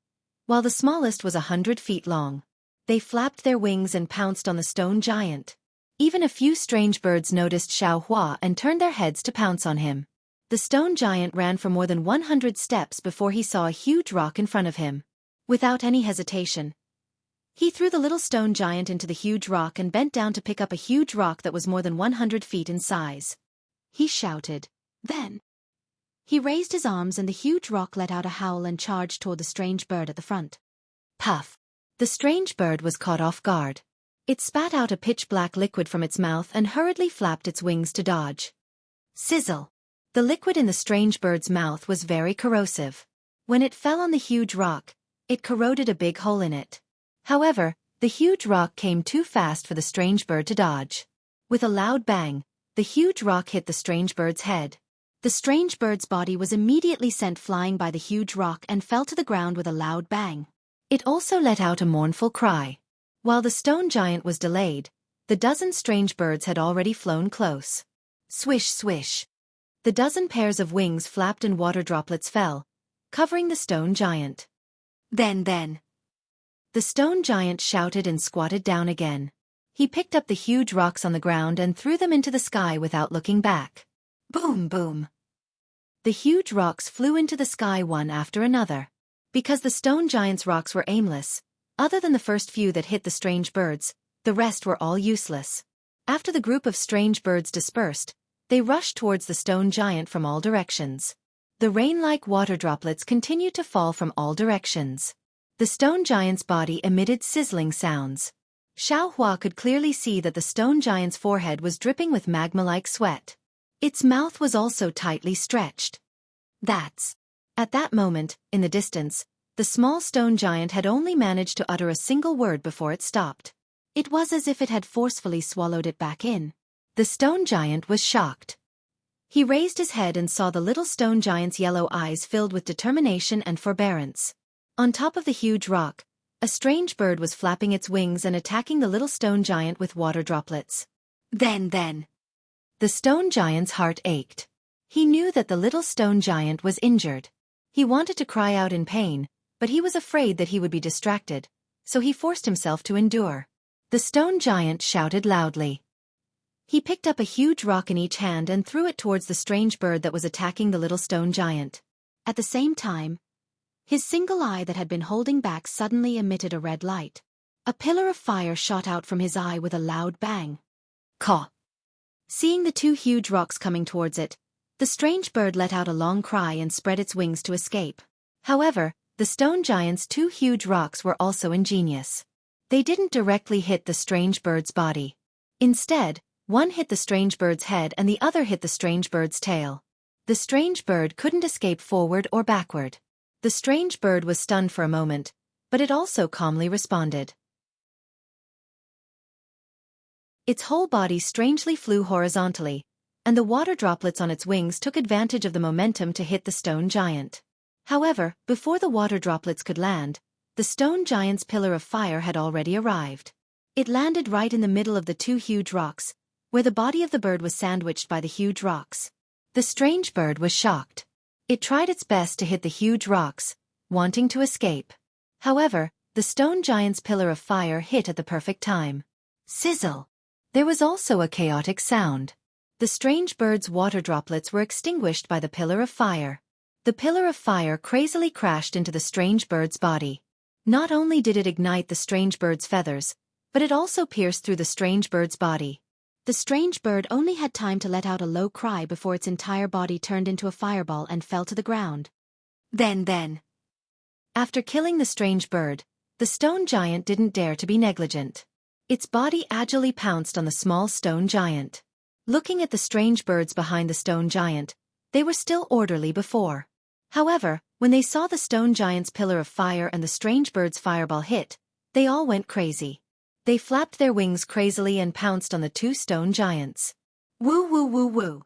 while the smallest was 100 feet long. They flapped their wings and pounced on the stone giant. Even a few strange birds noticed Xiaohua and turned their heads to pounce on him. The stone giant ran for more than 100 steps before he saw a huge rock in front of him. Without any hesitation, he threw the little stone giant into the huge rock and bent down to pick up a huge rock that was more than 100 feet in size. He shouted. Then, he raised his arms and the huge rock let out a howl and charged toward the strange bird at the front. Puff! The strange bird was caught off guard. It spat out a pitch-black liquid from its mouth and hurriedly flapped its wings to dodge. Sizzle! The liquid in the strange bird's mouth was very corrosive. When it fell on the huge rock, it corroded a big hole in it. However, the huge rock came too fast for the strange bird to dodge. With a loud bang, the huge rock hit the strange bird's head. The strange bird's body was immediately sent flying by the huge rock and fell to the ground with a loud bang. It also let out a mournful cry. While the stone giant was delayed, the dozen strange birds had already flown close. Swish swish. The dozen pairs of wings flapped and water droplets fell, covering the stone giant. Then. The stone giant shouted and squatted down again. He picked up the huge rocks on the ground and threw them into the sky without looking back. Boom boom. The huge rocks flew into the sky one after another. Because the stone giant's rocks were aimless, other than the first few that hit the strange birds, the rest were all useless. After the group of strange birds dispersed, they rushed towards the stone giant from all directions. The rain-like water droplets continued to fall from all directions. The stone giant's body emitted sizzling sounds. Xiaohua could clearly see that the stone giant's forehead was dripping with magma-like sweat. Its mouth was also tightly stretched. At that moment, in the distance, the small stone giant had only managed to utter a single word before it stopped. It was as if it had forcefully swallowed it back in. The stone giant was shocked. He raised his head and saw the little stone giant's yellow eyes filled with determination and forbearance. On top of the huge rock, a strange bird was flapping its wings and attacking the little stone giant with water droplets. Then. The stone giant's heart ached. He knew that the little stone giant was injured. He wanted to cry out in pain, but he was afraid that he would be distracted, so he forced himself to endure. The stone giant shouted loudly. He picked up a huge rock in each hand and threw it towards the strange bird that was attacking the little stone giant. At the same time, His single eye that had been holding back suddenly emitted a red light. A pillar of fire shot out from his eye with a loud bang. Caw! Seeing the two huge rocks coming towards it, the strange bird let out a long cry and spread its wings to escape. However, the stone giant's two huge rocks were also ingenious. They didn't directly hit the strange bird's body. Instead, one hit the strange bird's head and the other hit the strange bird's tail. The strange bird couldn't escape forward or backward. The strange bird was stunned for a moment, but it also calmly responded. Its whole body strangely flew horizontally, and the water droplets on its wings took advantage of the momentum to hit the stone giant. However, before the water droplets could land, the stone giant's pillar of fire had already arrived. It landed right in the middle of the two huge rocks, where the body of the bird was sandwiched by the huge rocks. The strange bird was shocked. It tried its best to hit the huge rocks, wanting to escape. However, the stone giant's pillar of fire hit at the perfect time. Sizzle! There was also a chaotic sound. The strange bird's water droplets were extinguished by the pillar of fire. The pillar of fire crazily crashed into the strange bird's body. Not only did it ignite the strange bird's feathers, but it also pierced through the strange bird's body. The strange bird only had time to let out a low cry before its entire body turned into a fireball and fell to the ground. Then. After killing the strange bird, the stone giant didn't dare to be negligent. Its body agilely pounced on the small stone giant. Looking at the strange birds behind the stone giant, they were still orderly before. However, when they saw the stone giant's pillar of fire and the strange bird's fireball hit, they all went crazy. They flapped their wings crazily and pounced on the two stone giants. Woo woo woo woo.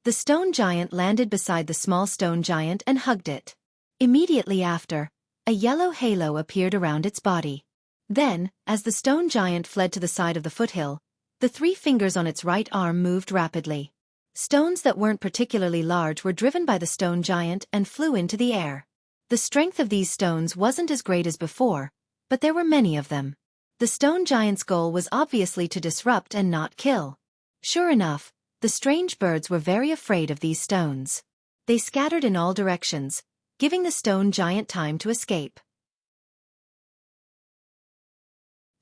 The stone giant landed beside the small stone giant and hugged it. Immediately after, a yellow halo appeared around its body. Then, as the stone giant fled to the side of the foothill, the 3 fingers on its right arm moved rapidly. Stones that weren't particularly large were driven by the stone giant and flew into the air. The strength of these stones wasn't as great as before, but there were many of them. The stone giant's goal was obviously to disrupt and not kill. Sure enough, the strange birds were very afraid of these stones. They scattered in all directions, giving the stone giant time to escape.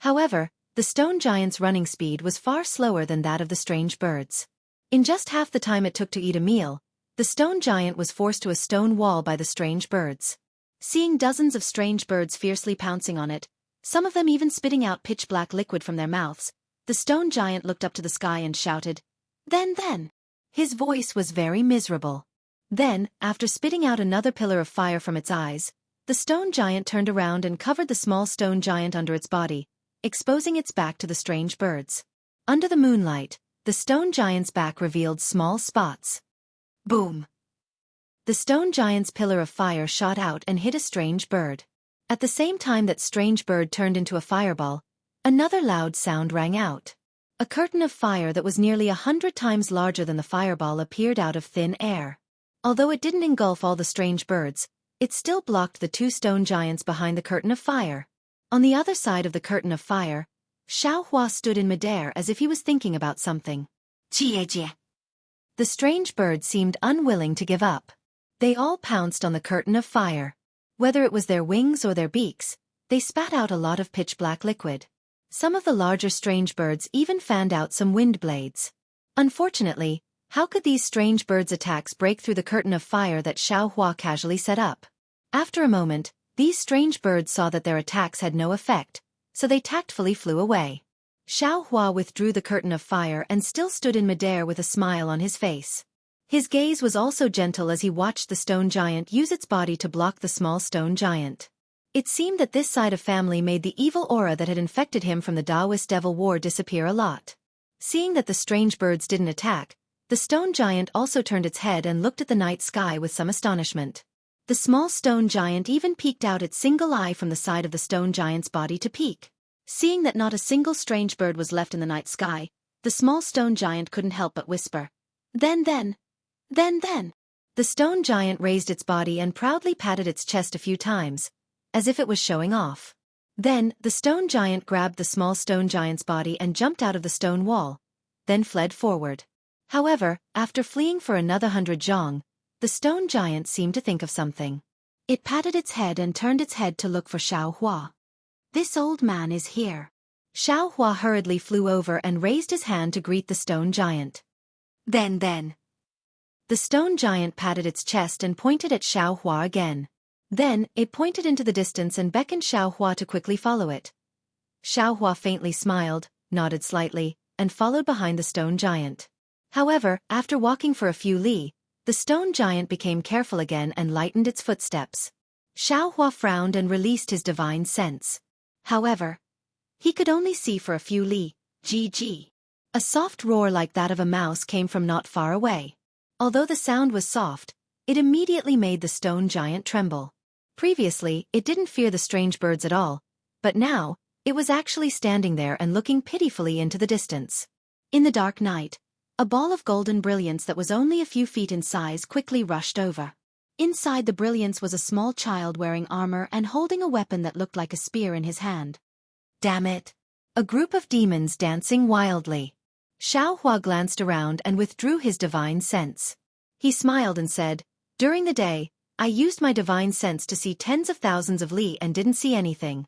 However, the stone giant's running speed was far slower than that of the strange birds. In just half the time it took to eat a meal, the stone giant was forced to a stone wall by the strange birds. Seeing dozens of strange birds fiercely pouncing on it, some of them even spitting out pitch-black liquid from their mouths, the stone giant looked up to the sky and shouted, Then! His voice was very miserable. Then, after spitting out another pillar of fire from its eyes, the stone giant turned around and covered the small stone giant under its body, exposing its back to the strange birds. Under the moonlight, the stone giant's back revealed small spots. Boom! The stone giant's pillar of fire shot out and hit a strange bird. At the same time that strange bird turned into a fireball, another loud sound rang out. A curtain of fire that was nearly 100 times larger than the fireball appeared out of thin air. Although it didn't engulf all the strange birds, it still blocked the 2 stone giants behind the curtain of fire. On the other side of the curtain of fire, Xianxia stood in midair as if he was thinking about something. Jie. The strange bird seemed unwilling to give up. They all pounced on the curtain of fire. Whether it was their wings or their beaks, they spat out a lot of pitch-black liquid. Some of the larger strange birds even fanned out some wind blades. Unfortunately, how could these strange birds' attacks break through the curtain of fire that Xianxia casually set up? After a moment, these strange birds saw that their attacks had no effect, so they tactfully flew away. Xianxia withdrew the curtain of fire and still stood in midair with a smile on his face. His gaze was also gentle as he watched the stone giant use its body to block the small stone giant. It seemed that this side of family made the evil aura that had infected him from the Taoist Devil War disappear a lot. Seeing that the strange birds didn't attack, the stone giant also turned its head and looked at the night sky with some astonishment. The small stone giant even peeked out its single eye from the side of the stone giant's body to peek. Seeing that not a single strange bird was left in the night sky, the small stone giant couldn't help but whisper, Then. The stone giant raised its body and proudly patted its chest a few times, as if it was showing off. Then, the stone giant grabbed the small stone giant's body and jumped out of the stone wall, then fled forward. However, after fleeing for another 100 zhong, the stone giant seemed to think of something. It patted its head and turned its head to look for Xiaohua. This old man is here. Xiaohua hurriedly flew over and raised his hand to greet the stone giant. Then. The stone giant patted its chest and pointed at Xiaohua again. Then, it pointed into the distance and beckoned Xiaohua to quickly follow it. Xiaohua faintly smiled, nodded slightly, and followed behind the stone giant. However, after walking for a few li, the stone giant became careful again and lightened its footsteps. Xiaohua frowned and released his divine sense. However, he could only see for a few li. GG. A soft roar like that of a mouse came from not far away. Although the sound was soft, it immediately made the stone giant tremble. Previously, it didn't fear the strange birds at all, but now, it was actually standing there and looking pitifully into the distance. In the dark night, a ball of golden brilliance that was only a few feet in size quickly rushed over. Inside the brilliance was a small child wearing armor and holding a weapon that looked like a spear in his hand. Damn it! A group of demons dancing wildly. Xiaohua glanced around and withdrew his divine sense. He smiled and said, "During the day, I used my divine sense to see tens of thousands of li and didn't see anything.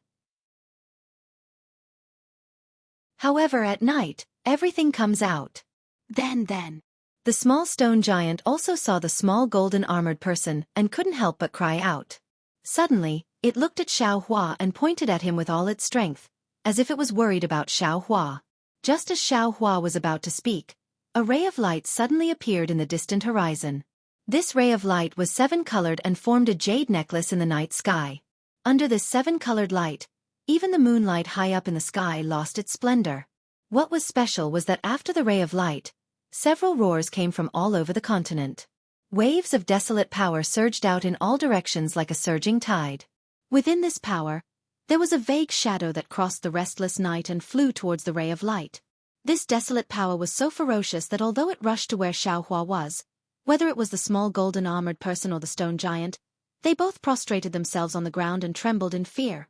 However, at night, everything comes out." Then. The small stone giant also saw the small golden armored person and couldn't help but cry out. Suddenly, it looked at Xiaohua and pointed at him with all its strength, as if it was worried about Xiaohua. Just as Xiaohua was about to speak, a ray of light suddenly appeared in the distant horizon. This ray of light was seven-colored and formed a jade necklace in the night sky. Under this seven-colored light, even the moonlight high up in the sky lost its splendor. What was special was that after the ray of light, several roars came from all over the continent. Waves of desolate power surged out in all directions like a surging tide. Within this power, there was a vague shadow that crossed the restless night and flew towards the ray of light. This desolate power was so ferocious that although it rushed to where Xiaohua was, whether it was the small golden armored person or the stone giant, they both prostrated themselves on the ground and trembled in fear.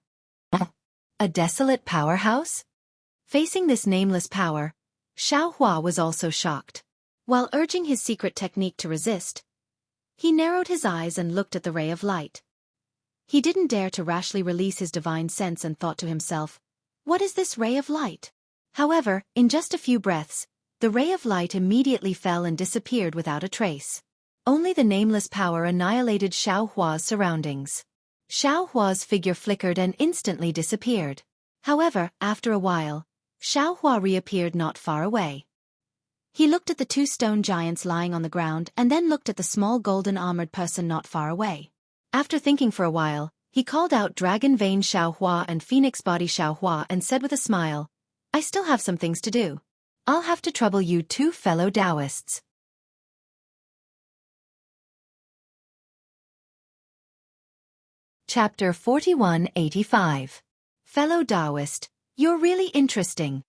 A desolate powerhouse? Facing this nameless power, Xiaohua was also shocked. While urging his secret technique to resist, he narrowed his eyes and looked at the ray of light. He didn't dare to rashly release his divine sense and thought to himself, "What is this ray of light?" However, in just a few breaths, the ray of light immediately fell and disappeared without a trace. Only the nameless power annihilated Xiaohua's surroundings. Xiaohua's figure flickered and instantly disappeared. However, after a while, Xiaohua reappeared not far away. He looked at the two stone giants lying on the ground and then looked at the small golden armored person not far away. After thinking for a while, he called out Dragon Vein Xiaohua and Phoenix Body Xiaohua and said with a smile, "I still have some things to do. I'll have to trouble you two fellow Taoists." Chapter 4185. Fellow Taoist, you're really interesting.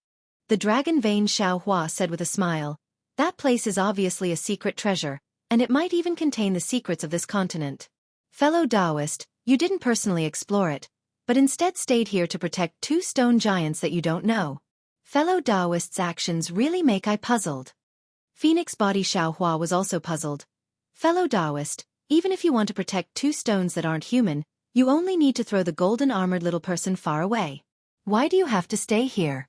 The Dragon Vein Xiaohua said with a smile, "That place is obviously a secret treasure, and it might even contain the secrets of this continent. Fellow Taoist, you didn't personally explore it, but instead stayed here to protect two stone giants that you don't know. Fellow Taoist's actions really make I puzzled." Phoenix Body Xiaohua was also puzzled. Fellow Taoist, even if you want to protect two stones that aren't human, you only need to throw the golden armored little person far away. Why do you have to stay here?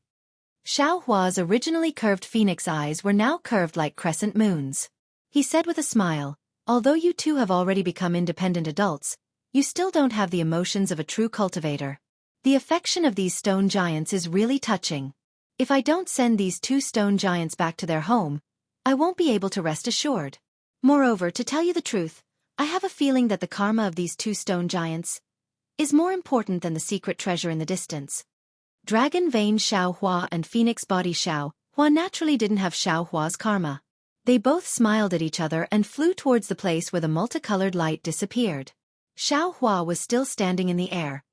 Xiaohua's originally curved phoenix eyes were now curved like crescent moons. He said with a smile, "Although you two have already become independent adults, you still don't have the emotions of a true cultivator. The affection of these stone giants is really touching. If I don't send these two stone giants back to their home, I won't be able to rest assured. Moreover, to tell you the truth, I have a feeling that the karma of these two stone giants is more important than the secret treasure in the distance." Dragon Vein Xiaohua and Phoenix Body Xiaohua naturally didn't have Xiaohua's karma. They both smiled at each other and flew towards the place where the multicolored light disappeared. Xiaohua was still standing in the air,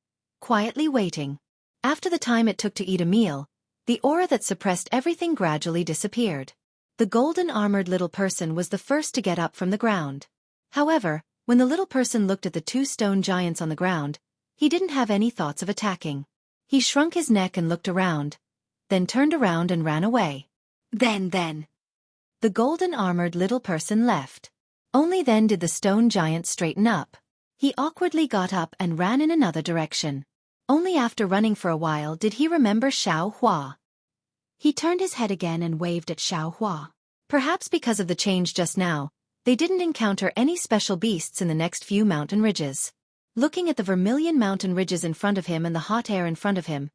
quietly waiting. After the time it took to eat a meal, the aura that suppressed everything gradually disappeared. The golden armored little person was the first to get up from the ground. However, when the little person looked at the two stone giants on the ground, he didn't have any thoughts of attacking. He shrunk his neck and looked around, then turned around and ran away. Then. The golden armored little person left. Only then did the stone giant straighten up. He awkwardly got up and ran in another direction. Only after running for a while did he remember Xiao Hua. He turned his head again and waved at Xiao Hua. Perhaps because of the change just now, they didn't encounter any special beasts in the next few mountain ridges. Looking at the vermilion mountain ridges in front of him and the hot air in front of him,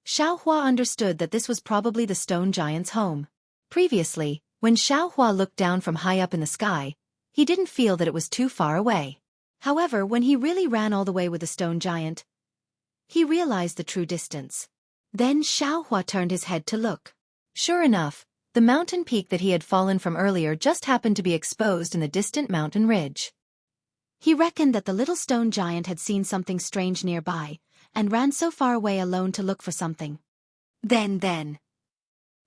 Xiao Hua understood that this was probably the stone giant's home. Previously, when Xiao Hua looked down from high up in the sky, he didn't feel that it was too far away. However, when he really ran all the way with the stone giant, he realized the true distance. Then Xiao Hua turned his head to look. Sure enough, the mountain peak that he had fallen from earlier just happened to be exposed in the distant mountain ridge. He reckoned that the little stone giant had seen something strange nearby, and ran so far away alone to look for something. Then,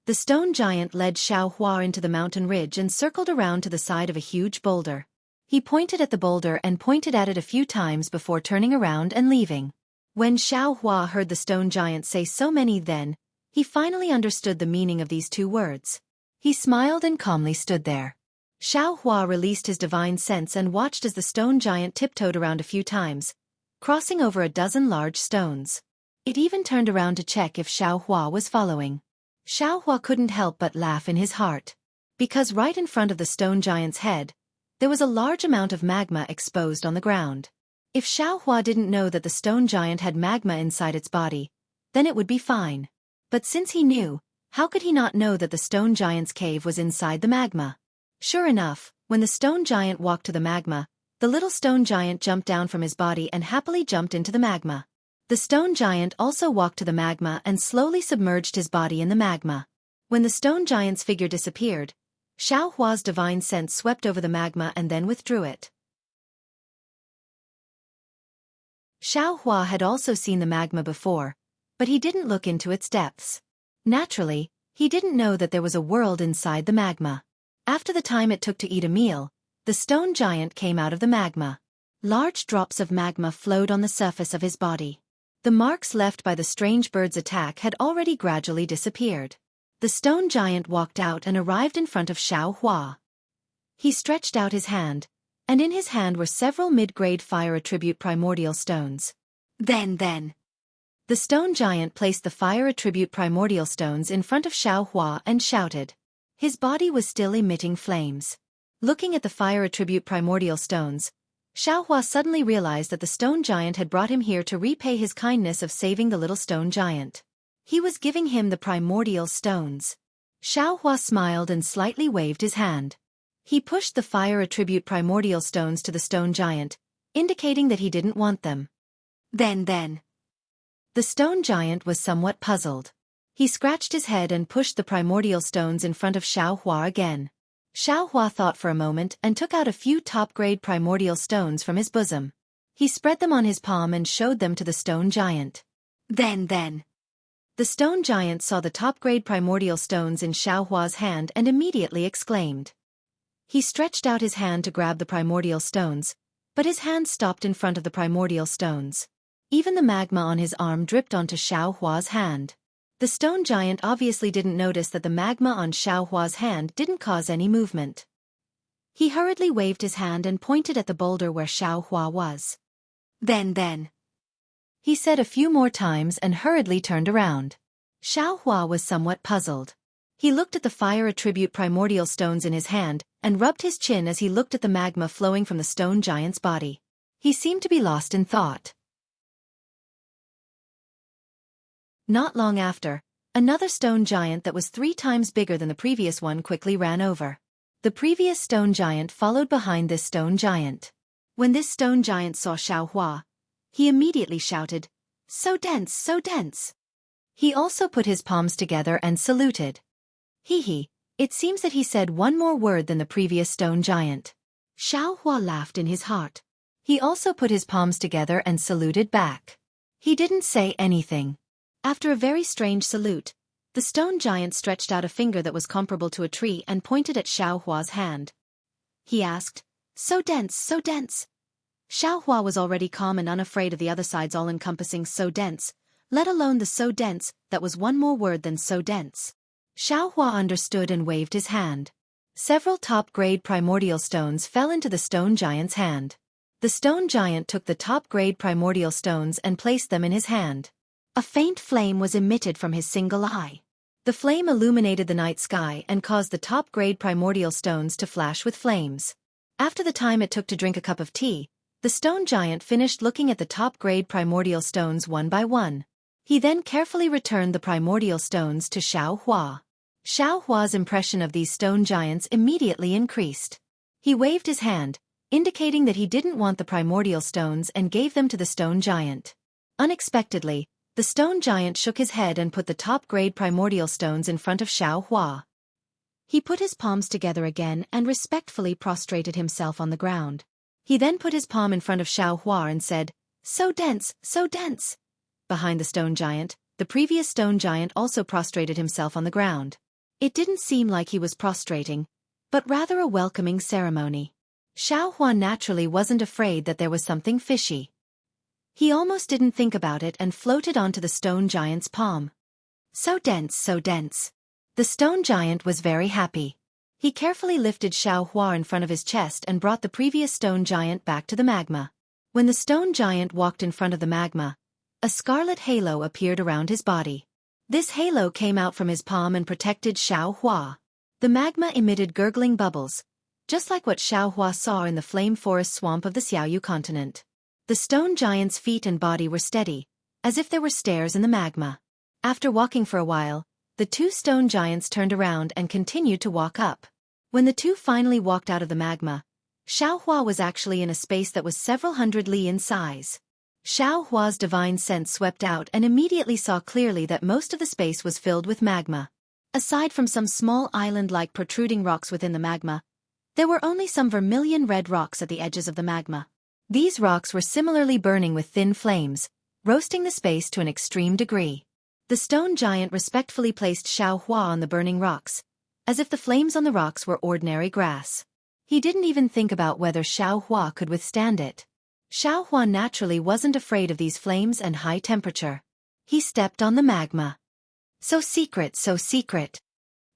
the stone giant led Xiao Hua into the mountain ridge and circled around to the side of a huge boulder. He pointed at the boulder and pointed at it a few times before turning around and leaving. When Xiao Hua heard the stone giant say so many then, he finally understood the meaning of these two words. He smiled and calmly stood there. Xiao Hua released his divine sense and watched as the stone giant tiptoed around a few times, crossing over a dozen large stones. It even turned around to check if Xiao Hua was following. Xiao Hua couldn't help but laugh in his heart. Because right in front of the stone giant's head, there was a large amount of magma exposed on the ground. If Xiao Hua didn't know that the stone giant had magma inside its body, then it would be fine. But since he knew, how could he not know that the stone giant's cave was inside the magma? Sure enough, when the stone giant walked to the magma, the little stone giant jumped down from his body and happily jumped into the magma. The stone giant also walked to the magma and slowly submerged his body in the magma. When the stone giant's figure disappeared, Xiao Hua's divine sense swept over the magma and then withdrew it. Xiao Hua had also seen the magma before, but he didn't look into its depths. Naturally, he didn't know that there was a world inside the magma. After the time it took to eat a meal, the stone giant came out of the magma. Large drops of magma flowed on the surface of his body. The marks left by the strange bird's attack had already gradually disappeared. The stone giant walked out and arrived in front of Xiao Hua. He stretched out his hand, and in his hand were several mid-grade fire attribute primordial stones. Then, the stone giant placed the fire attribute primordial stones in front of Xiao Hua and shouted. His body was still emitting flames. Looking at the fire attribute primordial stones, Xiao Hua suddenly realized that the stone giant had brought him here to repay his kindness of saving the little stone giant. He was giving him the primordial stones. Xiao Hua smiled and slightly waved his hand. He pushed the fire attribute primordial stones to the stone giant, indicating that he didn't want them. Then, the stone giant was somewhat puzzled. He scratched his head and pushed the primordial stones in front of Xiao Hua again. Xiao Hua thought for a moment and took out a few top-grade primordial stones from his bosom. He spread them on his palm and showed them to the stone giant. Then, the stone giant saw the top-grade primordial stones in Xiao Hua's hand and immediately exclaimed. He stretched out his hand to grab the primordial stones, but his hand stopped in front of the primordial stones. Even the magma on his arm dripped onto Xiao Hua's hand. The stone giant obviously didn't notice that the magma on Xiao Hua's hand didn't cause any movement. He hurriedly waved his hand and pointed at the boulder where Xiao Hua was. Then, he said a few more times and hurriedly turned around. Xiao Hua was somewhat puzzled. He looked at the fire attribute primordial stones in his hand and rubbed his chin as he looked at the magma flowing from the stone giant's body. He seemed to be lost in thought. Not long after, another stone giant that was 3 times bigger than the previous one quickly ran over. The previous stone giant followed behind this stone giant. When this stone giant saw Xiao Hua, he immediately shouted, "So dense, so dense!" He also put his palms together and saluted. It seems that he said one more word than the previous stone giant. Xiao Hua laughed in his heart. He also put his palms together and saluted back. He didn't say anything. After a very strange salute, the stone giant stretched out a finger that was comparable to a tree and pointed at Xiao Hua's hand. He asked, "So dense, so dense." Xiao Hua was already calm and unafraid of the other side's all-encompassing "so dense," let alone the "so dense" that was one more word than "so dense." Xiao Hua understood and waved his hand. Several top-grade primordial stones fell into the stone giant's hand. The stone giant took the top-grade primordial stones and placed them in his hand. A faint flame was emitted from his single eye. The flame illuminated the night sky and caused the top-grade primordial stones to flash with flames. After the time it took to drink a cup of tea, the stone giant finished looking at the top-grade primordial stones one by one. He then carefully returned the primordial stones to Xianxia. Xianxia's impression of these stone giants immediately increased. He waved his hand, indicating that he didn't want the primordial stones and gave them to the stone giant. Unexpectedly, the stone giant shook his head and put the top-grade primordial stones in front of Xianxia. He put his palms together again and respectfully prostrated himself on the ground. He then put his palm in front of Xianxia and said, "So dense, so dense." Behind the stone giant, the previous stone giant also prostrated himself on the ground. It didn't seem like he was prostrating, but rather a welcoming ceremony. Xianxia naturally wasn't afraid that there was something fishy. He almost didn't think about it and floated onto the stone giant's palm. So dense, so dense. The stone giant was very happy. He carefully lifted Xianxia in front of his chest and brought the previous stone giant back to the magma. When the stone giant walked in front of the magma, a scarlet halo appeared around his body. This halo came out from his palm and protected Xianxia. The magma emitted gurgling bubbles, just like what Xianxia saw in the flame forest swamp of the Xiaoyu continent. The stone giant's feet and body were steady, as if there were stairs in the magma. After walking for a while, the two stone giants turned around and continued to walk up. When the two finally walked out of the magma, Xianxia was actually in a space that was several hundred li in size. Xianxia's divine sense swept out and immediately saw clearly that most of the space was filled with magma. Aside from some small island-like protruding rocks within the magma, there were only some vermilion red rocks at the edges of the magma. These rocks were similarly burning with thin flames, roasting the space to an extreme degree. The stone giant respectfully placed Xianxia on the burning rocks, as if the flames on the rocks were ordinary grass. He didn't even think about whether Xianxia could withstand it. Xianxia naturally wasn't afraid of these flames and high temperature. He stepped on the magma. So secret, so secret.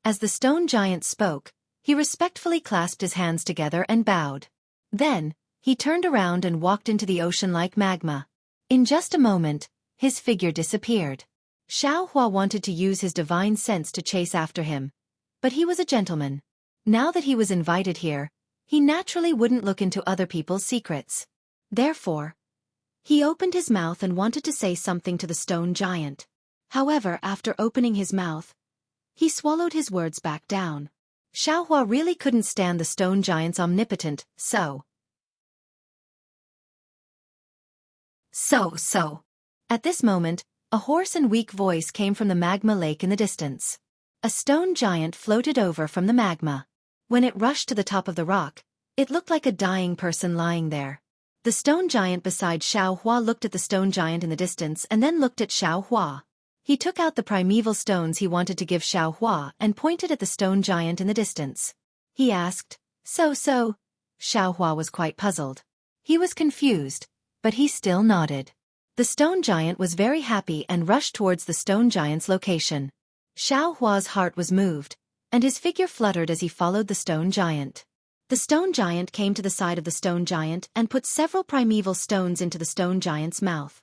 As the stone giant spoke, he respectfully clasped his hands together and bowed. Then, he turned around and walked into the ocean-like magma. In just a moment, his figure disappeared. Xianxia wanted to use his divine sense to chase after him, but he was a gentleman. Now that he was invited here, he naturally wouldn't look into other people's secrets. Therefore, he opened his mouth and wanted to say something to the stone giant. However, after opening his mouth, he swallowed his words back down. Xianxia really couldn't stand the stone giant's omnipotent, so. At this moment, a hoarse and weak voice came from the magma lake in the distance. A stone giant floated over from the magma. When it rushed to the top of the rock, it looked like a dying person lying there. The stone giant beside Xianxia looked at the stone giant in the distance and then looked at Xianxia. He took out the primeval stones he wanted to give Xianxia and pointed at the stone giant in the distance. He asked, So? Xianxia was quite puzzled. He was confused, but he still nodded. The stone giant was very happy and rushed towards the stone giant's location. Xianxia's heart was moved, and his figure fluttered as he followed the stone giant. The stone giant came to the side of the stone giant and put several primeval stones into the stone giant's mouth.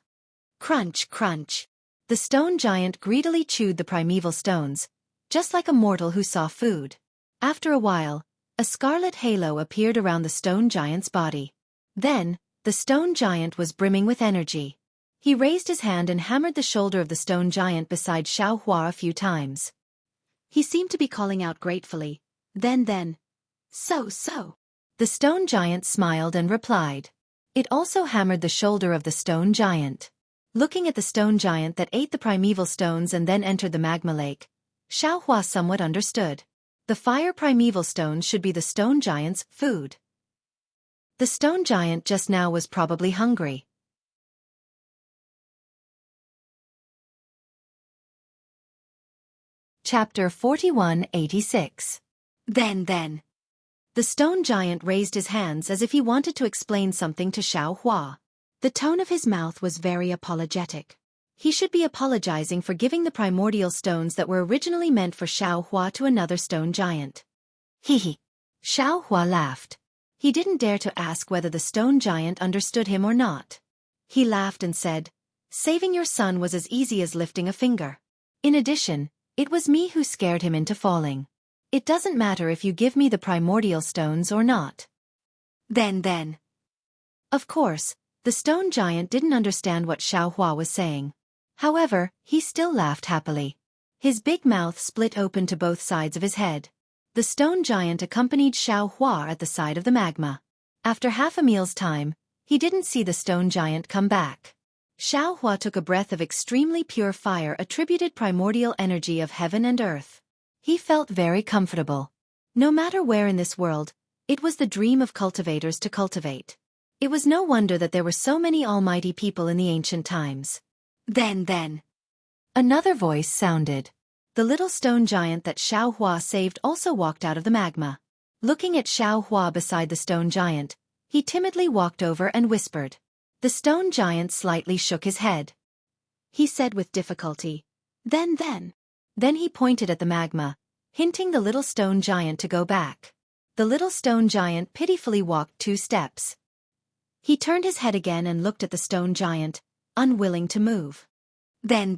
Crunch, crunch. The stone giant greedily chewed the primeval stones, just like a mortal who saw food. After a while, a scarlet halo appeared around the stone giant's body. Then, the stone giant was brimming with energy. He raised his hand and hammered the shoulder of the stone giant beside Xianxia a few times. He seemed to be calling out gratefully, then. So. The stone giant smiled and replied. It also hammered the shoulder of the stone giant. Looking at the stone giant that ate the primeval stones and then entered the magma lake, Xianxia somewhat understood. The fire primeval stones should be the stone giant's food. The stone giant just now was probably hungry. Chapter 4186. Then. The stone giant raised his hands as if he wanted to explain something to Xianxia. The tone of his mouth was very apologetic. He should be apologizing for giving the primordial stones that were originally meant for Xianxia to another stone giant. Xianxia laughed. He didn't dare to ask whether the stone giant understood him or not. He laughed and said, "Saving your son was as easy as lifting a finger. In addition, it was me who scared him into falling. It doesn't matter if you give me the primordial stones or not." Then. Of course, the stone giant didn't understand what Xiaohua was saying. However, he still laughed happily. His big mouth split open to both sides of his head. The stone giant accompanied Xiaohua at the side of the magma. After half a meal's time, he didn't see the stone giant come back. Xiaohua took a breath of extremely pure fire attributed primordial energy of heaven and earth. He felt very comfortable. No matter where in this world, it was the dream of cultivators to cultivate. It was no wonder that there were so many almighty people in the ancient times. Then. Another voice sounded. The little stone giant that Xiaohua saved also walked out of the magma. Looking at Xiaohua beside the stone giant, he timidly walked over and whispered. The stone giant slightly shook his head. He said with difficulty, Then. Then he pointed at the magma, hinting the little stone giant to go back. The little stone giant pitifully walked 2 steps. He turned his head again and looked at the stone giant, unwilling to move. Then.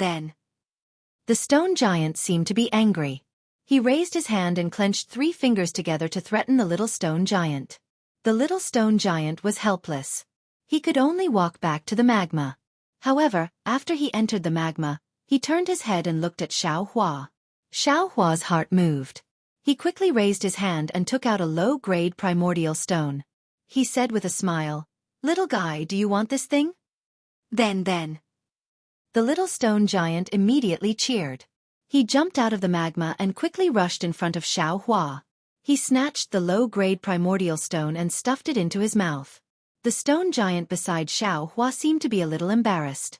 The stone giant seemed to be angry. He raised his hand and clenched 3 fingers together to threaten the little stone giant. The little stone giant was helpless. He could only walk back to the magma. However, after he entered the magma, he turned his head and looked at Xiaohua. Xiaohua's heart moved. He quickly raised his hand and took out a low-grade primordial stone. He said with a smile, "Little guy, do you want this thing?" Then. The little stone giant immediately cheered. He jumped out of the magma and quickly rushed in front of Xiaohua. He snatched the low-grade primordial stone and stuffed it into his mouth. The stone giant beside Xiaohua seemed to be a little embarrassed.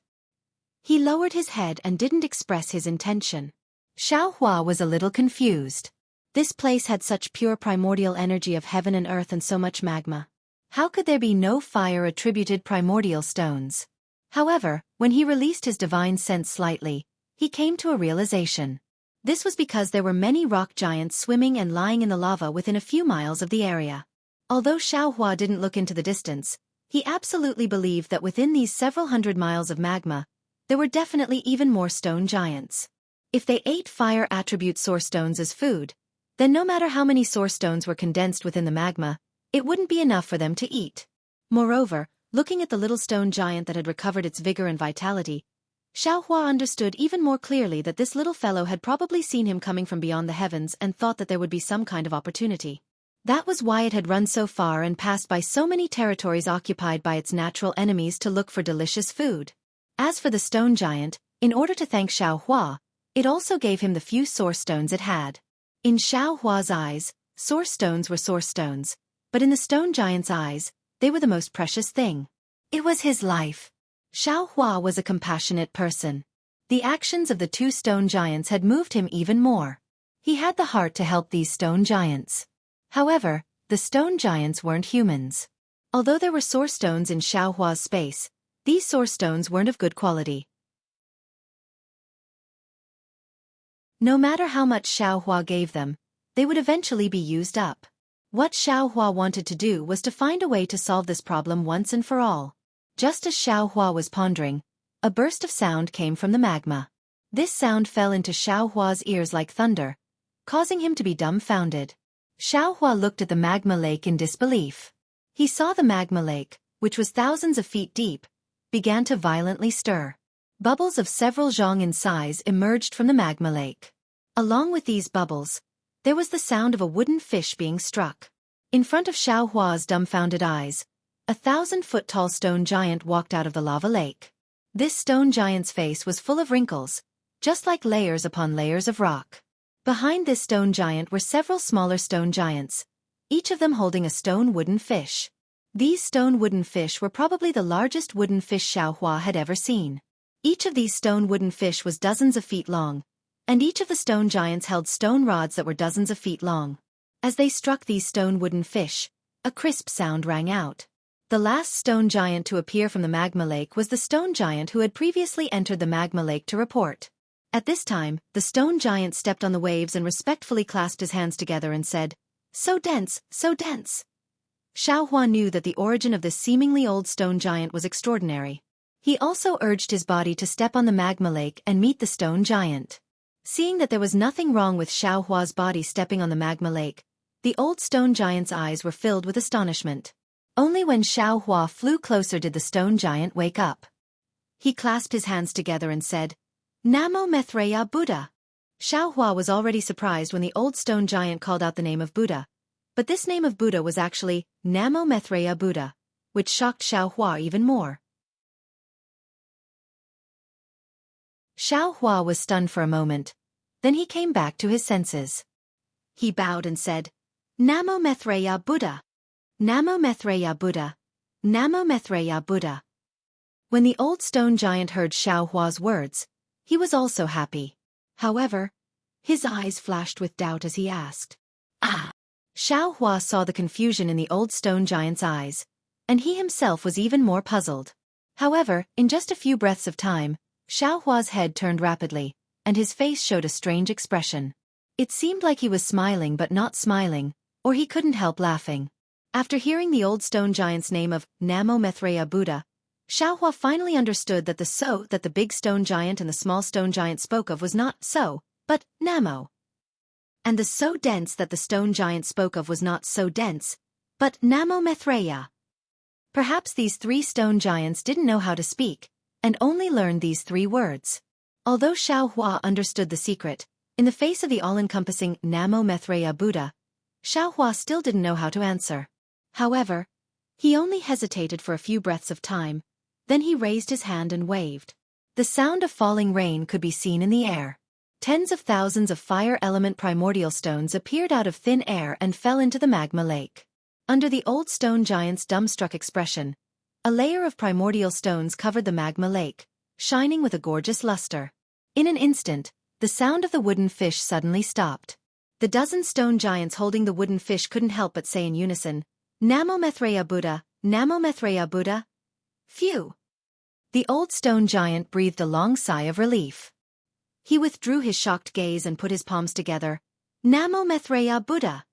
He lowered his head and didn't express his intention. Xiaohua was a little confused. This place had such pure primordial energy of heaven and earth and so much magma. How could there be no fire-attributed primordial stones? However, when he released his divine sense slightly, he came to a realization. This was because there were many rock giants swimming and lying in the lava within a few miles of the area. Although Xiaohua didn't look into the distance, he absolutely believed that within these several hundred miles of magma, there were definitely even more stone giants. If they ate fire attribute source stones as food, then no matter how many source stones were condensed within the magma, it wouldn't be enough for them to eat. Moreover, looking at the little stone giant that had recovered its vigor and vitality, Xiaohua understood even more clearly that this little fellow had probably seen him coming from beyond the heavens and thought that there would be some kind of opportunity. That was why it had run so far and passed by so many territories occupied by its natural enemies to look for delicious food. As for the stone giant, in order to thank Xiaohua, it also gave him the few source stones it had. In Xiaohua's eyes, source stones were source stones, but in the stone giant's eyes, they were the most precious thing. It was his life. Xiaohua was a compassionate person. The actions of the 2 stone giants had moved him even more. He had the heart to help these stone giants. However, the stone giants weren't humans. Although there were source stones in Xiaohua's space, these source stones weren't of good quality. No matter how much Xiaohua gave them, they would eventually be used up. What Xiaohua wanted to do was to find a way to solve this problem once and for all. Just as Xiaohua was pondering, a burst of sound came from the magma. This sound fell into Xiaohua's ears like thunder, causing him to be dumbfounded. Xiaohua looked at the magma lake in disbelief. He saw the magma lake, which was thousands of feet deep, began to violently stir. Bubbles of several zhong in size emerged from the magma lake. Along with these bubbles, there was the sound of a wooden fish being struck. In front of Xiaohua's dumbfounded eyes, a 1,000-foot-tall stone giant walked out of the lava lake. This stone giant's face was full of wrinkles, just like layers upon layers of rock. Behind this stone giant were several smaller stone giants, each of them holding a stone wooden fish. These stone wooden fish were probably the largest wooden fish Xiaohua had ever seen. Each of these stone wooden fish was dozens of feet long, and each of the stone giants held stone rods that were dozens of feet long. As they struck these stone wooden fish, a crisp sound rang out. The last stone giant to appear from the magma lake was the stone giant who had previously entered the magma lake to report. At this time, the stone giant stepped on the waves and respectfully clasped his hands together and said, "So dense, so dense." Xiaohua knew that the origin of this seemingly old stone giant was extraordinary. He also urged his body to step on the magma lake and meet the stone giant. Seeing that there was nothing wrong with Xiaohua's body stepping on the magma lake, the old stone giant's eyes were filled with astonishment. Only when Xiaohua flew closer did the stone giant wake up. He clasped his hands together and said, "Namo Maitreya Buddha." Xiaohua was already surprised when the old stone giant called out the name of Buddha. But this name of Buddha was actually Namo Maitreya Buddha, which shocked Xiaohua even more. Xiaohua was stunned for a moment. Then he came back to his senses. He bowed and said, "Namo Maitreya Buddha. Namo Maitreya Buddha. Namo Maitreya Buddha." When the old stone giant heard Xiaohua's words, he was also happy. However, his eyes flashed with doubt as he asked, "Ah." Xiaohua saw the confusion in the old stone giant's eyes, and he himself was even more puzzled. However, in just a few breaths of time, Xiaohua's head turned rapidly, and his face showed a strange expression. It seemed like he was smiling but not smiling, or he couldn't help laughing. After hearing the old stone giant's name of Namo Maitreya Buddha, Xiaohua finally understood that the "so" that the big stone giant and the small stone giant spoke of was not "so," but "Namo." And the "so dense" that the stone giant spoke of was not "so dense," but Namo Maitreya. Perhaps these three stone giants didn't know how to speak, and only learned these three words. Although Xiaohua understood the secret, in the face of the all-encompassing Namo Maitreya Buddha, Xiaohua still didn't know how to answer. However, he only hesitated for a few breaths of time, then he raised his hand and waved. The sound of falling rain could be seen in the air. Tens of thousands of fire element primordial stones appeared out of thin air and fell into the magma lake. Under the old stone giant's dumbstruck expression, a layer of primordial stones covered the magma lake, shining with a gorgeous luster. In an instant, the sound of the wooden fish suddenly stopped. The dozen stone giants holding the wooden fish couldn't help but say in unison, "Namo Maitreya Buddha, Namo Maitreya Buddha." Phew! The old stone giant breathed a long sigh of relief. He withdrew his shocked gaze and put his palms together. "Namo Maitreya Buddha.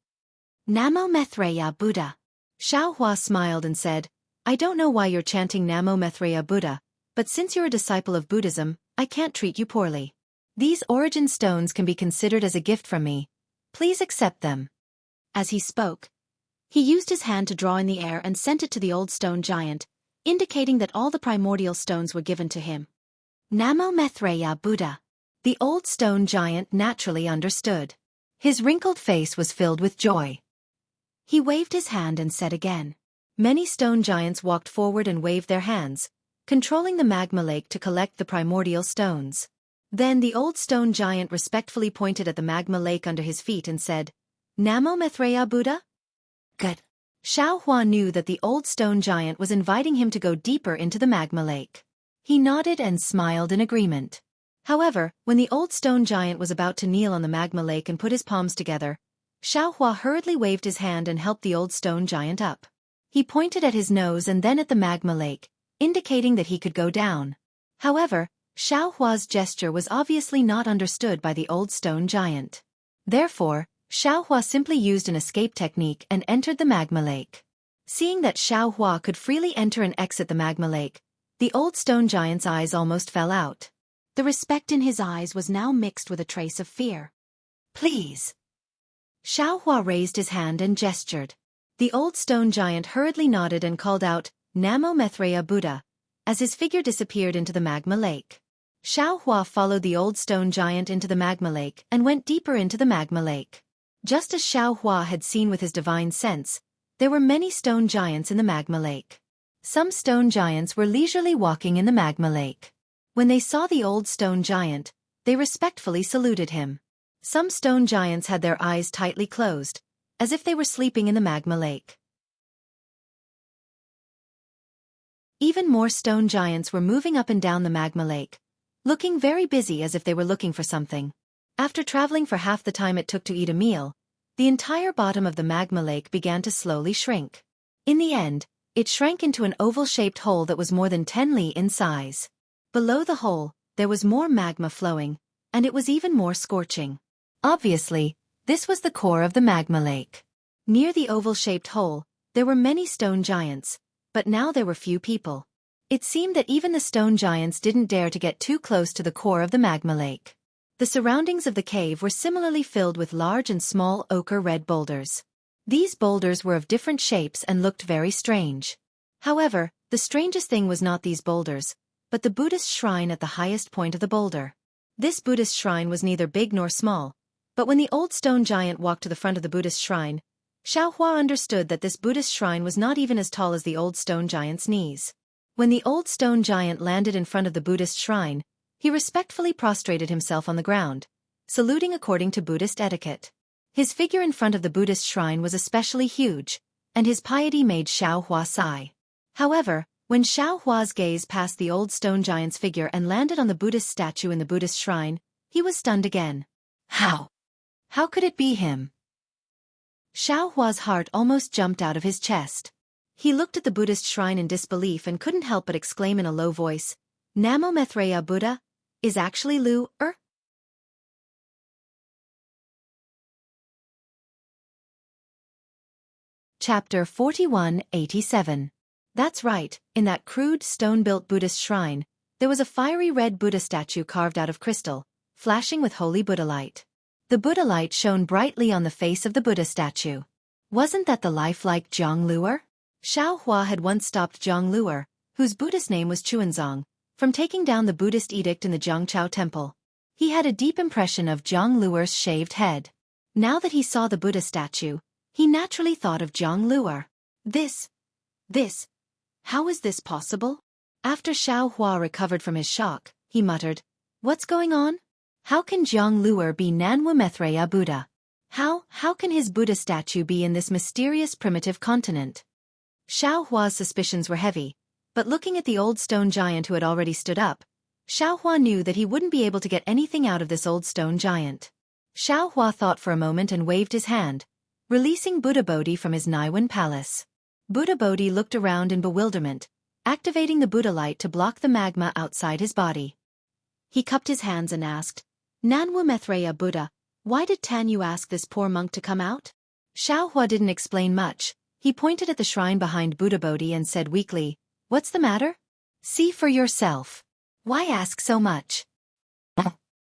Namo Maitreya Buddha." Xiaohua smiled and said, "I don't know why you're chanting Namo Maitreya Buddha, but since you're a disciple of Buddhism, I can't treat you poorly. These origin stones can be considered as a gift from me. Please accept them." As he spoke, he used his hand to draw in the air and sent it to the old stone giant, indicating that all the primordial stones were given to him. Namo Maitreya Buddha. The old stone giant naturally understood. His wrinkled face was filled with joy. He waved his hand and said again. Many stone giants walked forward and waved their hands, controlling the magma lake to collect the primordial stones. Then the old stone giant respectfully pointed at the magma lake under his feet and said, "Namo Maitreya Buddha?" Good. Xiaohua knew that the old stone giant was inviting him to go deeper into the magma lake. He nodded and smiled in agreement. However, when the old stone giant was about to kneel on the magma lake and put his palms together, Xiaohua hurriedly waved his hand and helped the old stone giant up. He pointed at his nose and then at the magma lake, indicating that he could go down. However, Xiaohua's gesture was obviously not understood by the old stone giant. Therefore, Xiaohua simply used an escape technique and entered the magma lake. Seeing that Xiaohua could freely enter and exit the magma lake, the old stone giant's eyes almost fell out. The respect in his eyes was now mixed with a trace of fear. "Please." Xiaohua raised his hand and gestured. The old stone giant hurriedly nodded and called out, "Namo Maitreya Buddha," as his figure disappeared into the magma lake. Xiaohua followed the old stone giant into the magma lake and went deeper into the magma lake. Just as Xiaohua had seen with his divine sense, there were many stone giants in the magma lake. Some stone giants were leisurely walking in the magma lake. When they saw the old stone giant, they respectfully saluted him. Some stone giants had their eyes tightly closed, as if they were sleeping in the magma lake. Even more stone giants were moving up and down the magma lake, looking very busy as if they were looking for something. After traveling for half the time it took to eat a meal, the entire bottom of the magma lake began to slowly shrink. In the end, it shrank into an oval-shaped hole that was more than 10 li in size. Below the hole, there was more magma flowing, and it was even more scorching. Obviously, this was the core of the magma lake. Near the oval-shaped hole, There were many stone giants, but now there were few people. It seemed that even the stone giants didn't dare to get too close to the core of the magma lake. The surroundings of the cave were similarly filled with large and small ochre-red boulders. These boulders were of different shapes and looked very strange. However, the strangest thing was not these boulders, but the Buddhist shrine at the highest point of the boulder. This Buddhist shrine was neither big nor small, but when the old stone giant walked to the front of the Buddhist shrine, Xiaohua understood that this Buddhist shrine was not even as tall as the old stone giant's knees. When the old stone giant landed in front of the Buddhist shrine, he respectfully prostrated himself on the ground, saluting according to Buddhist etiquette. His figure in front of the Buddhist shrine was especially huge, and his piety made Xiaohua sigh. However, when Xiaohua's gaze passed the old stone giant's figure and landed on the Buddhist statue in the Buddhist shrine, he was stunned again. How? How could it be him? Xiaohua's heart almost jumped out of his chest. He looked at the Buddhist shrine in disbelief and couldn't help but exclaim in a low voice, Namo Maitreya Buddha? Is actually Lu-er? Chapter 4187. That's right, in that crude, stone-built Buddhist shrine, there was a fiery red Buddha statue carved out of crystal, flashing with holy Buddha light. The Buddha light shone brightly on the face of the Buddha statue. Wasn't that the lifelike Jianghu? Xiaohua had once stopped Jianghu, whose Buddhist name was Chuanzong, from taking down the Buddhist edict in the Jianghu temple. He had a deep impression of Jianghu's shaved head. Now that he saw the Buddha statue, he naturally thought of Jianghu. How is this possible? After Xiaohua recovered from his shock, he muttered, What's going on? How can Jianghu be Nanwu Maitreya Buddha? How can his Buddha statue be in this mysterious primitive continent? Xiaohua's suspicions were heavy, but looking at the old stone giant who had already stood up, Xiaohua knew that he wouldn't be able to get anything out of this old stone giant. Xiaohua thought for a moment and waved his hand, releasing Buddha Bodhi from his Naiwan palace. Buddha Bodhi looked around in bewilderment, activating the Buddha light to block the magma outside his body. He cupped his hands and asked, Nanwu Maitreya Buddha, why did Tanyu ask this poor monk to come out? Xiaohua didn't explain much. He pointed at the shrine behind Buddha Bodhi and said weakly, What's the matter? See for yourself. Why ask so much?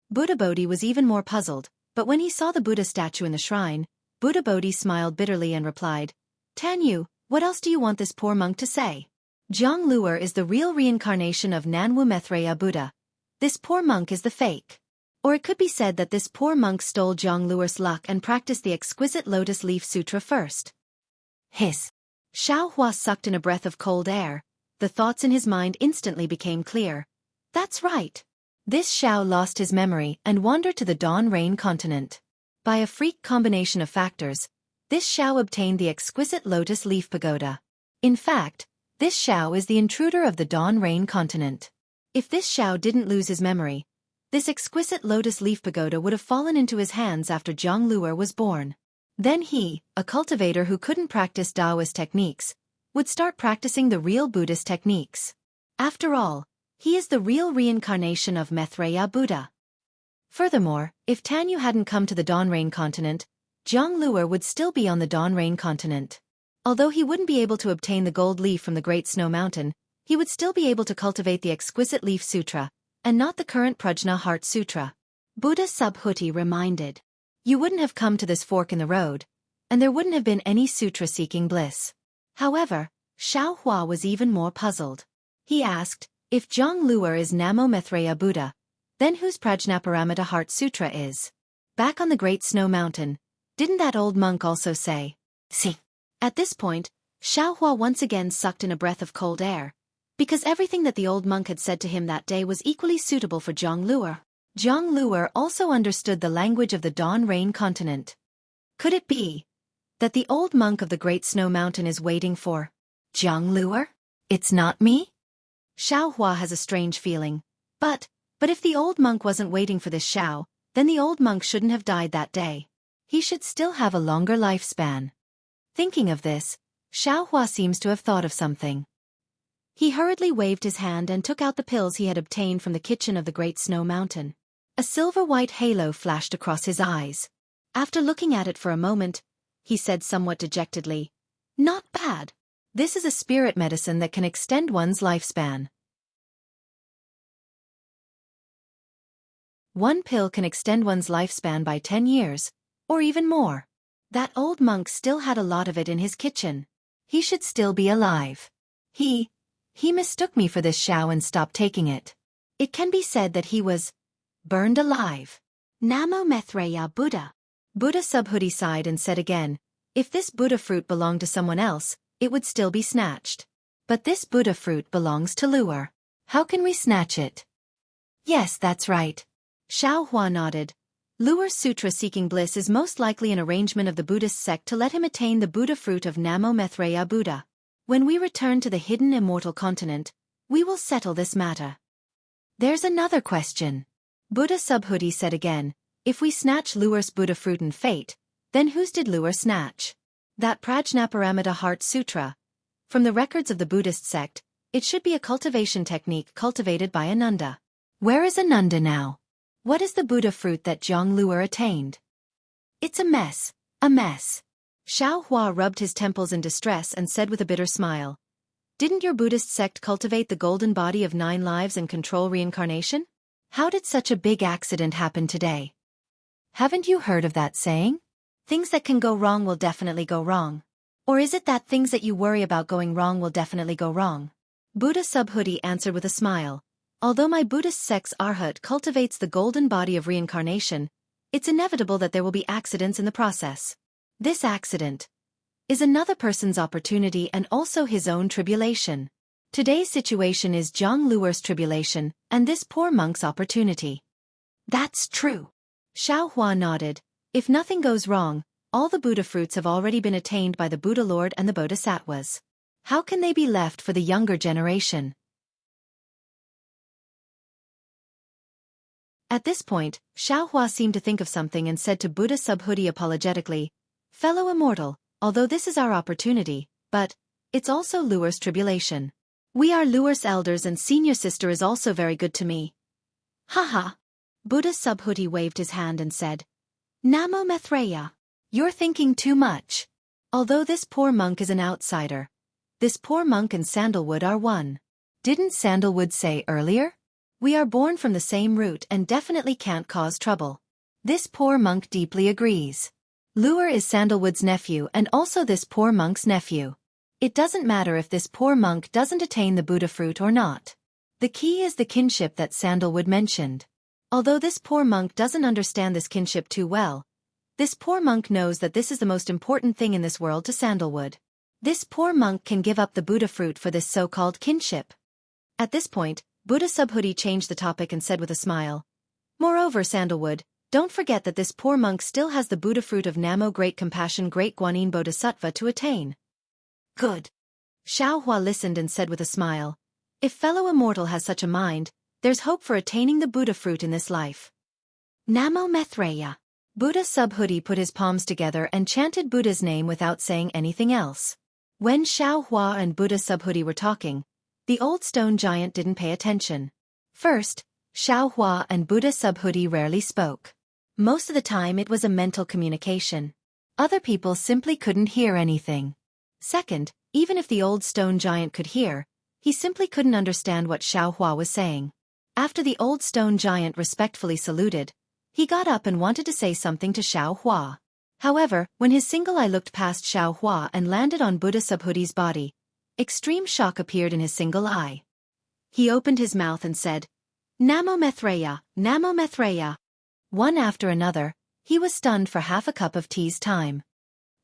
Buddha Bodhi was even more puzzled, but when he saw the Buddha statue in the shrine, Buddha Bodhi smiled bitterly and replied, Tanyu, what else do you want this poor monk to say? Jianghu is the real reincarnation of Nanwu Maitreya Buddha. This poor monk is the fake. Or it could be said that this poor monk stole Jianghu's luck and practiced the exquisite Lotus Leaf Sutra first. Hiss. Xiaohua sucked in a breath of cold air. The thoughts in his mind instantly became clear. That's right. This Xiao lost his memory and wandered to the Dawn Rain continent. By a freak combination of factors, this Xiao obtained the exquisite Lotus Leaf Pagoda. In fact, this Xiao is the intruder of the Dawn Rain continent. If this Xiao didn't lose his memory, this exquisite Lotus Leaf Pagoda would have fallen into his hands after Jianghu was born. Then he, a cultivator who couldn't practice Taoist techniques, would start practicing the real Buddhist techniques. After all, he is the real reincarnation of Maitreya Buddha. Furthermore, if Tanyu hadn't come to the Dawn Rain continent, Jianghu would still be on the Dawn Rain continent. Although he wouldn't be able to obtain the gold leaf from the Great Snow Mountain, he would still be able to cultivate the exquisite Leaf Sutra, and not the current Prajna Heart Sutra. Buddha Subhuti reminded. You wouldn't have come to this fork in the road, and there wouldn't have been any sutra-seeking bliss. However, Xiaohua was even more puzzled. He asked, if Jianghu is Namo Maitreya Buddha, then whose Prajnaparamita Heart Sutra is? Back on the Great Snow Mountain, didn't that old monk also say, See? At this point, Xiaohua once again sucked in a breath of cold air, because everything that the old monk had said to him that day was equally suitable for Jianghu. Jianghu also understood the language of the Dawn Rain continent. Could it be that the old monk of the Great Snow Mountain is waiting for Jianghu? It's not me? Xiaohua has a strange feeling. But if the old monk wasn't waiting for this Xiao, then the old monk shouldn't have died that day. He should still have a longer lifespan. Thinking of this, Xiaohua seems to have thought of something. He hurriedly waved his hand and took out the pills he had obtained from the kitchen of the Great Snow Mountain. A silver-white halo flashed across his eyes. After looking at it for a moment, he said somewhat dejectedly, Not bad. This is a spirit medicine that can extend one's lifespan. One pill can extend one's lifespan by 10 years, or even more. That old monk still had a lot of it in his kitchen. He should still be alive. He mistook me for this Xiao and stopped taking it. It can be said that he was burned alive. Namo Maitreya Buddha. Buddha Subhuti sighed and said again, if this Buddha fruit belonged to someone else, it would still be snatched. But this Buddha fruit belongs to Luer. How can we snatch it? Yes, that's right. Xiao Hua nodded. Luer's sutra seeking bliss is most likely an arrangement of the Buddhist sect to let him attain the Buddha fruit of Namo Maitreya Buddha. When we return to the hidden immortal continent, we will settle this matter. There's another question. Buddha Subhuti said again, if we snatch Luer's Buddha fruit and fate, then whose did Luer snatch? That Prajnaparamita Heart Sutra. From the records of the Buddhist sect, it should be a cultivation technique cultivated by Ananda. Where is Ananda now? What is the Buddha fruit that Jianghu Luer attained? It's a mess, a mess. Xiao Hua rubbed his temples in distress and said with a bitter smile, didn't your Buddhist sect cultivate the golden body of 9 lives and control reincarnation? How did such a big accident happen today? Haven't you heard of that saying? Things that can go wrong will definitely go wrong. Or is it that things that you worry about going wrong will definitely go wrong? Buddha Subhuti answered with a smile. Although my Buddhist sect's Arhat cultivates the golden body of reincarnation, it's inevitable that there will be accidents in the process. This accident is another person's opportunity and also his own tribulation. Today's situation is Jianghu Luer's tribulation, and this poor monk's opportunity. That's true. Xiao Hua nodded. If nothing goes wrong, all the Buddha fruits have already been attained by the Buddha Lord and the Bodhisattvas. How can they be left for the younger generation? At this point, Xiao Hua seemed to think of something and said to Buddha Subhuti apologetically, fellow Immortal, although this is our opportunity, but it's also Luer's tribulation. We are Luer's elders and senior sister is also very good to me. Haha. Buddha Subhuti waved his hand and said, Namo Maitreya. You're thinking too much. Although this poor monk is an outsider, this poor monk and Sandalwood are one. Didn't Sandalwood say earlier? We are born from the same root and definitely can't cause trouble. This poor monk deeply agrees. Luer is Sandalwood's nephew and also this poor monk's nephew. It doesn't matter if this poor monk doesn't attain the Buddha fruit or not. The key is the kinship that Sandalwood mentioned. Although this poor monk doesn't understand this kinship too well, this poor monk knows that this is the most important thing in this world to Sandalwood. This poor monk can give up the Buddha fruit for this so-called kinship. At this point, Buddha Subhuti changed the topic and said with a smile, moreover, Sandalwood, don't forget that this poor monk still has the Buddha fruit of Namo Great Compassion Great Guanyin Bodhisattva to attain. Good. Xiao Hua listened and said with a smile, if fellow Immortal has such a mind, there's hope for attaining the Buddha fruit in this life. Namo Maitreya. Buddha Subhuti put his palms together and chanted Buddha's name without saying anything else. When Xiao Hua and Buddha Subhuti were talking, the old stone giant didn't pay attention. First, Xiao Hua and Buddha Subhuti rarely spoke. Most of the time it was a mental communication. Other people simply couldn't hear anything. Second, even if the old stone giant could hear, he simply couldn't understand what Xiao Hua was saying. After the old stone giant respectfully saluted, he got up and wanted to say something to Xiao Hua. However, when his single eye looked past Xiao Hua and landed on Buddha Subhuti's body, extreme shock appeared in his single eye. He opened his mouth and said, Namo Maitreya, Namo Maitreya. One after another, he was stunned for half a cup of tea's time.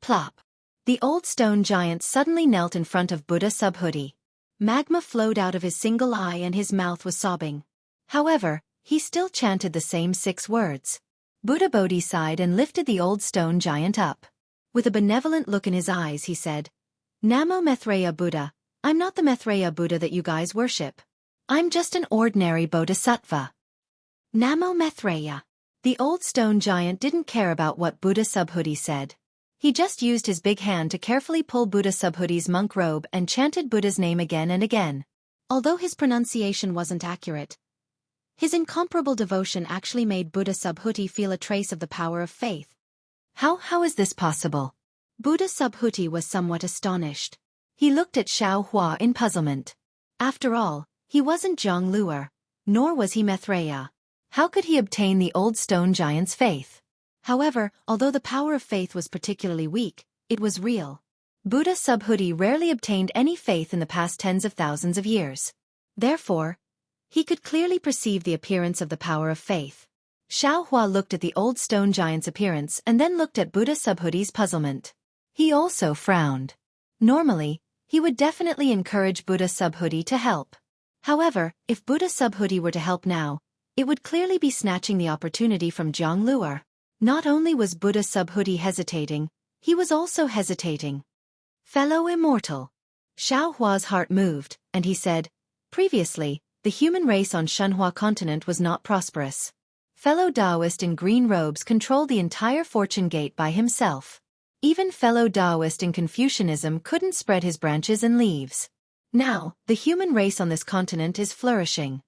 Plop. The old stone giant suddenly knelt in front of Buddha Subhuti. Magma flowed out of his single eye and his mouth was sobbing. However, he still chanted the same 6 words. Buddha Bodhi sighed and lifted the old stone giant up. With a benevolent look in his eyes he said, Namo Maitreya Buddha, I'm not the Maitreya Buddha that you guys worship. I'm just an ordinary bodhisattva. Namo Maitreya. The old stone giant didn't care about what Buddha Subhuti said. He just used his big hand to carefully pull Buddha Subhuti's monk robe and chanted Buddha's name again and again. Although his pronunciation wasn't accurate, his incomparable devotion actually made Buddha Subhuti feel a trace of the power of faith. How is this possible? Buddha Subhuti was somewhat astonished. He looked at Xiao Hua in puzzlement. After all, he wasn't Jianghu, nor was he Maitreya. How could he obtain the old stone giant's faith? However, although the power of faith was particularly weak, it was real. Buddha Subhuti rarely obtained any faith in the past tens of thousands of years. Therefore, he could clearly perceive the appearance of the power of faith. Xiao Hua looked at the old stone giant's appearance and then looked at Buddha Subhuti's puzzlement. He also frowned. Normally, he would definitely encourage Buddha Subhuti to help. However, if Buddha Subhuti were to help now, it would clearly be snatching the opportunity from Jianghu. Not only was Buddha Subhuti hesitating, he was also hesitating. Fellow Immortal. Xiao Hua's heart moved, and he said, previously, the human race on Shenhua continent was not prosperous. Fellow Taoist in green robes controlled the entire fortune gate by himself. Even fellow Taoist in Confucianism couldn't spread his branches and leaves. Now, the human race on this continent is flourishing.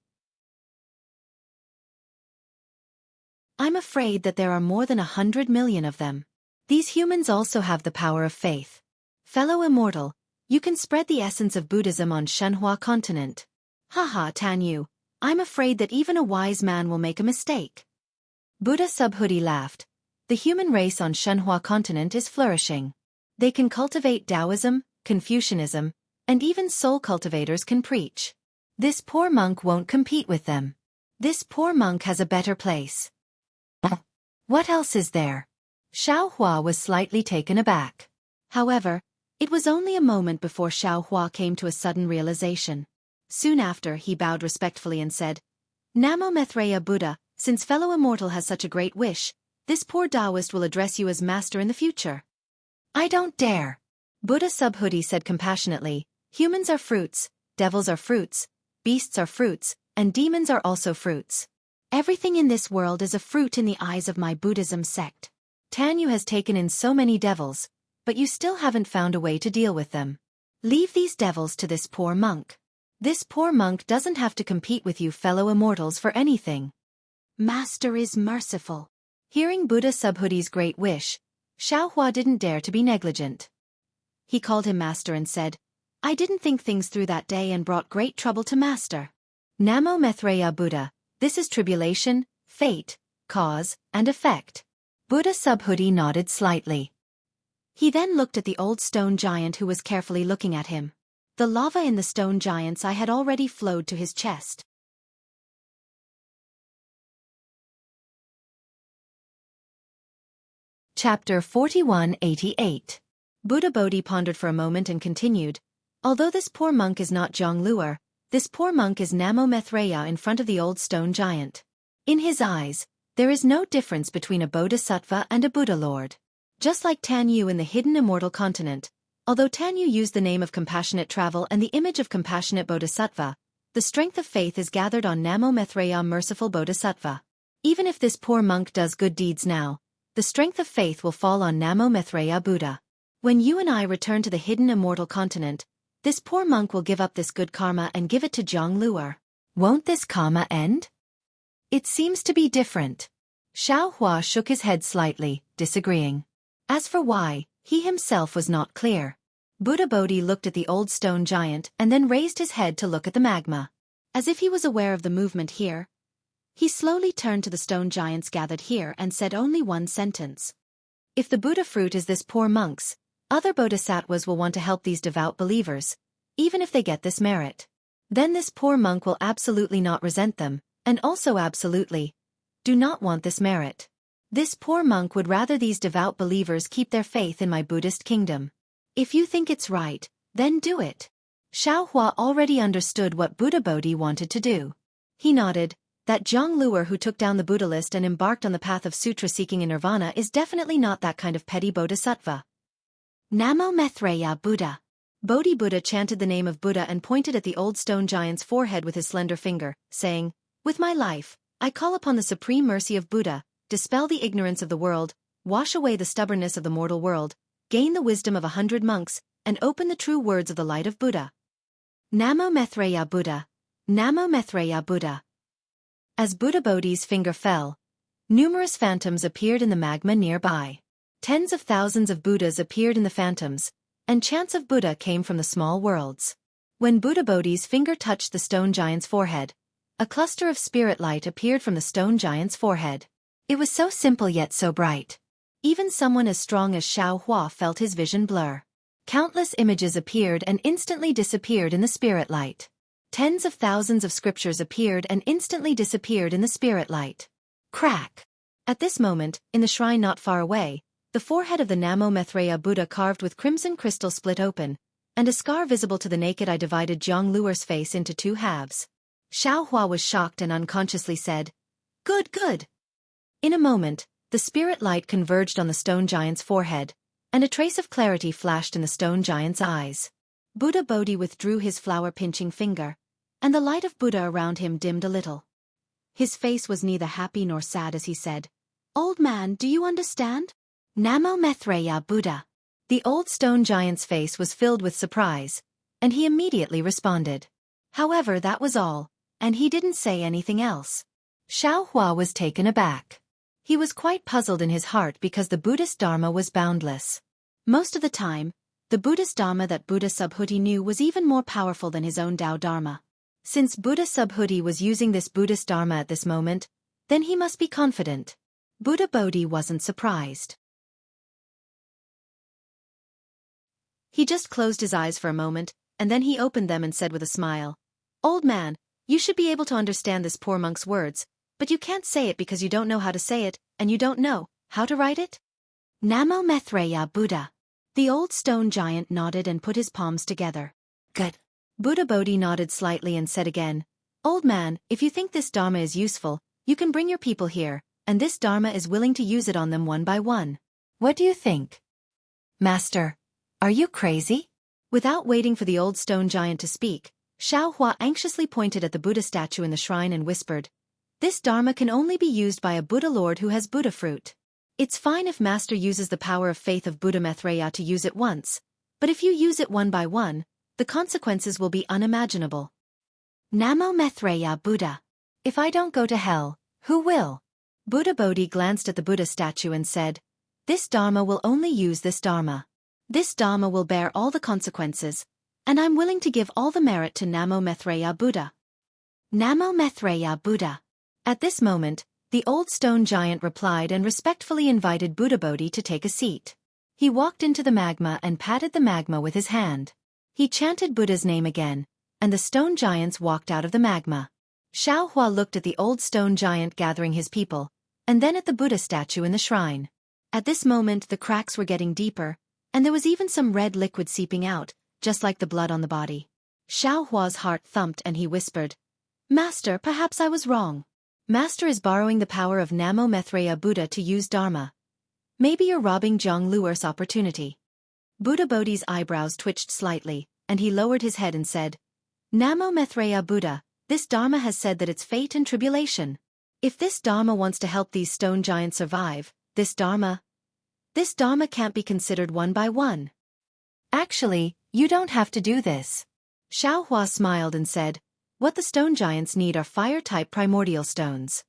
I'm afraid that there are more than 100 million of them. These humans also have the power of faith. Fellow Immortal, you can spread the essence of Buddhism on Shenhua continent. Haha, Tanyu, I'm afraid that even a wise man will make a mistake. Buddha Subhuti laughed. The human race on Shenhua continent is flourishing. They can cultivate Taoism, Confucianism, and even soul cultivators can preach. This poor monk won't compete with them. This poor monk has a better place. What else is there? Xiao Hua was slightly taken aback. However, it was only a moment before Xiao Hua came to a sudden realization. Soon after, he bowed respectfully and said, Namo Maitreya Buddha, since fellow Immortal has such a great wish, this poor Taoist will address you as master in the future. I don't dare. Buddha Subhuti said compassionately, humans are fruits, devils are fruits, beasts are fruits, and demons are also fruits. Everything in this world is a fruit in the eyes of my Buddhism sect. Tanyu has taken in so many devils, but you still haven't found a way to deal with them. Leave these devils to this poor monk. This poor monk doesn't have to compete with you fellow immortals for anything. Master is merciful. Hearing Buddha Subhuti's great wish, Xiao Hua didn't dare to be negligent. He called him master and said, I didn't think things through that day and brought great trouble to master. Namo Maitreya Buddha, this is tribulation, fate, cause, and effect. Buddha Subhuti nodded slightly. He then looked at the old stone giant who was carefully looking at him. The lava in the stone giant's eye had already flowed to his chest. Chapter 4188. Buddha Bodhi pondered for a moment and continued, although this poor monk is not Jianghu, this poor monk is Namo Maitreya in front of the old stone giant. In his eyes, there is no difference between a bodhisattva and a Buddha Lord. Just like Tanyu in the hidden immortal continent, although Tanyu used the name of compassionate travel and the image of compassionate bodhisattva, the strength of faith is gathered on Namo Maitreya merciful bodhisattva. Even if this poor monk does good deeds now, the strength of faith will fall on Namo Maitreya Buddha. When you and I return to the hidden immortal continent, this poor monk will give up this good karma and give it to Jianghu. Won't this karma end? It seems to be different. Xiao Hua shook his head slightly, disagreeing. As for why, he himself was not clear. Buddha Bodhi looked at the old stone giant and then raised his head to look at the magma. As if he was aware of the movement here, he slowly turned to the stone giants gathered here and said only one sentence. If the Buddha fruit is this poor monk's, other bodhisattvas will want to help these devout believers, even if they get this merit. Then this poor monk will absolutely not resent them, and also absolutely do not want this merit. This poor monk would rather these devout believers keep their faith in my Buddhist kingdom. If you think it's right, then do it. Xiao Hua already understood what Buddha Bodhi wanted to do. He nodded. That Jianghu who took down the Buddha list and embarked on the path of sutra-seeking in nirvana is definitely not that kind of petty bodhisattva. Namo Maitreya Buddha. Bodhi Buddha chanted the name of Buddha and pointed at the old stone giant's forehead with his slender finger, saying, With my life, I call upon the supreme mercy of Buddha, dispel the ignorance of the world, wash away the stubbornness of the mortal world, gain the wisdom of 100 monks, and open the true words of the light of Buddha. Namo Maitreya Buddha. Namo Maitreya Buddha. As Buddha Bodhi's finger fell, numerous phantoms appeared in the magma nearby. Tens of thousands of Buddhas appeared in the phantoms, and chants of Buddha came from the small worlds. When Buddha Bodhi's finger touched the stone giant's forehead, a cluster of spirit light appeared from the stone giant's forehead. It was so simple yet so bright. Even someone as strong as Xiao Hua felt his vision blur. Countless images appeared and instantly disappeared in the spirit light. Tens of thousands of scriptures appeared and instantly disappeared in the spirit light. Crack! At this moment, in the shrine not far away, the forehead of the Namo Maitreya Buddha carved with crimson crystal split open, and a scar visible to the naked eye divided Jianghu's face into two halves. Xiao Hua was shocked and unconsciously said, "Good, good." In a moment, the spirit light converged on the stone giant's forehead, and a trace of clarity flashed in the stone giant's eyes. Buddha Bodhi withdrew his flower-pinching finger, and the light of Buddha around him dimmed a little. His face was neither happy nor sad as he said, "Old man, do you understand? Namo Maitreya Buddha." The old stone giant's face was filled with surprise, and he immediately responded. However, that was all, and he didn't say anything else. Xiao Hua was taken aback. He was quite puzzled in his heart because the Buddhist Dharma was boundless. Most of the time, the Buddhist Dharma that Buddha Subhuti knew was even more powerful than his own Tao Dharma. Since Buddha Subhuti was using this Buddhist Dharma at this moment, then he must be confident. Buddha Bodhi wasn't surprised. He just closed his eyes for a moment, and then he opened them and said with a smile, "Old man, you should be able to understand this poor monk's words, but you can't say it because you don't know how to say it, and you don't know how to write it?" Namo Maitreya Buddha. The old stone giant nodded and put his palms together. Good. Buddha Bodhi nodded slightly and said again, "Old man, if you think this Dharma is useful, you can bring your people here, and this Dharma is willing to use it on them one by one. What do you think?" "Master, are you crazy?" Without waiting for the old stone giant to speak, Xiao Hua anxiously pointed at the Buddha statue in the shrine and whispered, "This Dharma can only be used by a Buddha Lord who has Buddha fruit. It's fine if Master uses the power of faith of Buddha Maitreya to use it once, but if you use it one by one, the consequences will be unimaginable." Namo Maitreya Buddha. If I don't go to hell, who will? Buddha Bodhi glanced at the Buddha statue and said, "This Dharma will only use this Dharma. This Dharma will bear all the consequences, and I'm willing to give all the merit to Namo Maitreya Buddha." Namo Maitreya Buddha. At this moment, the old stone giant replied and respectfully invited Buddha Bodhi to take a seat. He walked into the magma and patted the magma with his hand. He chanted Buddha's name again, and the stone giants walked out of the magma. Xiao Hua looked at the old stone giant gathering his people, and then at the Buddha statue in the shrine. At this moment the cracks were getting deeper, and there was even some red liquid seeping out, just like the blood on the body. Xiao Hua's heart thumped and he whispered, "Master, perhaps I was wrong. Master is borrowing the power of Namo Maitreya Buddha to use Dharma. Maybe you're robbing Jianghu's opportunity." Buddha Bodhi's eyebrows twitched slightly, and he lowered his head and said, "Namo Maitreya Buddha, this Dharma has said that it's fate and tribulation. If this Dharma wants to help these stone giants survive, this Dharma can't be considered one by one. Actually, you don't have to do this." Xiao Hua smiled and said, "What the stone giants need are fire-type primordial stones."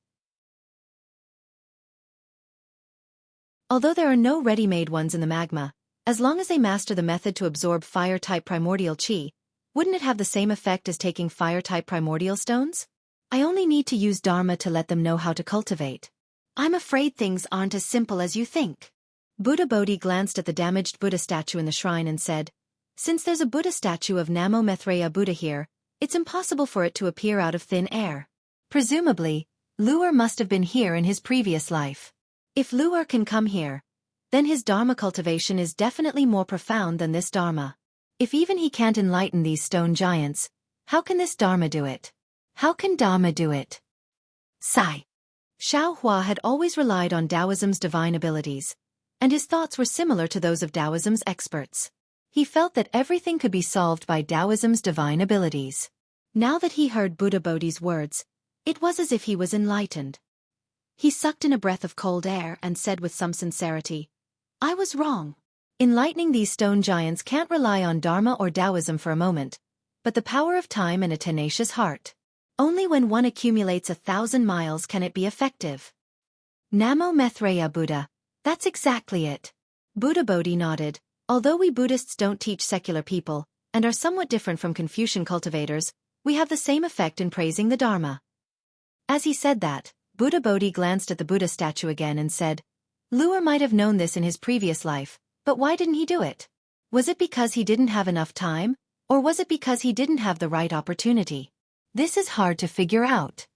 Although there are no ready-made ones in the magma, as long as they master the method to absorb fire-type primordial chi, wouldn't it have the same effect as taking fire-type primordial stones? I only need to use Dharma to let them know how to cultivate. I'm afraid things aren't as simple as you think. Buddha Bodhi glanced at the damaged Buddha statue in the shrine and said, "Since there's a Buddha statue of Namo Maitreya Buddha here, it's impossible for it to appear out of thin air. Presumably, Luer must have been here in his previous life. If Luer can come here, then his Dharma cultivation is definitely more profound than this Dharma. If even he can't enlighten these stone giants, how can this Dharma do it? How can Dharma do it?" Sigh. Xiao Hua had always relied on Taoism's divine abilities, and his thoughts were similar to those of Taoism's experts. He felt that everything could be solved by Taoism's divine abilities. Now that he heard Buddha Bodhi's words, it was as if he was enlightened. He sucked in a breath of cold air and said with some sincerity, "I was wrong. Enlightening these stone giants can't rely on Dharma or Taoism for a moment, but the power of time and a tenacious heart. Only when one accumulates 1,000 miles can it be effective." Namo Maitreya Buddha. That's exactly it. Buddha Bodhi nodded. Although we Buddhists don't teach secular people, and are somewhat different from Confucian cultivators, we have the same effect in praising the Dharma. As he said that, Buddha Bodhi glanced at the Buddha statue again and said, Luer might have known this in his previous life, but why didn't he do it? Was it because he didn't have enough time, or was it because he didn't have the right opportunity? This is hard to figure out.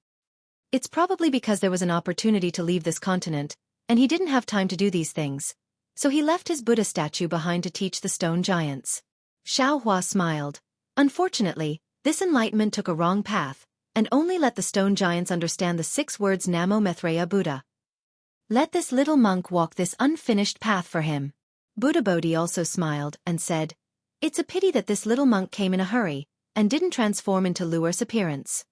It's probably because there was an opportunity to leave this continent, and he didn't have time to do these things. So he left his Buddha statue behind to teach the stone giants. Xiaohua smiled. Unfortunately, this enlightenment took a wrong path, and only let the stone giants understand the 6 words Namo Maitreya Buddha. Let this little monk walk this unfinished path for him. Buddha Bodhi also smiled and said, It's a pity that this little monk came in a hurry, and didn't transform into Luer's appearance.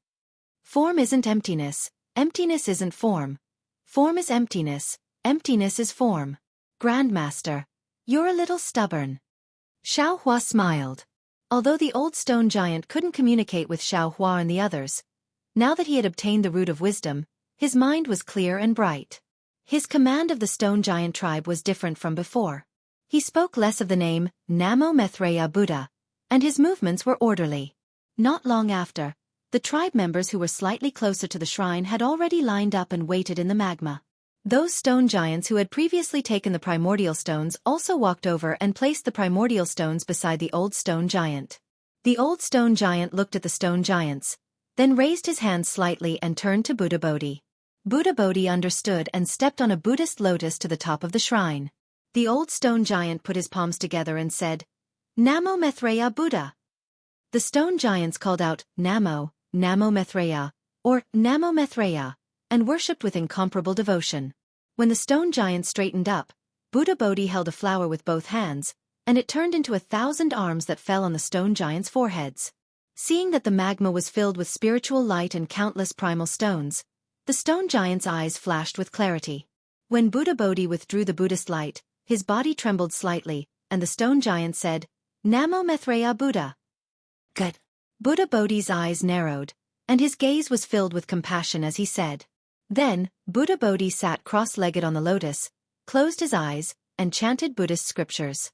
Form isn't emptiness, emptiness isn't form. Form is emptiness, emptiness is form. Grandmaster, you're a little stubborn. Xiaohua smiled. Although the old stone giant couldn't communicate with Xiaohua and the others, now that he had obtained the root of wisdom, his mind was clear and bright. His command of the stone giant tribe was different from before. He spoke less of the name, Namo Maitreya Buddha, and his movements were orderly. Not long after, the tribe members who were slightly closer to the shrine had already lined up and waited in the magma. Those stone giants who had previously taken the primordial stones also walked over and placed the primordial stones beside the old stone giant. The old stone giant looked at the stone giants, then raised his hands slightly and turned to Buddha Bodhi. Buddha Bodhi understood and stepped on a Buddhist lotus to the top of the shrine. The old stone giant put his palms together and said, Namo Maitreya Buddha. The stone giants called out, Namo, Namo Maitreya, or Namo Maitreya, and worshipped with incomparable devotion. When the stone giant straightened up, Buddha Bodhi held a flower with both hands, and it turned into 1,000 arms that fell on the stone giants' foreheads. Seeing that the magma was filled with spiritual light and countless primal stones, the stone giant's eyes flashed with clarity. When Buddha Bodhi withdrew the Buddhist light, his body trembled slightly, and the stone giant said, Namo Maitreya Buddha. Good. Buddha Bodhi's eyes narrowed, and his gaze was filled with compassion as he said. Then, Buddha Bodhi sat cross-legged on the lotus, closed his eyes, and chanted Buddhist scriptures.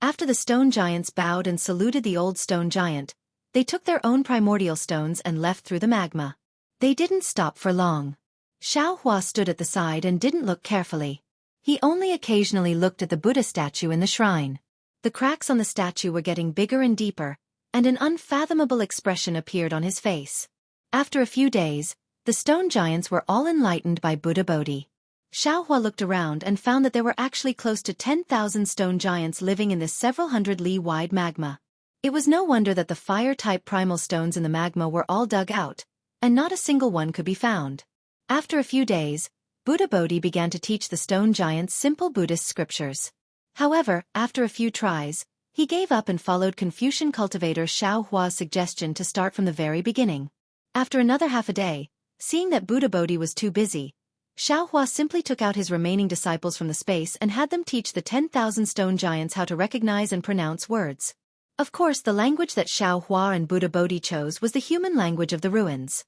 After the stone giants bowed and saluted the old stone giant, they took their own primordial stones and left through the magma. They didn't stop for long. Xiaohua stood at the side and didn't look carefully. He only occasionally looked at the Buddha statue in the shrine. The cracks on the statue were getting bigger and deeper, and an unfathomable expression appeared on his face. After a few days, the stone giants were all enlightened by Buddha Bodhi. Xiaohua looked around and found that there were actually close to 10,000 stone giants living in this several hundred li-wide magma. It was no wonder that the fire-type primal stones in the magma were all dug out, and not a single one could be found. After a few days, Buddha Bodhi began to teach the stone giants simple Buddhist scriptures. However, after a few tries, he gave up and followed Confucian cultivator Xiaohua's suggestion to start from the very beginning. After another half a day, seeing that Buddha Bodhi was too busy, Xiaohua simply took out his remaining disciples from the space and had them teach the 10,000 stone giants how to recognize and pronounce words. Of course, the language that Xiaohua and Buddha Bodhi chose was the human language of the ruins.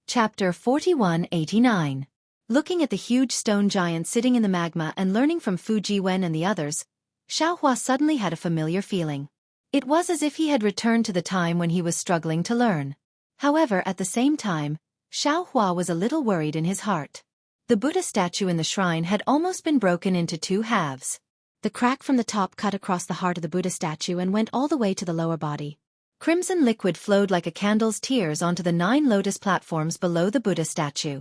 Chapter 4189. Looking at the huge stone giant sitting in the magma and learning from Fujiwen and the others, Xiaohua suddenly had a familiar feeling. It was as if he had returned to the time when he was struggling to learn. However, at the same time, Xiaohua was a little worried in his heart. The Buddha statue in the shrine had almost been broken into 2 halves. The crack from the top cut across the heart of the Buddha statue and went all the way to the lower body. Crimson liquid flowed like a candle's tears onto the 9 lotus platforms below the Buddha statue.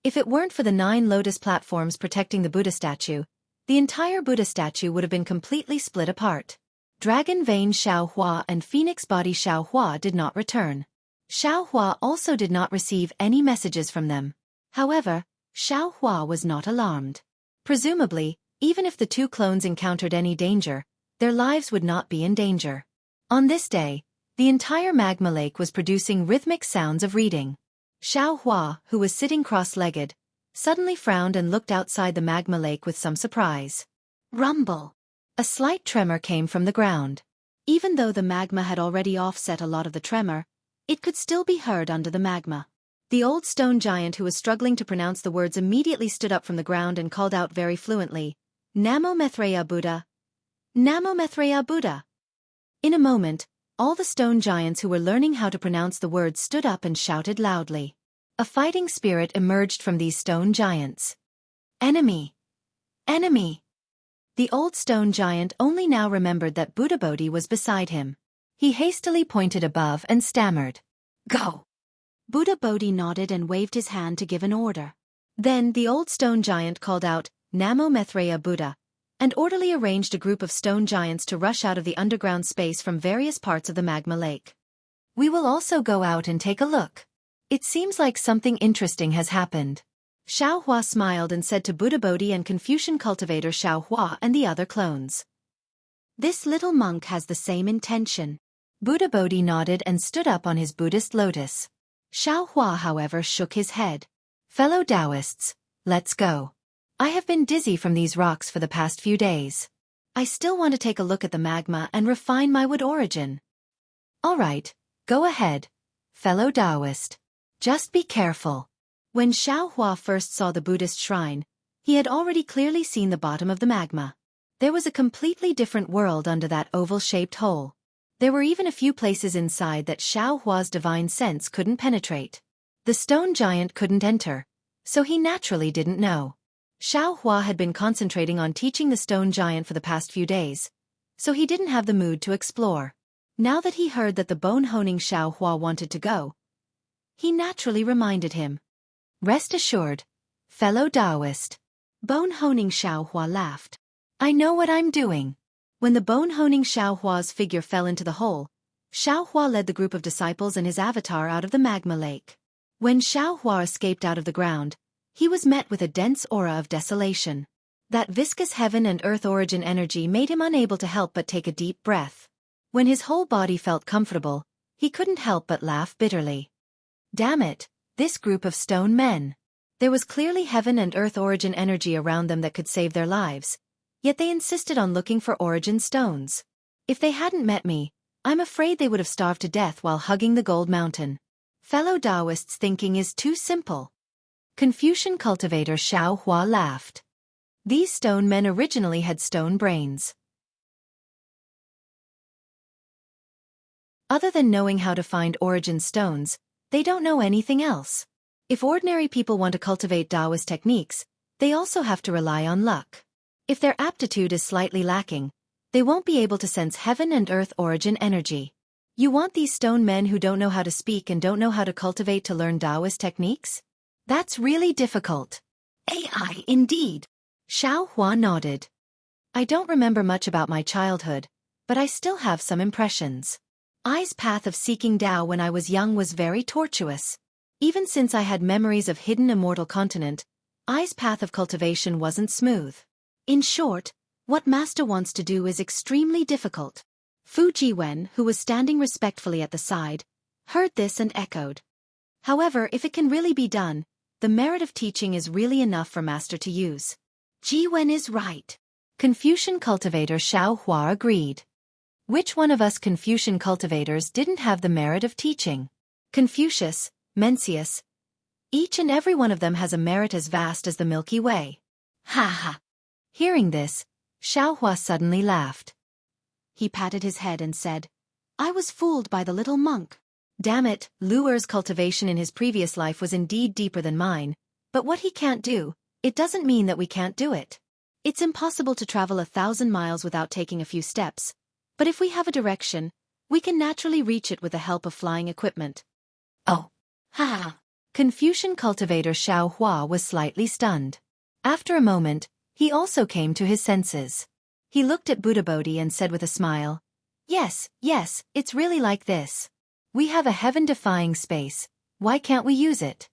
If it weren't for the 9 lotus platforms protecting the Buddha statue, the entire Buddha statue would have been completely split apart. Dragon Vein Xiaohua and Phoenix Body Xiaohua did not return. Xiaohua also did not receive any messages from them. However, Xiaohua was not alarmed. Presumably, even if the 2 clones encountered any danger, their lives would not be in danger. On this day, the entire magma lake was producing rhythmic sounds of reading. Xiaohua, who was sitting cross-legged, suddenly frowned and looked outside the magma lake with some surprise. Rumble! A slight tremor came from the ground. Even though the magma had already offset a lot of the tremor, it could still be heard under the magma. The old stone giant who was struggling to pronounce the words immediately stood up from the ground and called out very fluently, "Namo Mithreya Buddha! Namo Mithreya Buddha!" In a moment, all the stone giants who were learning how to pronounce the words stood up and shouted loudly. A fighting spirit emerged from these stone giants. Enemy! Enemy! The old stone giant only now remembered that Buddha Bodhi was beside him. He hastily pointed above and stammered, "Go!" Buddha Bodhi nodded and waved his hand to give an order. Then the old stone giant called out, "Namo Mithreya Buddha," and orderly arranged a group of stone giants to rush out of the underground space from various parts of the magma lake. "We will also go out and take a look. It seems like something interesting has happened." Xiaohua smiled and said to Buddha Bodhi and Confucian cultivator Xiaohua and the other clones, "This little monk has the same intention." Buddha Bodhi nodded and stood up on his Buddhist lotus. Xiaohua, however, shook his head. "Fellow Taoists, let's go. I have been dizzy from these rocks for the past few days. I still want to take a look at the magma and refine my wood origin." "All right, go ahead, fellow Taoist. Just be careful." When Xiaohua first saw the Buddhist shrine, he had already clearly seen the bottom of the magma. There was a completely different world under that oval-shaped hole. There were even a few places inside that Xiaohua's divine sense couldn't penetrate. The stone giant couldn't enter, so he naturally didn't know. Xiaohua had been concentrating on teaching the stone giant for the past few days, so he didn't have the mood to explore. Now that he heard that the bone-honing Xiaohua wanted to go, he naturally reminded him. "Rest assured, fellow Taoist." Bone-honing Xiaohua laughed. "I know what I'm doing." When the bone-honing Xiaohua's figure fell into the hole, Xiaohua led the group of disciples and his avatar out of the magma lake. When Xiaohua escaped out of the ground, he was met with a dense aura of desolation. That viscous heaven and earth origin energy made him unable to help but take a deep breath. When his whole body felt comfortable, he couldn't help but laugh bitterly. Damn it, this group of stone men. There was clearly heaven and earth origin energy around them that could save their lives, yet they insisted on looking for origin stones. If they hadn't met me, I'm afraid they would have starved to death while hugging the gold mountain. Fellow Taoists' thinking is too simple. Confucian cultivator Xiaohua laughed. These stone men originally had stone brains. Other than knowing how to find origin stones, they don't know anything else. If ordinary people want to cultivate Taoist techniques, they also have to rely on luck. If their aptitude is slightly lacking, they won't be able to sense heaven and earth origin energy. You want these stone men who don't know how to speak and don't know how to cultivate to learn Taoist techniques? That's really difficult. AI indeed. Xiaohua nodded. I don't remember much about my childhood, but I still have some impressions. I's path of seeking Tao when I was young was very tortuous. Even since I had memories of hidden immortal continent, I's path of cultivation wasn't smooth. In short, what Master wants to do is extremely difficult. Fu Jiwen, who was standing respectfully at the side, heard this and echoed. However, if it can really be done, the merit of teaching is really enough for Master to use. Jiwen is right. Confucian cultivator Xiaohua agreed. Which one of us Confucian cultivators didn't have the merit of teaching? Confucius, Mencius. Each and every one of them has a merit as vast as the Milky Way. Ha ha. Hearing this, Xiaohua suddenly laughed. He patted his head and said, I was fooled by the little monk. Damn it, Luer's cultivation in his previous life was indeed deeper than mine, but what he can't do, it doesn't mean that we can't do it. It's impossible to travel 1,000 miles without taking a few steps, but if we have a direction, we can naturally reach it with the help of flying equipment. Oh. Ha! Confucian cultivator Xiaohua was slightly stunned. After a moment, he also came to his senses. He looked at Buddha Bodhi and said with a smile, Yes, it's really like this. We have a heaven-defying space, why can't we use it?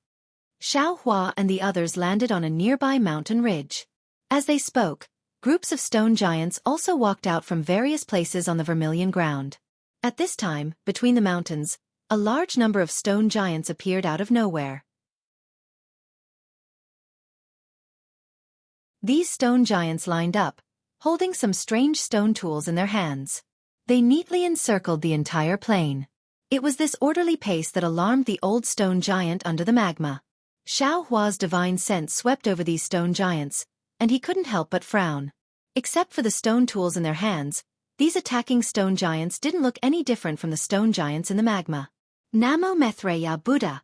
Xiaohua and the others landed on a nearby mountain ridge. As they spoke, groups of stone giants also walked out from various places on the vermilion ground. At this time, between the mountains, a large number of stone giants appeared out of nowhere. These stone giants lined up, holding some strange stone tools in their hands. They neatly encircled the entire plain. It was this orderly pace that alarmed the old stone giant under the magma. Xiao Hua's divine sense swept over these stone giants, and he couldn't help but frown. Except for the stone tools in their hands, these attacking stone giants didn't look any different from the stone giants in the magma. Namo Methreya Buddha.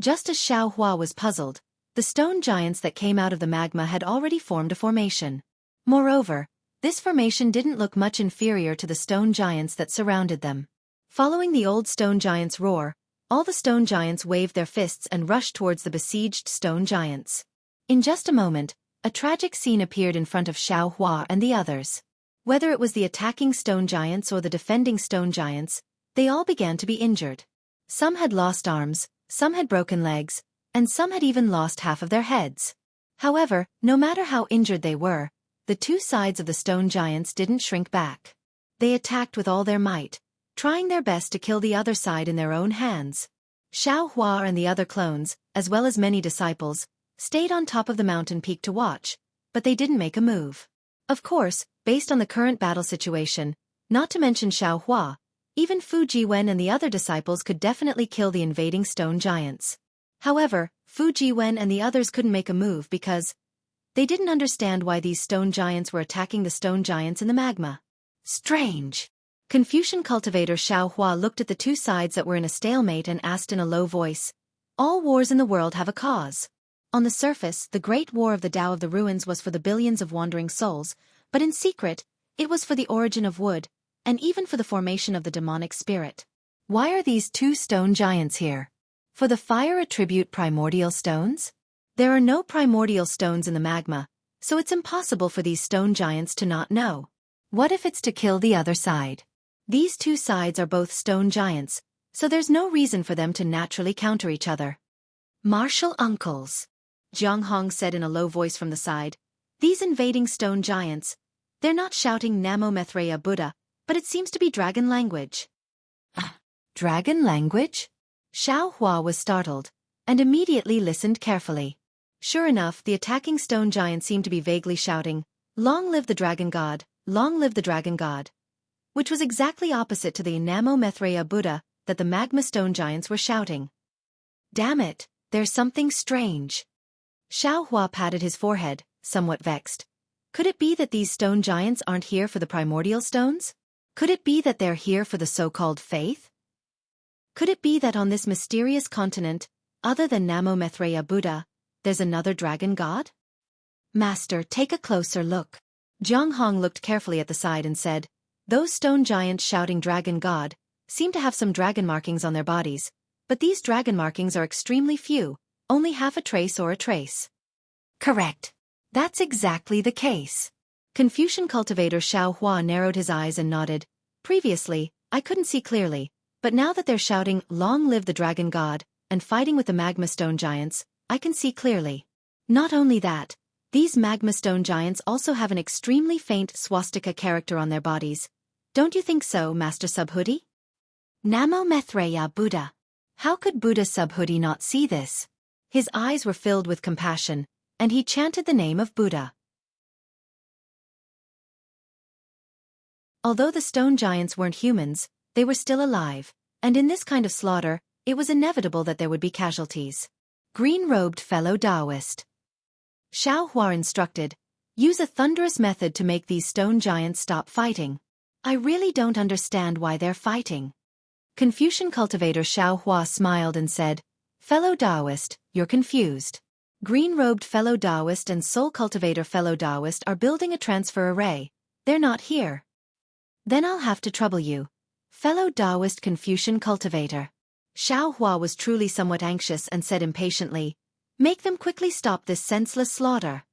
Just as Xiao Hua was puzzled, the stone giants that came out of the magma had already formed a formation. Moreover, this formation didn't look much inferior to the stone giants that surrounded them. Following the old stone giants' roar, all the stone giants waved their fists and rushed towards the besieged stone giants. In just a moment, a tragic scene appeared in front of Xiao Hua and the others. Whether it was the attacking stone giants or the defending stone giants, they all began to be injured. Some had lost arms, some had broken legs, and some had even lost half of their heads. However, no matter how injured they were, the two sides of the stone giants didn't shrink back. They attacked with all their might, trying their best to kill the other side in their own hands. Xiao Hua and the other clones, as well as many disciples, stayed on top of the mountain peak to watch, but they didn't make a move. Of course, based on the current battle situation, not to mention Xiao Hua, even Fu Jiwen and the other disciples could definitely kill the invading stone giants. However, Fu Jiwen and the others couldn't make a move because they didn't understand why these stone giants were attacking the stone giants in the magma. Strange. Confucian cultivator Xiao Hua looked at the two sides that were in a stalemate and asked in a low voice, "All wars in the world have a cause." On the surface, the Great War of the Tao of the Ruins was for the billions of wandering souls, but in secret, it was for the origin of wood, and even for the formation of the demonic spirit. Why are these two stone giants here? For the fire attribute primordial stones? There are no primordial stones in the magma, so it's impossible for these stone giants to not know. What if it's to kill the other side? These two sides are both stone giants, so there's no reason for them to naturally counter each other. Martial uncles, Jianghu said in a low voice from the side. These invading stone giants, they're not shouting Namo Methreya Buddha, but it seems to be dragon language. Dragon language? Xiao Hua was startled, and immediately listened carefully. Sure enough, the attacking stone giant seemed to be vaguely shouting, "Long live the dragon god, long live the dragon god," which was exactly opposite to the Namo Methreya Buddha that the magma stone giants were shouting. Damn it, there's something strange. Xiao Hua patted his forehead, somewhat vexed. Could it be that these stone giants aren't here for the primordial stones? Could it be that they're here for the so-called faith? Could it be that on this mysterious continent, other than Namo Methreya Buddha, there's another dragon god? Master, take a closer look. Jianghu looked carefully at the side and said, "Those stone giants shouting dragon god seem to have some dragon markings on their bodies, but these dragon markings are extremely few, only half a trace or a trace." Correct. That's exactly the case. Confucian cultivator Xiao Hua narrowed his eyes and nodded. Previously, I couldn't see clearly, but now that they're shouting, "Long live the dragon god," and fighting with the magma stone giants, I can see clearly. Not only that, these magma stone giants also have an extremely faint swastika character on their bodies. Don't you think so, Master Subhoodie? Namo Methreya Buddha. How could Buddha Subhoodie not see this? His eyes were filled with compassion, and he chanted the name of Buddha. Although the stone giants weren't humans, they were still alive, and in this kind of slaughter, it was inevitable that there would be casualties. Green-robed fellow Taoist. Xiao Hua instructed, "Use a thunderous method to make these stone giants stop fighting. I really don't understand why they're fighting." Confucian cultivator Xiao Hua smiled and said, "Fellow Taoist, you're confused. Green-robed fellow Taoist and soul cultivator fellow Taoist are building a transfer array. They're not here. Then I'll have to trouble you. Fellow Taoist Confucian cultivator." Xiao Hua was truly somewhat anxious and said impatiently, "Make them quickly stop this senseless slaughter."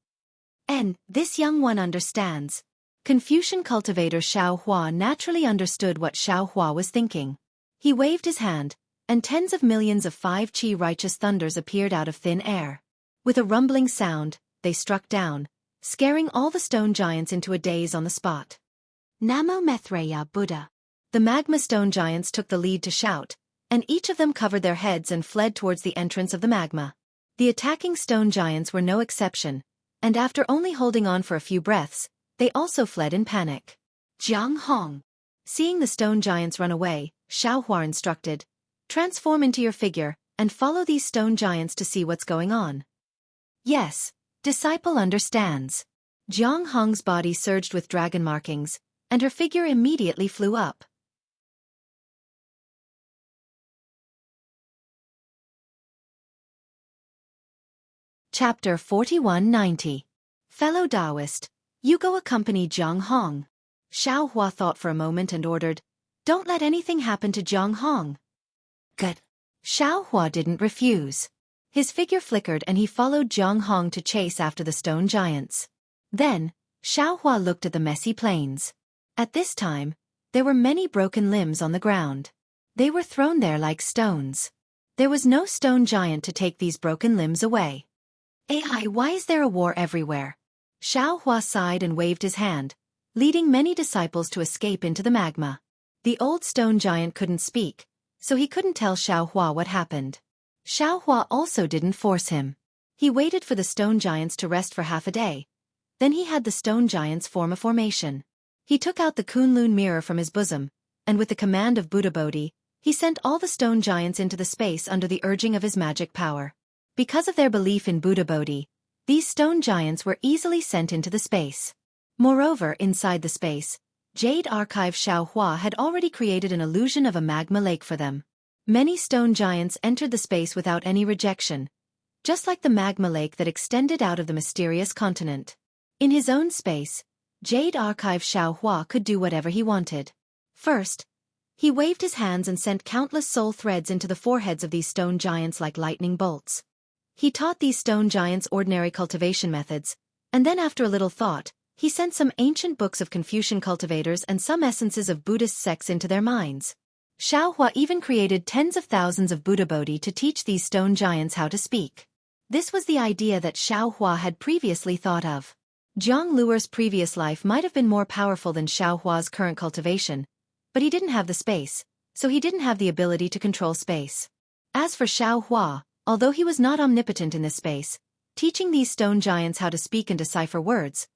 And this young one understands. Confucian cultivator Xiao Hua naturally understood what Xiao Hua was thinking. He waved his hand, and tens of millions of 5 righteous thunders appeared out of thin air. With a rumbling sound, they struck down, scaring all the stone giants into a daze on the spot. Namo Methreya Buddha. The magma stone giants took the lead to shout, and each of them covered their heads and fled towards the entrance of the magma. The attacking stone giants were no exception, and after only holding on for a few breaths, they also fled in panic. Jianghu. Seeing the stone giants run away, Xiaohua instructed, "Transform into your figure, and follow these stone giants to see what's going on." "Yes, disciple understands." Jianghu's body surged with dragon markings, and her figure immediately flew up. Chapter 4190. Fellow Taoist, you go accompany Jianghu. Xiaohua thought for a moment and ordered, "Don't let anything happen to Jianghu." "Good." Xiaohua didn't refuse. His figure flickered and he followed Jianghu to chase after the stone giants. Then, Xiaohua looked at the messy plains. At this time, there were many broken limbs on the ground. They were thrown there like stones. There was no stone giant to take these broken limbs away. "AI, why is there a war everywhere?" Xiaohua sighed and waved his hand, leading many disciples to escape into the magma. The old stone giant couldn't speak, so he couldn't tell Xiaohua what happened. Xiaohua also didn't force him. He waited for the stone giants to rest for half a day. Then he had the stone giants form a formation. He took out the Kunlun mirror from his bosom, and with the command of Buddha Bodhi, he sent all the stone giants into the space under the urging of his magic power. Because of their belief in Buddha Bodhi, these stone giants were easily sent into the space. Moreover, inside the space, Jade Archive Xiaohua had already created an illusion of a magma lake for them. Many stone giants entered the space without any rejection, just like the magma lake that extended out of the mysterious continent. In his own space, Jade Archive Xiaohua could do whatever he wanted. First, he waved his hands and sent countless soul threads into the foreheads of these stone giants like lightning bolts. He taught these stone giants ordinary cultivation methods, and then after a little thought, he sent some ancient books of Confucian cultivators and some essences of Buddhist sects into their minds. Xiaohua even created tens of thousands of Buddha Bodhi to teach these stone giants how to speak. This was the idea that Xiaohua had previously thought of. Zhang Luer's previous life might have been more powerful than Xiaohua's current cultivation, but he didn't have the space, so he didn't have the ability to control space. As for Xiaohua, although he was not omnipotent in this space, teaching these stone giants how to speak and decipher words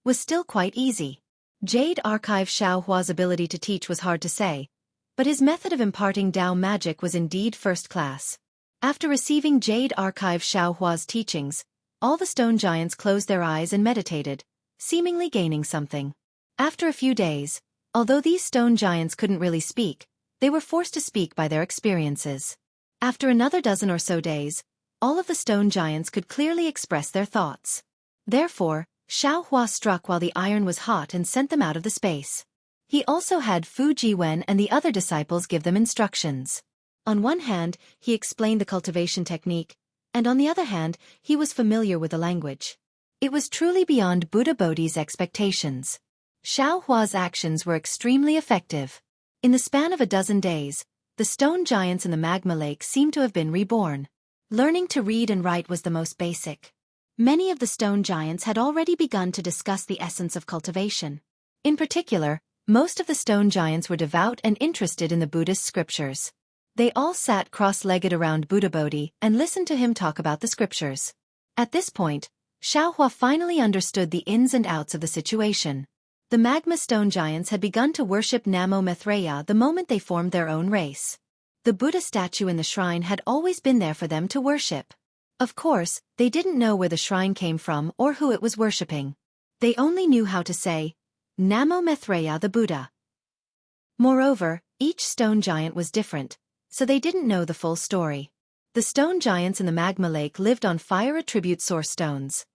was still quite easy. Jade Archive Xiaohua's ability to teach was hard to say, but his method of imparting Dao magic was indeed first class. After receiving Jade Archive Xiaohua's teachings, all the stone giants closed their eyes and meditated, seemingly gaining something. After a few days, although these stone giants couldn't really speak, they were forced to speak by their experiences. After another dozen or so days, all of the stone giants could clearly express their thoughts. Therefore, Xiaohua struck while the iron was hot and sent them out of the space. He also had Fu Jiwen and the other disciples give them instructions. On one hand, he explained the cultivation technique, and on the other hand, he was familiar with the language. It was truly beyond Buddha Bodhi's expectations. Xiaohua's actions were extremely effective. In the span of a dozen days, the stone giants in the magma lake seemed to have been reborn. Learning to read and write was the most basic. Many of the stone giants had already begun to discuss the essence of cultivation. In particular, most of the stone giants were devout and interested in the Buddhist scriptures. They all sat cross-legged around Buddha Bodhi and listened to him talk about the scriptures. At this point, Xiaohua finally understood the ins and outs of the situation. The magma stone giants had begun to worship Namo Maitreya the moment they formed their own race. The Buddha statue in the shrine had always been there for them to worship. Of course, they didn't know where the shrine came from or who it was worshipping. They only knew how to say, "Namo Maitreya the Buddha." Moreover, each stone giant was different, so they didn't know the full story. The stone giants in the magma lake lived on fire attribute source stones.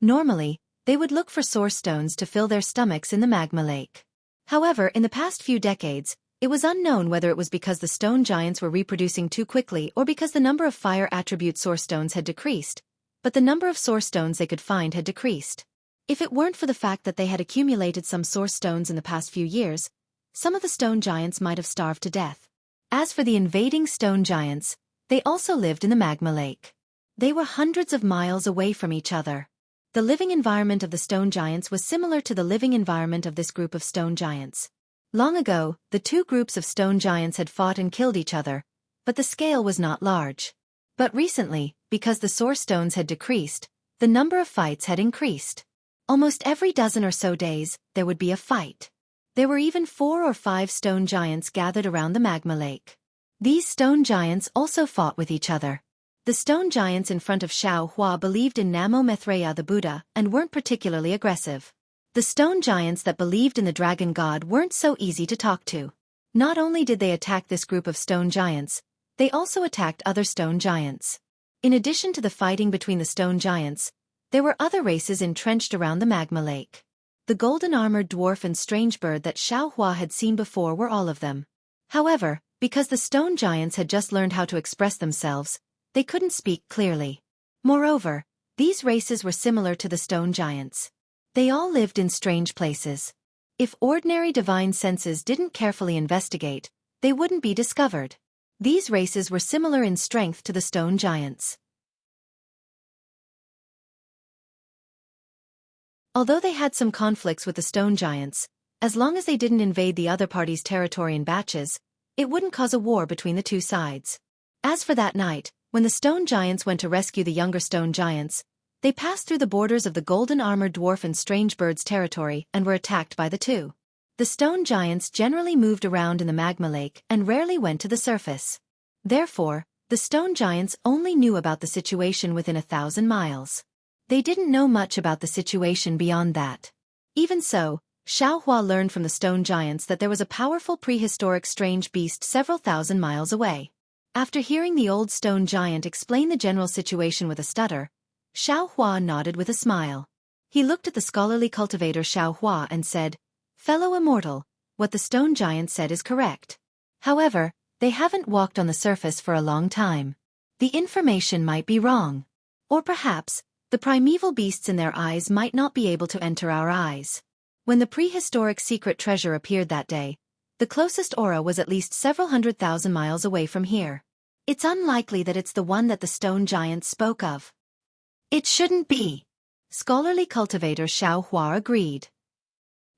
Normally, they would look for source stones to fill their stomachs in the magma lake. However, in the past few decades, it was unknown whether it was because the stone giants were reproducing too quickly or because the number of fire attribute source stones had decreased, but the number of source stones they could find had decreased. If it weren't for the fact that they had accumulated some source stones in the past few years, some of the stone giants might have starved to death. As for the invading stone giants, they also lived in the magma lake. They were hundreds of miles away from each other. The living environment of the stone giants was similar to the living environment of this group of stone giants. Long ago, the two groups of stone giants had fought and killed each other, but the scale was not large. But recently, because the source stones had decreased, the number of fights had increased. Almost every dozen or so days, there would be a fight. There were even 4 or 5 stone giants gathered around the magma lake. These stone giants also fought with each other. The stone giants in front of Xianxia believed in Namo Maitreya the Buddha and weren't particularly aggressive. The stone giants that believed in the dragon god weren't so easy to talk to. Not only did they attack this group of stone giants, they also attacked other stone giants. In addition to the fighting between the stone giants, there were other races entrenched around the magma lake. The golden-armored dwarf and strange bird that Xianxia had seen before were all of them. However, because the stone giants had just learned how to express themselves, they couldn't speak clearly. Moreover, these races were similar to the stone giants. They all lived in strange places. If ordinary divine senses didn't carefully investigate, they wouldn't be discovered. These races were similar in strength to the stone giants. Although they had some conflicts with the stone giants, as long as they didn't invade the other party's territory in batches, it wouldn't cause a war between the two sides. As for that night, when the stone giants went to rescue the younger stone giants, they passed through the borders of the golden-armored dwarf and strange bird's territory and were attacked by the two. The stone giants generally moved around in the magma lake and rarely went to the surface. Therefore, the stone giants only knew about the situation within 1,000 miles. They didn't know much about the situation beyond that. Even so, Xianxia learned from the stone giants that there was a powerful prehistoric strange beast several thousand miles away. After hearing the old stone giant explain the general situation with a stutter, Xianxia nodded with a smile. He looked at the scholarly cultivator Xianxia and said, "Fellow Immortal, what the stone giant said is correct. However, they haven't walked on the surface for a long time. The information might be wrong. Or perhaps, the primeval beasts in their eyes might not be able to enter our eyes." When the prehistoric secret treasure appeared that day, the closest aura was at least several 100,000 miles away from here. It's unlikely that it's the one that the stone giants spoke of. It shouldn't be. Scholarly cultivator Xianxia agreed.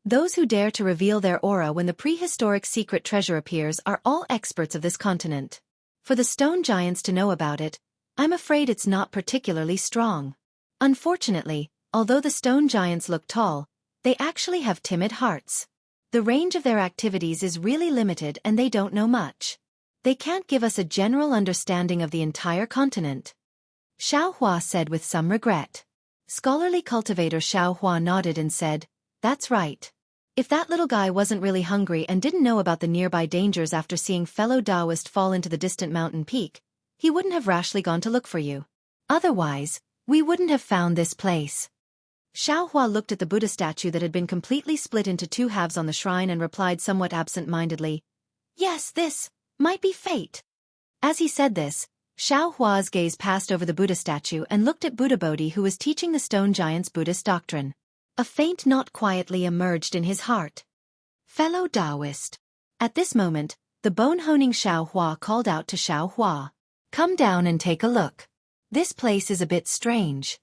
Those who dare to reveal their aura when the prehistoric secret treasure appears are all experts of this continent. For the stone giants to know about it, I'm afraid it's not particularly strong. Unfortunately, although the stone giants look tall, they actually have timid hearts. The range of their activities is really limited and they don't know much. They can't give us a general understanding of the entire continent. Xianxia said with some regret. Scholarly cultivator Xianxia nodded and said, "That's right. If that little guy wasn't really hungry and didn't know about the nearby dangers after seeing fellow Taoist fall into the distant mountain peak, he wouldn't have rashly gone to look for you. Otherwise, we wouldn't have found this place." Xianxia looked at the Buddha statue that had been completely split into 2 halves on the shrine and replied somewhat absent-mindedly, "Yes, this might be fate." As he said this, Xianxia's gaze passed over the Buddha statue and looked at Buddha Bodhi, who was teaching the stone giants Buddhist doctrine. A faint knot quietly emerged in his heart. "Fellow Taoist." At this moment, the bone-honing Xianxia called out to Xianxia, "Come down and take a look. This place is a bit strange."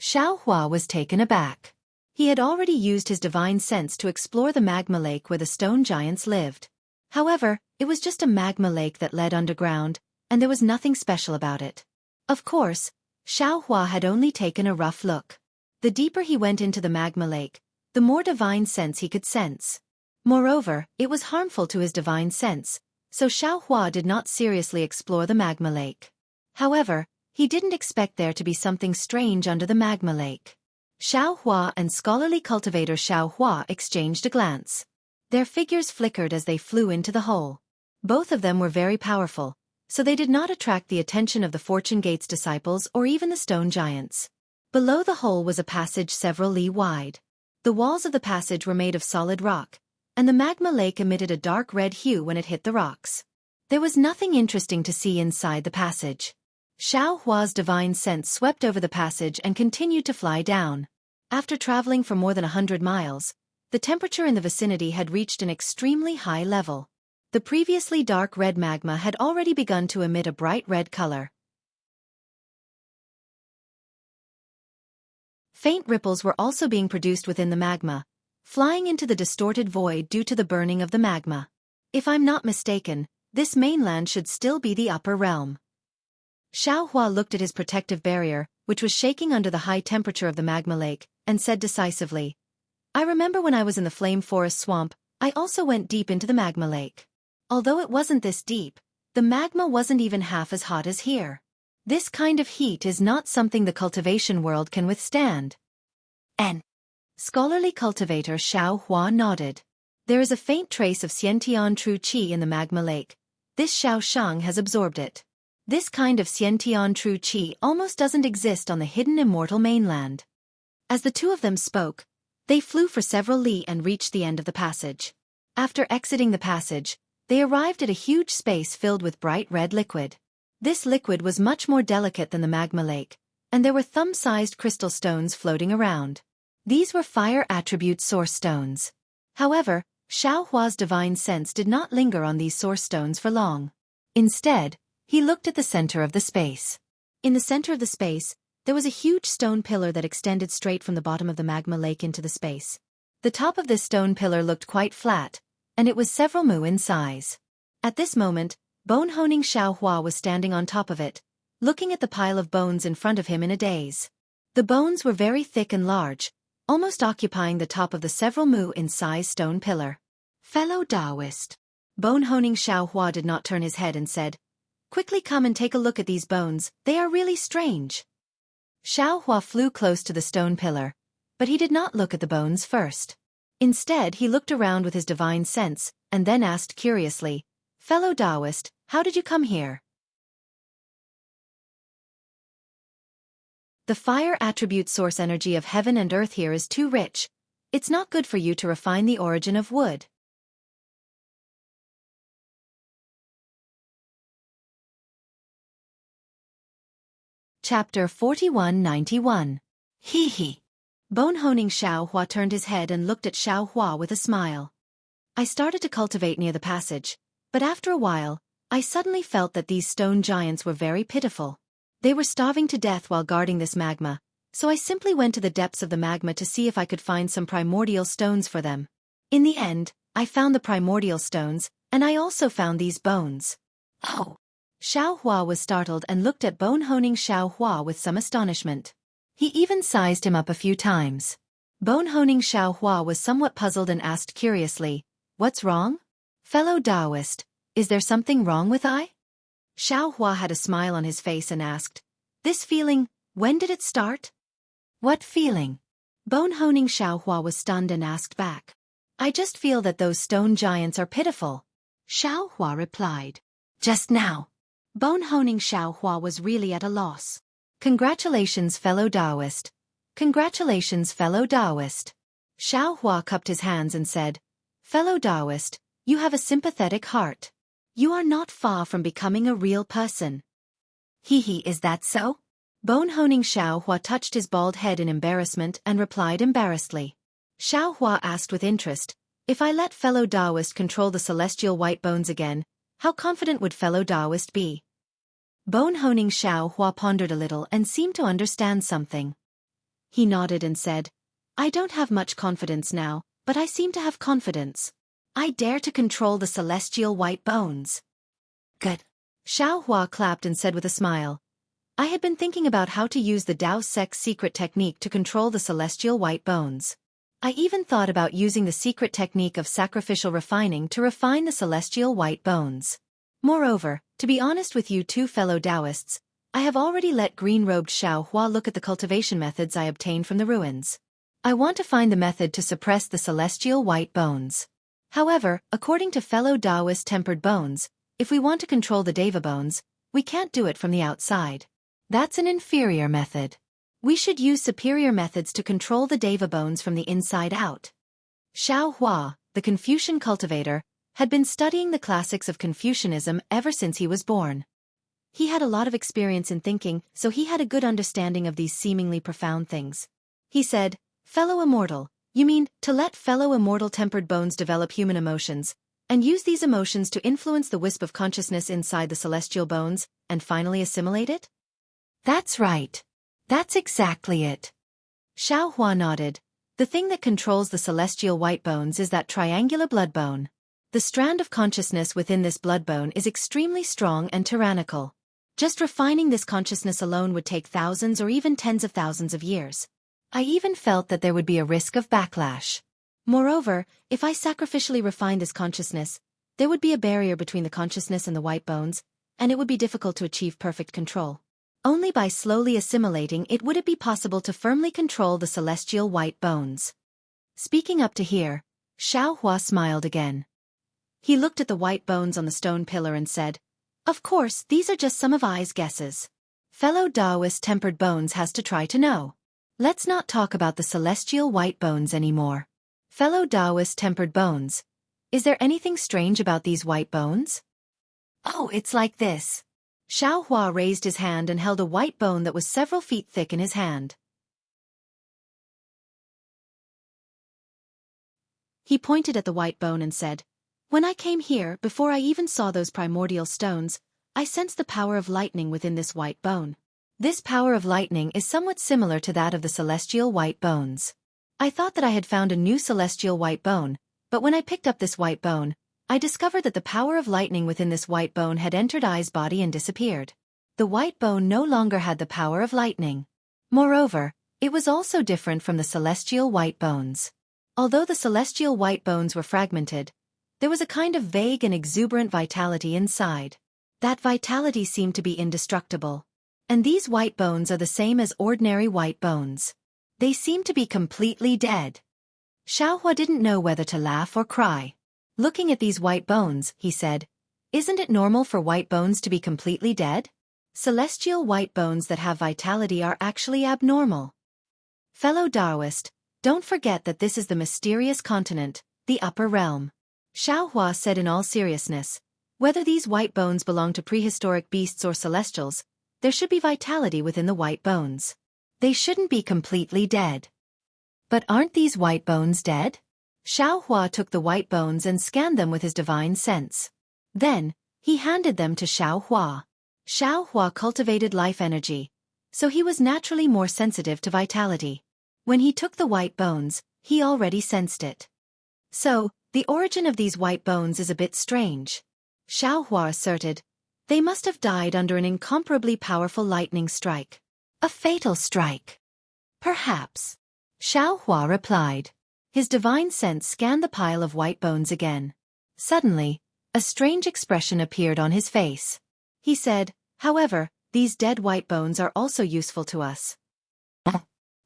Xianxia was taken aback. He had already used his divine sense to explore the magma lake where the stone giants lived. However, it was just a magma lake that led underground, and there was nothing special about it. Of course, Xianxia had only taken a rough look. The deeper he went into the magma lake, the more divine sense he could sense. Moreover, it was harmful to his divine sense, so Xianxia did not seriously explore the magma lake. However, he didn't expect there to be something strange under the magma lake. Xianxia and scholarly cultivator Xianxia exchanged a glance. Their figures flickered as they flew into the hole. Both of them were very powerful, so they did not attract the attention of the Fortune Gate's disciples or even the stone giants. Below the hole was a passage several li wide. The walls of the passage were made of solid rock, and the magma lake emitted a dark red hue when it hit the rocks. There was nothing interesting to see inside the passage. Xianxia's divine sense swept over the passage and continued to fly down. After traveling for more than 100 miles, the temperature in the vicinity had reached an extremely high level. The previously dark red magma had already begun to emit a bright red color. Faint ripples were also being produced within the magma, flying into the distorted void due to the burning of the magma. If I'm not mistaken, this mainland should still be the upper realm. Xianxia looked at his protective barrier, which was shaking under the high temperature of the magma lake, and said decisively, I remember when I was in the Flame Forest Swamp, I also went deep into the magma lake. Although it wasn't this deep, the magma wasn't even half as hot as here. This kind of heat is not something the cultivation world can withstand. N. Scholarly cultivator Xiao Hua nodded. There is a faint trace of Xiantian true qi in the magma lake. This Xiao Shang has absorbed it. This kind of Xiantian true qi almost doesn't exist on the hidden immortal mainland. As the two of them spoke, they flew for several li and reached the end of the passage. After exiting the passage, they arrived at a huge space filled with bright red liquid. This liquid was much more delicate than the magma lake, and there were thumb-sized crystal stones floating around. These were fire attribute source stones. However, Xiao Hua's divine sense did not linger on these source stones for long. Instead, he looked at the center of the space. In the center of the space, there was a huge stone pillar that extended straight from the bottom of the magma lake into the space. The top of this stone pillar looked quite flat, and it was several mu in size. At this moment, bone-honing Xiao Hua was standing on top of it, looking at the pile of bones in front of him in a daze. The bones were very thick and large, almost occupying the top of the several mu in size stone pillar. Fellow Taoist. Bone-honing Xiao Hua did not turn his head and said, Quickly come and take a look at these bones, they are really strange. Xiao Hua flew close to the stone pillar, but he did not look at the bones first. Instead, he looked around with his divine sense, and then asked curiously, Fellow Taoist, how did you come here? The fire attribute source energy of heaven and earth here is too rich. It's not good for you to refine the origin of wood. Chapter 4191. Hee. Bone-honing Xiao Hua turned his head and looked at Xiao Hua with a smile. I started to cultivate near the passage, but after a while, I suddenly felt that these stone giants were very pitiful. They were starving to death while guarding this magma, so I simply went to the depths of the magma to see if I could find some primordial stones for them. In the end, I found the primordial stones, and I also found these bones. Oh! Xiao Hua was startled and looked at bone-honing Xiao Hua with some astonishment. He even sized him up a few times. Bone-honing Xiao Hua was somewhat puzzled and asked curiously, What's wrong? Fellow Taoist, is there something wrong with I? Xiao Hua had a smile on his face and asked, This feeling, when did it start? What feeling? Bone-honing Xiao Hua was stunned and asked back. I just feel that those stone giants are pitiful. Xiao Hua replied. Just now. Bone-honing Xiao Hua was really at a loss. Congratulations, fellow Taoist. Congratulations, fellow Taoist. Xiao Hua cupped his hands and said, Fellow Taoist, you have a sympathetic heart. You are not far from becoming a real person. Hee, is that so? Bone-honing Xiao Hua touched his bald head in embarrassment and replied embarrassedly. Xiao Hua asked with interest, If I let fellow Taoist control the celestial white bones again, how confident would fellow Taoist be? Bone-honing Xiao Hua pondered a little and seemed to understand something. He nodded and said, I don't have much confidence now, but I seem to have confidence. I dare to control the celestial white bones. Good. Xiao Hua clapped and said with a smile, I had been thinking about how to use the Dao Sect's secret technique to control the celestial white bones. I even thought about using the secret technique of sacrificial refining to refine the celestial white bones. Moreover, to be honest with you two fellow Taoists, I have already let green-robed Xiao Hua look at the cultivation methods I obtained from the ruins. I want to find the method to suppress the celestial white bones. However, according to fellow Taoist tempered bones, if we want to control the Deva bones, we can't do it from the outside. That's an inferior method. We should use superior methods to control the Deva bones from the inside out. Xiao Hua, the Confucian cultivator, had been studying the classics of Confucianism ever since he was born. He had a lot of experience in thinking, so he had a good understanding of these seemingly profound things. He said, Fellow Immortal, you mean to let fellow immortal tempered bones develop human emotions, and use these emotions to influence the wisp of consciousness inside the celestial bones, and finally assimilate it? That's right. That's exactly it. Xiao Hua nodded. The thing that controls the celestial white bones is that triangular blood bone. The strand of consciousness within this blood bone is extremely strong and tyrannical. Just refining this consciousness alone would take thousands or even tens of thousands of years. I even felt that there would be a risk of backlash. Moreover, if I sacrificially refined this consciousness, there would be a barrier between the consciousness and the white bones, and it would be difficult to achieve perfect control. Only by slowly assimilating it would it be possible to firmly control the celestial white bones. Speaking up to here, Xiaohua smiled again. He looked at the white bones on the stone pillar and said, "Of course, these are just some of I's guesses. Fellow Taoist tempered bones has to try to know. Let's not talk about the celestial white bones anymore. Fellow Taoist tempered bones, is there anything strange about these white bones?" "Oh, it's like this." Xiaohua raised his hand and held a white bone that was several feet thick in his hand. He pointed at the white bone and said, "When I came here, before I even saw those primordial stones, I sensed the power of lightning within this white bone. This power of lightning is somewhat similar to that of the celestial white bones. I thought that I had found a new celestial white bone, but when I picked up this white bone, I discovered that the power of lightning within this white bone had entered I's body and disappeared. The white bone no longer had the power of lightning. Moreover, it was also different from the celestial white bones. Although the celestial white bones were fragmented, there was a kind of vague and exuberant vitality inside. That vitality seemed to be indestructible. And these white bones are the same as ordinary white bones. They seem to be completely dead." Xiaohua didn't know whether to laugh or cry. Looking at these white bones, he said, "Isn't it normal for white bones to be completely dead? Celestial white bones that have vitality are actually abnormal. Fellow Taoist, don't forget that this is the mysterious continent, the upper realm." Xiaohua said in all seriousness, "Whether these white bones belong to prehistoric beasts or celestials, there should be vitality within the white bones. They shouldn't be completely dead." "But aren't these white bones dead?" Xiaohua took the white bones and scanned them with his divine sense. Then, he handed them to Xiaohua. Xiaohua cultivated life energy, so he was naturally more sensitive to vitality. When he took the white bones, he already sensed it. "So, the origin of these white bones is a bit strange," Xiaohua asserted. "They must have died under an incomparably powerful lightning strike. A fatal strike." "Perhaps," Xiaohua replied. His divine sense scanned the pile of white bones again. Suddenly, a strange expression appeared on his face. He said, "However, these dead white bones are also useful to us."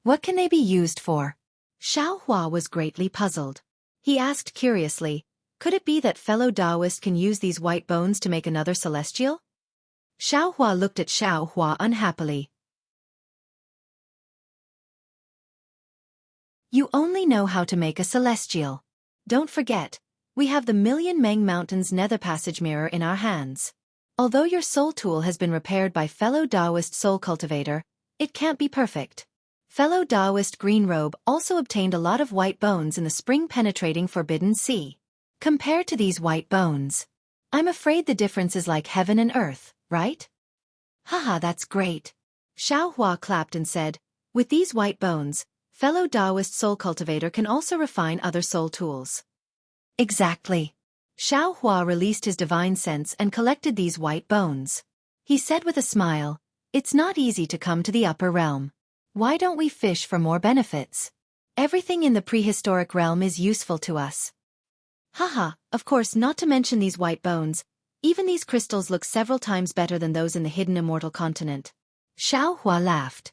"What can they be used for?" Xiaohua was greatly puzzled. He asked curiously, "Could it be that fellow Taoist can use these white bones to make another celestial?" Xiaohua looked at Xiaohua unhappily. "You only know how to make a celestial. Don't forget, we have the Million Meng Mountains nether passage mirror in our hands. Although your soul tool has been repaired by fellow Taoist soul cultivator, it can't be perfect. Fellow Taoist Green Robe also obtained a lot of white bones in the spring-penetrating Forbidden Sea. Compared to these white bones, I'm afraid the difference is like heaven and earth, right?" "Haha, that's great." Xiaohua clapped and said, "With these white bones, fellow Taoist soul cultivator can also refine other soul tools." "Exactly." Xiaohua released his divine sense and collected these white bones. He said with a smile, "It's not easy to come to the upper realm. Why don't we fish for more benefits? Everything in the prehistoric realm is useful to us." "Haha, of course, not to mention these white bones. Even these crystals look several times better than those in the hidden Immortal continent." Xiaohua laughed.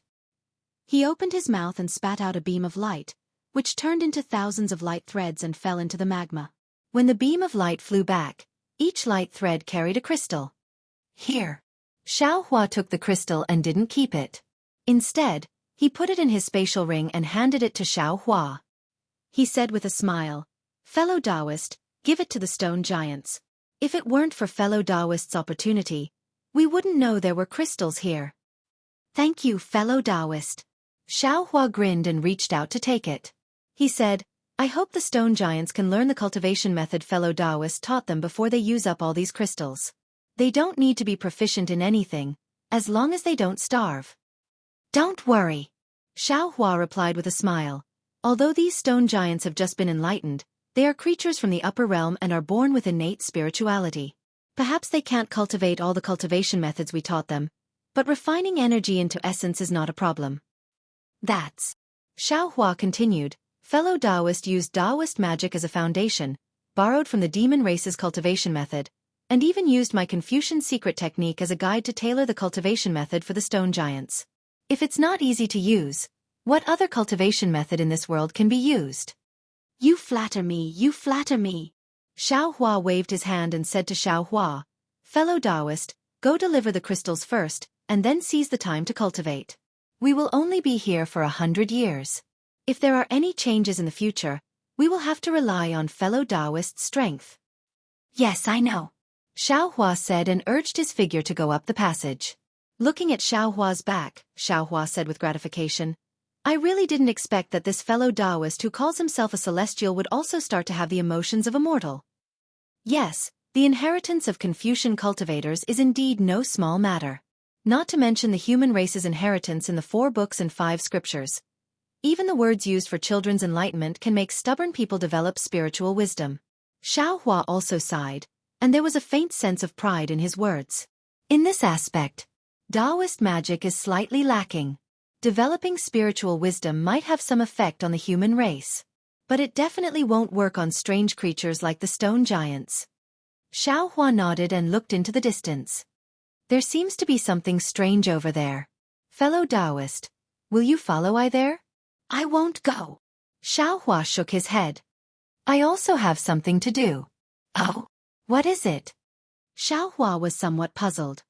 He opened his mouth and spat out a beam of light, which turned into thousands of light threads and fell into the magma. When the beam of light flew back, each light thread carried a crystal. "Here." Xiaohua took the crystal and didn't keep it. Instead, he put it in his spatial ring and handed it to Xiaohua. He said with a smile, "Fellow Taoist, give it to the stone giants. If it weren't for fellow Taoist's opportunity, we wouldn't know there were crystals here." "Thank you, fellow Taoist." Xiaohua grinned and reached out to take it. He said, "I hope the stone giants can learn the cultivation method fellow Taoist taught them before they use up all these crystals. They don't need to be proficient in anything, as long as they don't starve." "Don't worry," Xiaohua replied with a smile. "Although these stone giants have just been enlightened, they are creatures from the upper realm and are born with innate spirituality. Perhaps they can't cultivate all the cultivation methods we taught them, but refining energy into essence is not a problem." "That's Xiaohua continued, fellow Taoist used Taoist magic as a foundation, borrowed from the demon race's cultivation method, and even used my Confucian secret technique as a guide to tailor the cultivation method for the stone giants. If it's not easy to use, what other cultivation method in this world can be used? You flatter me, you flatter me. Xiaohua waved his hand and said to Xiaohua, fellow Taoist, go deliver the crystals first, and then seize the time to cultivate. We will only be here for 100 years. If there are any changes in the future, we will have to rely on fellow Taoist's strength. Yes, I know. Xiaohua said and urged his figure to go up the passage. Looking at Xiaohua's back, Xiaohua said with gratification, I really didn't expect that this fellow Taoist who calls himself a celestial would also start to have the emotions of a mortal. Yes, the inheritance of Confucian cultivators is indeed no small matter. Not to mention the human race's inheritance in the 4 books and 5 scriptures. Even the words used for children's enlightenment can make stubborn people develop spiritual wisdom. Xiaohua also sighed, and there was a faint sense of pride in his words. In this aspect, Taoist magic is slightly lacking. Developing spiritual wisdom might have some effect on the human race. But it definitely won't work on strange creatures like the stone giants. Xiaohua nodded and looked into the distance. There seems to be something strange over there. Fellow Taoist, will you follow I there? I won't go. Xiaohua shook his head. I also have something to do. Oh? What is it? Xiaohua was somewhat puzzled.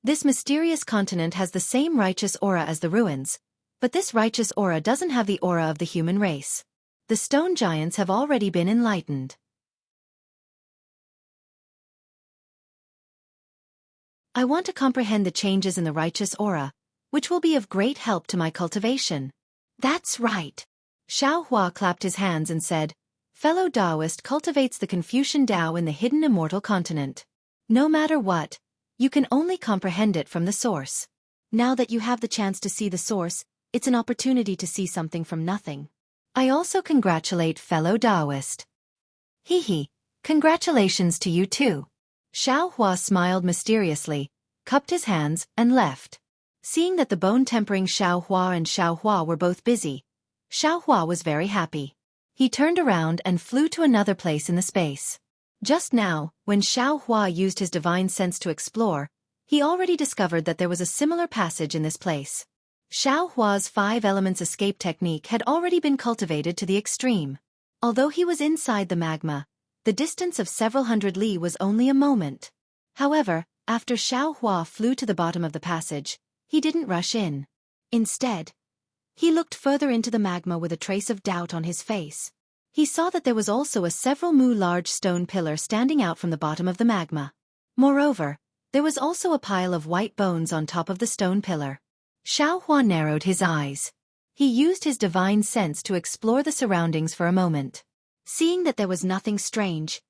This mysterious continent has the same righteous aura as the ruins, but this righteous aura doesn't have the aura of the human race. The stone giants have already been enlightened. I want to comprehend the changes in the righteous aura, which will be of great help to my cultivation. That's right. Xiaohua clapped his hands and said, fellow Taoist cultivates the Confucian Tao in the hidden immortal continent. No matter what, you can only comprehend it from the source. Now that you have the chance to see the source, it's an opportunity to see something from nothing. I also congratulate fellow Taoist. Congratulations to you too. Xiaohua smiled mysteriously, cupped his hands, and left. Seeing that the bone-tempering Xiaohua and Xiaohua were both busy, Xiaohua was very happy. He turned around and flew to another place in the space. Just now, when Xiaohua used his divine sense to explore, he already discovered that there was a similar passage in this place. Xiaohua's 5 elements escape technique had already been cultivated to the extreme. Although he was inside the magma, the distance of several hundred li was only a moment. However, after Xiaohua flew to the bottom of the passage, he didn't rush in. Instead, he looked further into the magma with a trace of doubt on his face. He saw that there was also a several mu large stone pillar standing out from the bottom of the magma. Moreover, there was also a pile of white bones on top of the stone pillar. Xiaohua narrowed his eyes. He used his divine sense to explore the surroundings for a moment. Seeing that there was nothing strange,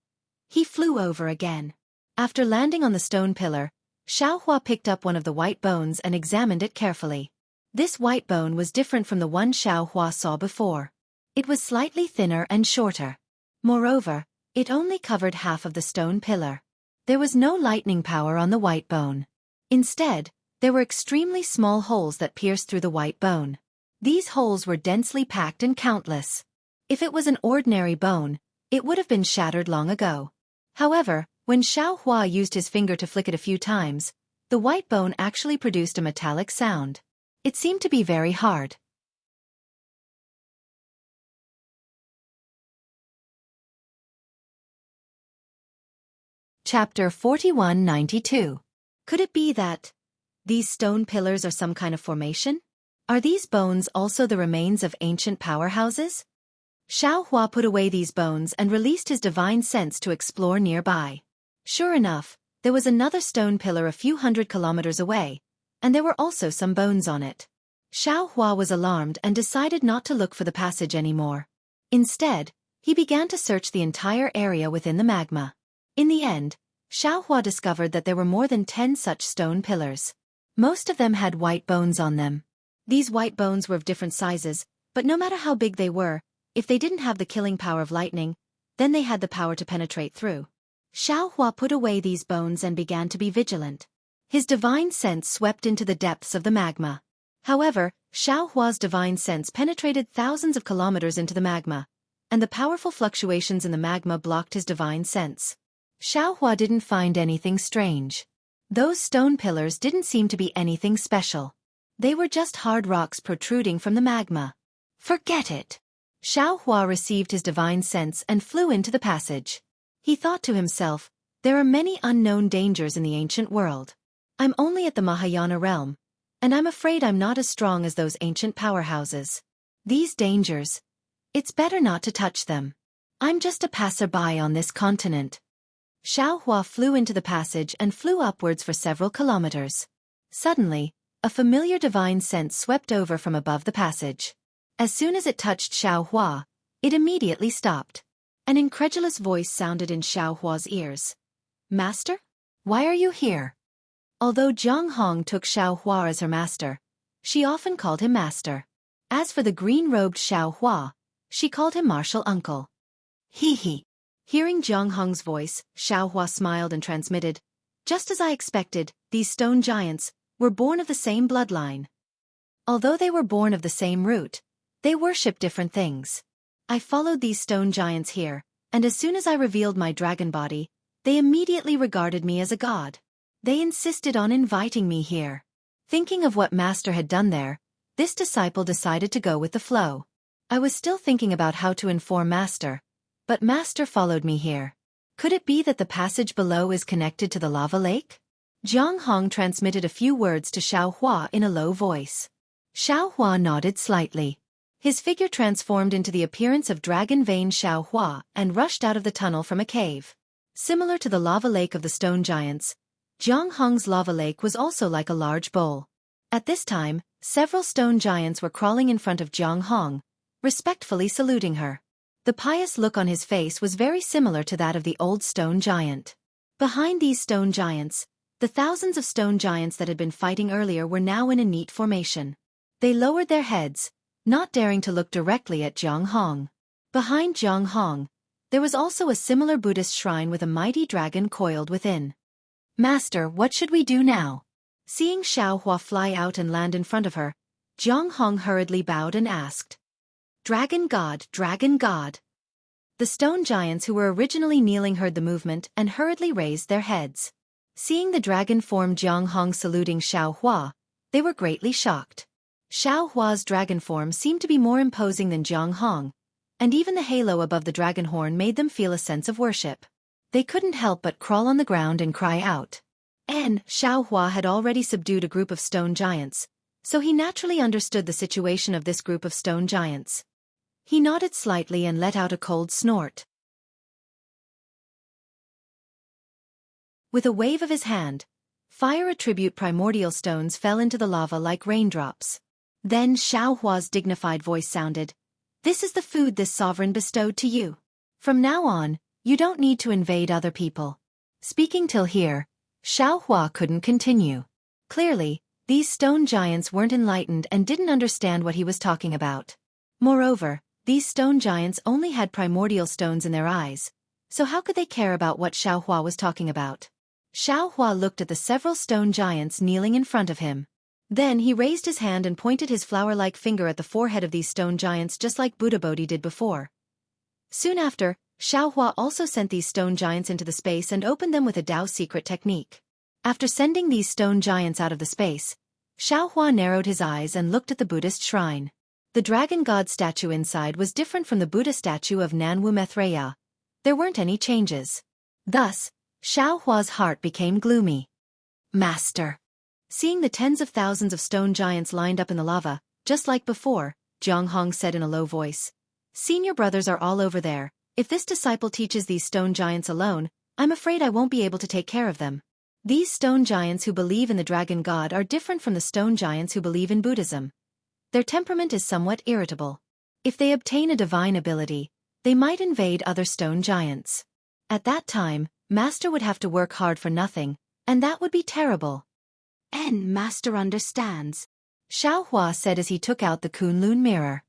he flew over again. After landing on the stone pillar, Xiaohua picked up one of the white bones and examined it carefully. This white bone was different from the one Xiaohua saw before. It was slightly thinner and shorter. Moreover, it only covered half of the stone pillar. There was no lightning power on the white bone. Instead, there were extremely small holes that pierced through the white bone. These holes were densely packed and countless. If it was an ordinary bone, it would have been shattered long ago. However, when Xiaohua used his finger to flick it a few times, the white bone actually produced a metallic sound. It seemed to be very hard. Chapter 4192. Could it be that these stone pillars are some kind of formation? Are these bones also the remains of ancient powerhouses? Xiaohua put away these bones and released his divine sense to explore nearby. Sure enough, there was another stone pillar a few hundred kilometers away, and there were also some bones on it. Xiaohua was alarmed and decided not to look for the passage anymore. Instead, he began to search the entire area within the magma. In the end, Xiaohua discovered that there were more than 10 such stone pillars. Most of them had white bones on them. These white bones were of different sizes, but no matter how big they were, if they didn't have the killing power of lightning, then they had the power to penetrate through. Xiaohua put away these bones and began to be vigilant. His divine sense swept into the depths of the magma. However, Xiao Hua's divine sense penetrated thousands of kilometers into the magma, and the powerful fluctuations in the magma blocked his divine sense. Xiao Hua didn't find anything strange. Those stone pillars didn't seem to be anything special. They were just hard rocks protruding from the magma. Forget it. Xiao Hua received his divine sense and flew into the passage. He thought to himself, there are many unknown dangers in the ancient world. I'm only at the Mahayana realm, and I'm afraid I'm not as strong as those ancient powerhouses. These dangers, it's better not to touch them. I'm just a passerby on this continent. Xiao Hua flew into the passage and flew upwards for several kilometers. Suddenly, a familiar divine sense swept over from above the passage. As soon as it touched Xiao Hua, it immediately stopped. An incredulous voice sounded in Xiao Hua's ears. Master? Why are you here? Although Jianghu took Xiao Hua as her master, she often called him master. As for the green-robed Xiao Hua, she called him martial uncle. Hee hee. Hearing Jianghu's voice, Xiao Hua smiled and transmitted, just as I expected, these stone giants were born of the same bloodline. Although they were born of the same root, they worship different things. I followed these stone giants here, and as soon as I revealed my dragon body, they immediately regarded me as a god. They insisted on inviting me here. Thinking of what Master had done there, this disciple decided to go with the flow. I was still thinking about how to inform Master, but Master followed me here. Could it be that the passage below is connected to the lava lake? Jianghu transmitted a few words to Xiao Hua in a low voice. Xiao Hua nodded slightly. His figure transformed into the appearance of dragon vein Xiao Hua and rushed out of the tunnel from a cave. Similar to the lava lake of the stone giants, Jianghu's lava lake was also like a large bowl. At this time, several stone giants were crawling in front of Jianghu, respectfully saluting her. The pious look on his face was very similar to that of the old stone giant. Behind these stone giants, the thousands of stone giants that had been fighting earlier were now in a neat formation. They lowered their heads, not daring to look directly at Jianghu. Behind Jianghu, there was also a similar Buddhist shrine with a mighty dragon coiled within. Master, what should we do now? Seeing Xiao Hua fly out and land in front of her, Jianghu hurriedly bowed and asked. Dragon God, Dragon God. The stone giants who were originally kneeling heard the movement and hurriedly raised their heads. Seeing the dragon form Jianghu saluting Xiao Hua, they were greatly shocked. Xiao Hua's dragon form seemed to be more imposing than Jianghu, and even the halo above the dragon horn made them feel a sense of worship. They couldn't help but crawl on the ground and cry out. Xiao Hua had already subdued a group of stone giants, so he naturally understood the situation of this group of stone giants. He nodded slightly and let out a cold snort. With a wave of his hand, fire attribute primordial stones fell into the lava like raindrops. Then Xiao Hua's dignified voice sounded, "This is the food this sovereign bestowed to you. From now on, you don't need to invade other people." Speaking till here, Xiao Hua couldn't continue. Clearly, these stone giants weren't enlightened and didn't understand what he was talking about. Moreover, these stone giants only had primordial stones in their eyes, so how could they care about what Xiao Hua was talking about? Xiao Hua looked at the several stone giants kneeling in front of him. Then he raised his hand and pointed his flower-like finger at the forehead of these stone giants just like Buddha Bodhi did before. Soon after, Xiao Hua also sent these stone giants into the space and opened them with a Tao secret technique. After sending these stone giants out of the space, Xiao Hua narrowed his eyes and looked at the Buddhist shrine. The dragon god statue inside was different from the Buddha statue of Nanwu Maitreya. There weren't any changes. Thus, Xiao Hua's heart became gloomy. Master. Seeing the tens of thousands of stone giants lined up in the lava, just like before, Jianghu said in a low voice. Senior brothers are all over there. If this disciple teaches these stone giants alone, I'm afraid I won't be able to take care of them. These stone giants who believe in the dragon god are different from the stone giants who believe in Buddhism. Their temperament is somewhat irritable. If they obtain a divine ability, they might invade other stone giants. At that time, Master would have to work hard for nothing, and that would be terrible. Master understands, Xiao Hua said as he took out the Kunlun mirror.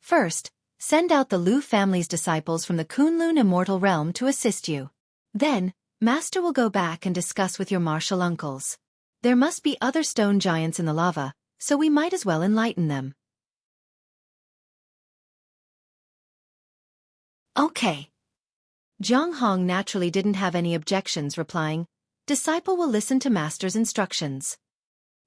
First, send out the Lu family's disciples from the Kunlun Immortal realm to assist you. Then, Master will go back and discuss with your martial uncles. There must be other stone giants in the lava, so we might as well enlighten them. Okay. Jianghu naturally didn't have any objections, replying, "Disciple will listen to master's instructions."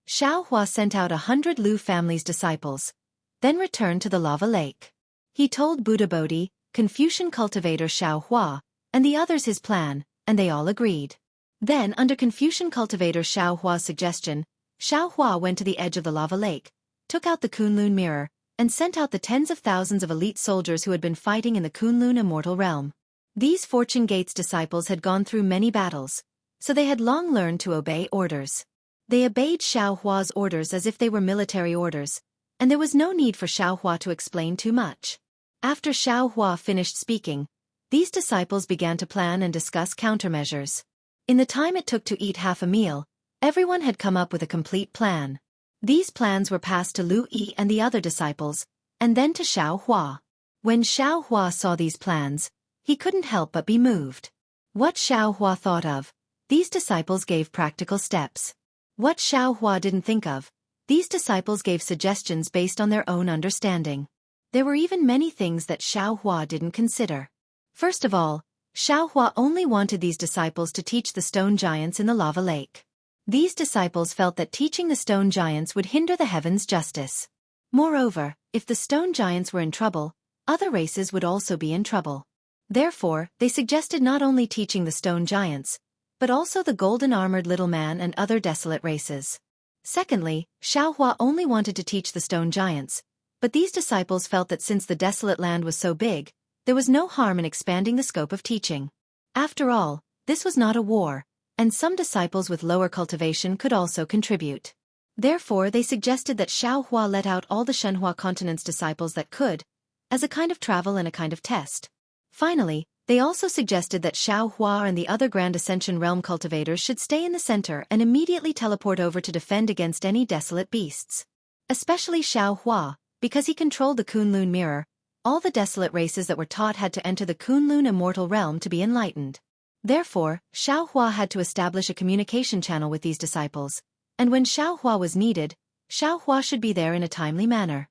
Xiaohua sent out 100 Lu family's disciples, then returned to the lava lake. He told Buddha Bodhi, Confucian cultivator Xiaohua, and the others his plan, and they all agreed. Then, under Confucian cultivator Xiaohua's suggestion, Xiaohua went to the edge of the lava lake, took out the Kunlun mirror, and sent out the tens of thousands of elite soldiers who had been fighting in the Kunlun immortal realm. These Fortune Gate's disciples had gone through many battles, so they had long learned to obey orders. They obeyed Xiaohua's orders as if they were military orders, and there was no need for Xiaohua to explain too much. After Xiaohua finished speaking, these disciples began to plan and discuss countermeasures. In the time it took to eat half a meal, everyone had come up with a complete plan. These plans were passed to Lu Yi and the other disciples, and then to Xiaohua. When Xiaohua saw these plans, he couldn't help but be moved. What Xiaohua thought of, these disciples gave practical steps. What Xiaohua didn't think of, these disciples gave suggestions based on their own understanding. There were even many things that Xiaohua didn't consider. First of all, Xiaohua only wanted these disciples to teach the stone giants in the lava lake. These disciples felt that teaching the stone giants would hinder the heavens' justice. Moreover, if the stone giants were in trouble, other races would also be in trouble. Therefore, they suggested not only teaching the stone giants, but also the golden-armored little man and other desolate races. Secondly, Xiaohua only wanted to teach the stone giants, but these disciples felt that since the desolate land was so big, there was no harm in expanding the scope of teaching. After all, this was not a war, and some disciples with lower cultivation could also contribute. Therefore, they suggested that Xiaohua let out all the Shenhua continent's disciples that could, as a kind of travel and a kind of test. Finally, they also suggested that Xiaohua and the other Grand Ascension Realm cultivators should stay in the center and immediately teleport over to defend against any desolate beasts. Especially Xiaohua, because he controlled the Kunlun mirror, all the desolate races that were taught had to enter the Kunlun immortal realm to be enlightened. Therefore, Xiaohua had to establish a communication channel with these disciples, and when Xiaohua was needed, Xiaohua should be there in a timely manner.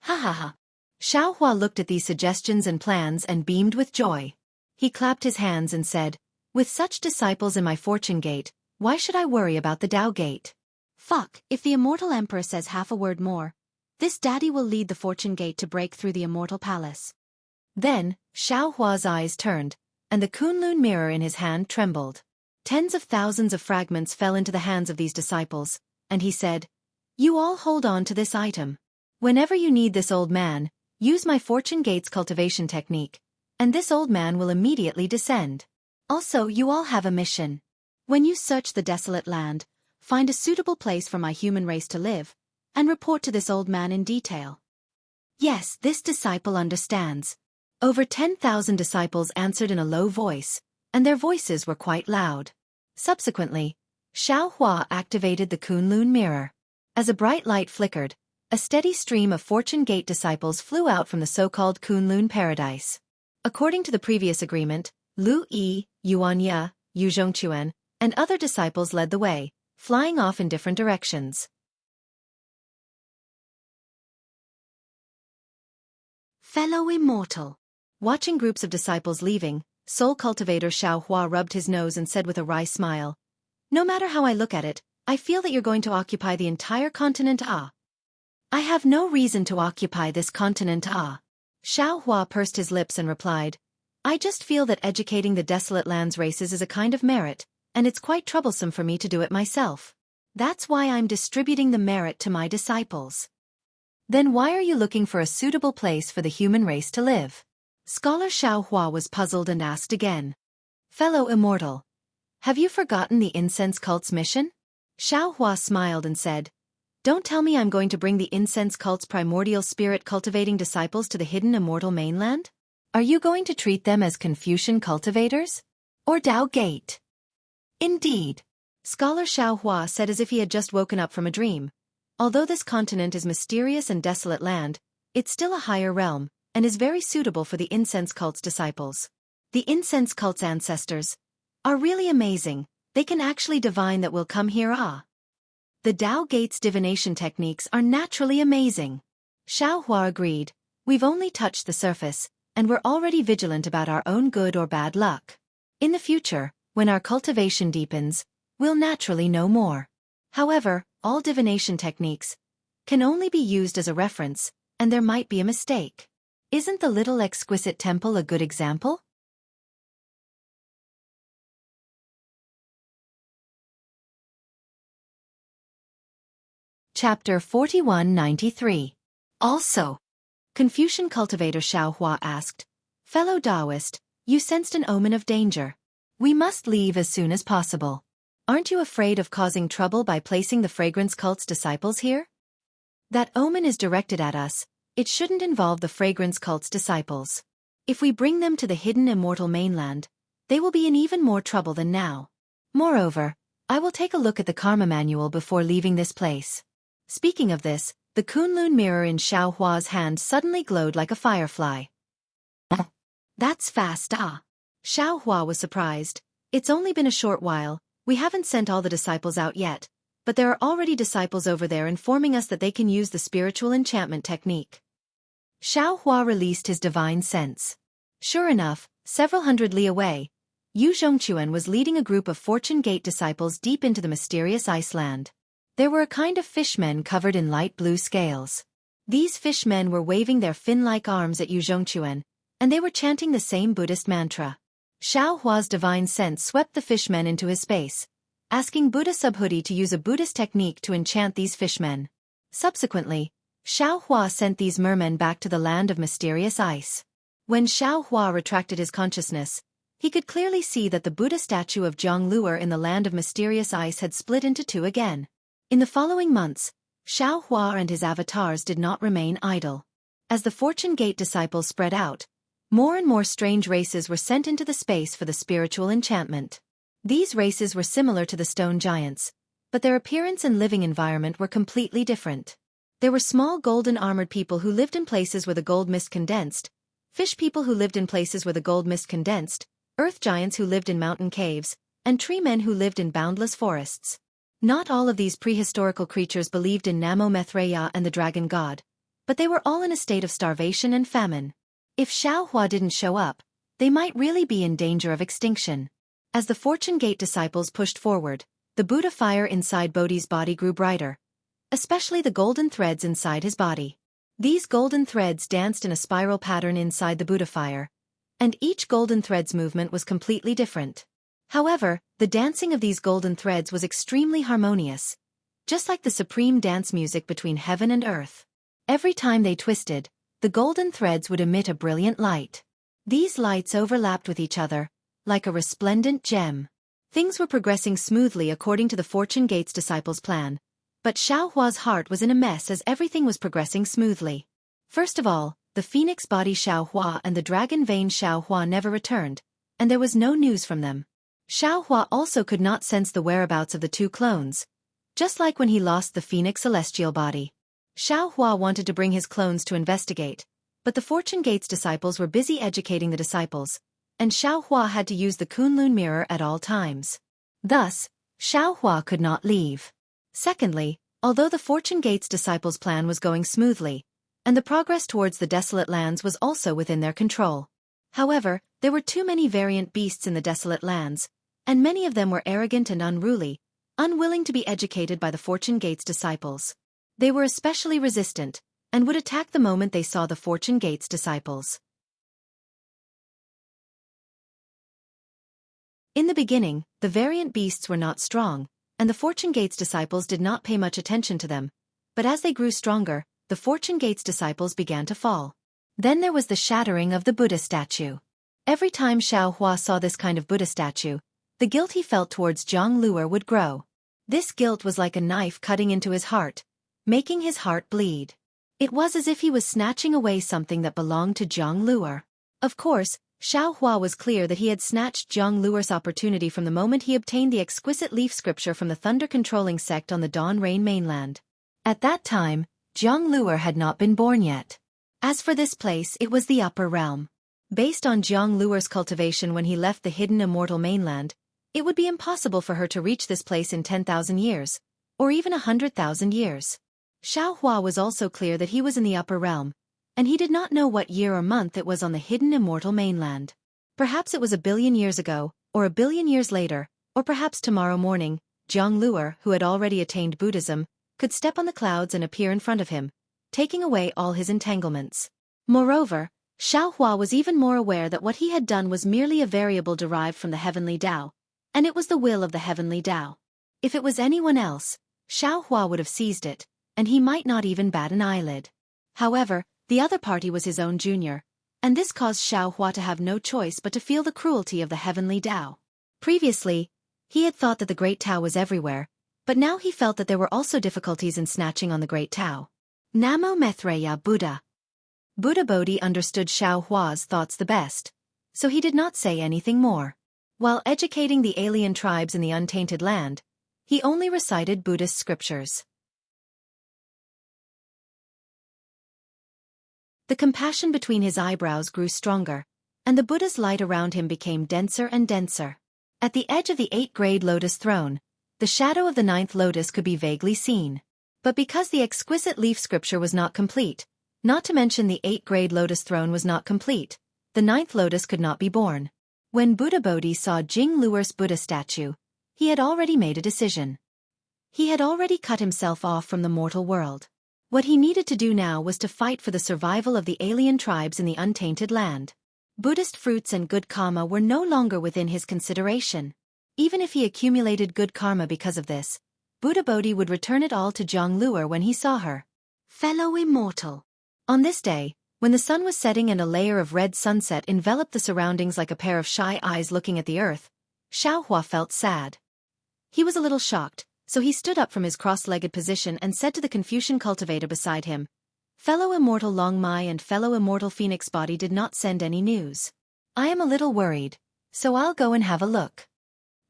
Ha ha ha. Xiaohua looked at these suggestions and plans and beamed with joy. He clapped his hands and said, "With such disciples in my fortune gate, why should I worry about the Tao gate? Fuck, if the immortal emperor says half a word more, this daddy will lead the fortune gate to break through the immortal palace." Then, Xiaohua's eyes turned, and the Kunlun mirror in his hand trembled. Tens of thousands of fragments fell into the hands of these disciples, and he said, "You all hold on to this item. Whenever you need this old man, use my fortune gate's cultivation technique, and this old man will immediately descend. Also, you all have a mission. When you search the desolate land, find a suitable place for my human race to live, and report to this old man in detail." Yes, this disciple understands. Over 10,000 disciples answered in a low voice, and their voices were quite loud. Subsequently, Xiaohua activated the Kunlun mirror. As a bright light flickered, a steady stream of Fortune Gate disciples flew out from the so-called Kunlun paradise. According to the previous agreement, Lu Yi, Yuanya, Yu Zhongquan, and other disciples led the way, flying off in different directions. Fellow Immortal. Watching groups of disciples leaving, soul cultivator Xiaohua rubbed his nose and said with a wry smile, "No matter how I look at it, I feel that you're going to occupy the entire continent Ah. I have no reason to occupy this continent Ah." Xiaohua pursed his lips and replied, "I just feel that educating the desolate lands races is a kind of merit, and it's quite troublesome for me to do it myself. That's why I'm distributing the merit to my disciples." "Then why are you looking for a suitable place for the human race to live?" Scholar Xiaohua was puzzled and asked again. "Fellow Immortal, have you forgotten the incense cult's mission?" Xiaohua smiled and said, "Don't tell me I'm going to bring the incense cult's primordial spirit-cultivating disciples to the hidden immortal mainland? Are you going to treat them as Confucian cultivators? Or Tao Gate?" "Indeed," Scholar Xiaohua said as if he had just woken up from a dream. "Although this continent is mysterious and desolate land, it's still a higher realm, and is very suitable for the incense cult's disciples. The incense cult's ancestors are really amazing. They can actually divine that we'll come here Ah." The Dao Gate's divination techniques are naturally amazing. Xiao Hua agreed. We've only touched the surface, and we're already vigilant about our own good or bad luck. In the future, when our cultivation deepens, we'll naturally know more. However, all divination techniques can only be used as a reference, and there might be a mistake. Isn't the little exquisite temple a good example? Chapter 4193. Also, Confucian cultivator Xiao Hua asked, Fellow Taoist, you sensed an omen of danger. We must leave as soon as possible. Aren't you afraid of causing trouble by placing the fragrance cult's disciples here? That omen is directed at us. It shouldn't involve the fragrance cult's disciples. If we bring them to the hidden immortal mainland, they will be in even more trouble than now. Moreover, I will take a look at the karma manual before leaving this place. Speaking of this, the Kunlun mirror in Xiao Hua's hand suddenly glowed like a firefly. That's fast, ah. Xiao Hua was surprised. It's only been a short while, we haven't sent all the disciples out yet, but there are already disciples over there informing us that they can use the spiritual enchantment technique. Xiao Hua released his divine sense. Sure enough, several hundred li away, Yu Zhongquan was leading a group of Fortune Gate disciples deep into the mysterious ice land. There were a kind of fishmen covered in light blue scales. These fishmen were waving their fin-like arms at Yu Zhongquan, and they were chanting the same Buddhist mantra. Xiao Hua's divine sense swept the fishmen into his space, asking Buddha Subhuti to use a Buddhist technique to enchant these fishmen. Subsequently, Xiao Hua sent these mermen back to the land of mysterious ice. When Xiao Hua retracted his consciousness, he could clearly see that the Buddha statue of Jianghu in the land of mysterious ice had split into two again. In the following months, Xiao Hua and his avatars did not remain idle. As the Fortune Gate disciples spread out, more and more strange races were sent into the space for the spiritual enchantment. These races were similar to the stone giants, but their appearance and living environment were completely different. There were small golden-armored people who lived in places where the gold mist condensed, fish people who lived in places where the gold mist condensed, earth giants who lived in mountain caves, and tree men who lived in boundless forests. Not all of these prehistorical creatures believed in Namo Mithreya and the dragon god, but they were all in a state of starvation and famine. If Xiao Hua didn't show up, they might really be in danger of extinction. As the Fortune Gate disciples pushed forward, the Buddha fire inside Bodhi's body grew brighter, especially the golden threads inside his body. These golden threads danced in a spiral pattern inside the Buddha fire, and each golden thread's movement was completely different. However, the dancing of these golden threads was extremely harmonious, just like the supreme dance music between heaven and earth. Every time they twisted, the golden threads would emit a brilliant light. These lights overlapped with each other, like a resplendent gem. Things were progressing smoothly according to the Fortune Gate's disciples' plan, but Xiao Hua's heart was in a mess as everything was progressing smoothly. First of all, the phoenix body Xiao Hua and the dragon vein Xiao Hua never returned, and there was no news from them. Xiao Hua also could not sense the whereabouts of the two clones, just like when he lost the phoenix celestial body. Xiao Hua wanted to bring his clones to investigate, but the Fortune Gate's disciples were busy educating the disciples, and Xiao Hua had to use the Kunlun mirror at all times. Thus, Xiao Hua could not leave. Secondly, although the Fortune Gate's disciples' plan was going smoothly, and the progress towards the desolate lands was also within their control. However, there were too many variant beasts in the desolate lands, and many of them were arrogant and unruly, unwilling to be educated by the Fortune Gate's disciples. They were especially resistant, and would attack the moment they saw the Fortune Gate's disciples. In the beginning, the variant beasts were not strong, and the Fortune Gate's disciples did not pay much attention to them, but as they grew stronger, the Fortune Gate's disciples began to fall. Then there was the shattering of the Buddha statue. Every time Xiao Hua saw this kind of Buddha statue, the guilt he felt towards Jianghu would grow. This guilt was like a knife cutting into his heart, making his heart bleed. It was as if he was snatching away something that belonged to Jianghu. Of course, Xiao Hua was clear that he had snatched Jianghu's opportunity from the moment he obtained the exquisite leaf scripture from the thunder-controlling sect on the Dawn Rain mainland. At that time, Jianghu had not been born yet. As for this place, it was the upper realm. Based on Jianghu's cultivation when he left the hidden immortal mainland, it would be impossible for her to reach this place in 10,000 years, or even 100,000 years. Xiao Hua was also clear that he was in the upper realm, and he did not know what year or month it was on the hidden immortal mainland. Perhaps it was 1 billion years ago, or 1 billion years later, or perhaps tomorrow morning. Jianghu, who had already attained Buddhism, could step on the clouds and appear in front of him, taking away all his entanglements. Moreover, Xiao Hua was even more aware that what he had done was merely a variable derived from the heavenly Tao, and it was the will of the heavenly Tao. If it was anyone else, Xiao Hua would have seized it, and he might not even bat an eyelid. However, the other party was his own junior, and this caused Xiao Hua to have no choice but to feel the cruelty of the heavenly Tao. Previously, he had thought that the great Tao was everywhere, but now he felt that there were also difficulties in snatching on the great Tao. Namo Maitreya Buddha. Buddha Bodhi understood Xiao Hua's thoughts the best, so he did not say anything more. While educating the alien tribes in the untainted land, he only recited Buddhist scriptures. The compassion between his eyebrows grew stronger, and the Buddha's light around him became denser and denser. At the edge of the 8th-grade lotus throne, the shadow of the 9th lotus could be vaguely seen. But because the exquisite leaf scripture was not complete, not to mention the 8th-grade lotus throne was not complete, the 9th lotus could not be born. When Buddha Bodhi saw Jing Luer's Buddha statue, he had already made a decision. He had already cut himself off from the mortal world. What he needed to do now was to fight for the survival of the alien tribes in the untainted land. Buddhist fruits and good karma were no longer within his consideration. Even if he accumulated good karma because of this, Buddha Bodhi would return it all to Jianghu when he saw her. Fellow Immortal. On this day, when the sun was setting and a layer of red sunset enveloped the surroundings like a pair of shy eyes looking at the earth, Xiao Hua felt sad. He was a little shocked, so he stood up from his cross-legged position and said to the Confucian cultivator beside him, "Fellow Immortal Long Mai and fellow Immortal Phoenix Body did not send any news. I am a little worried, so I'll go and have a look."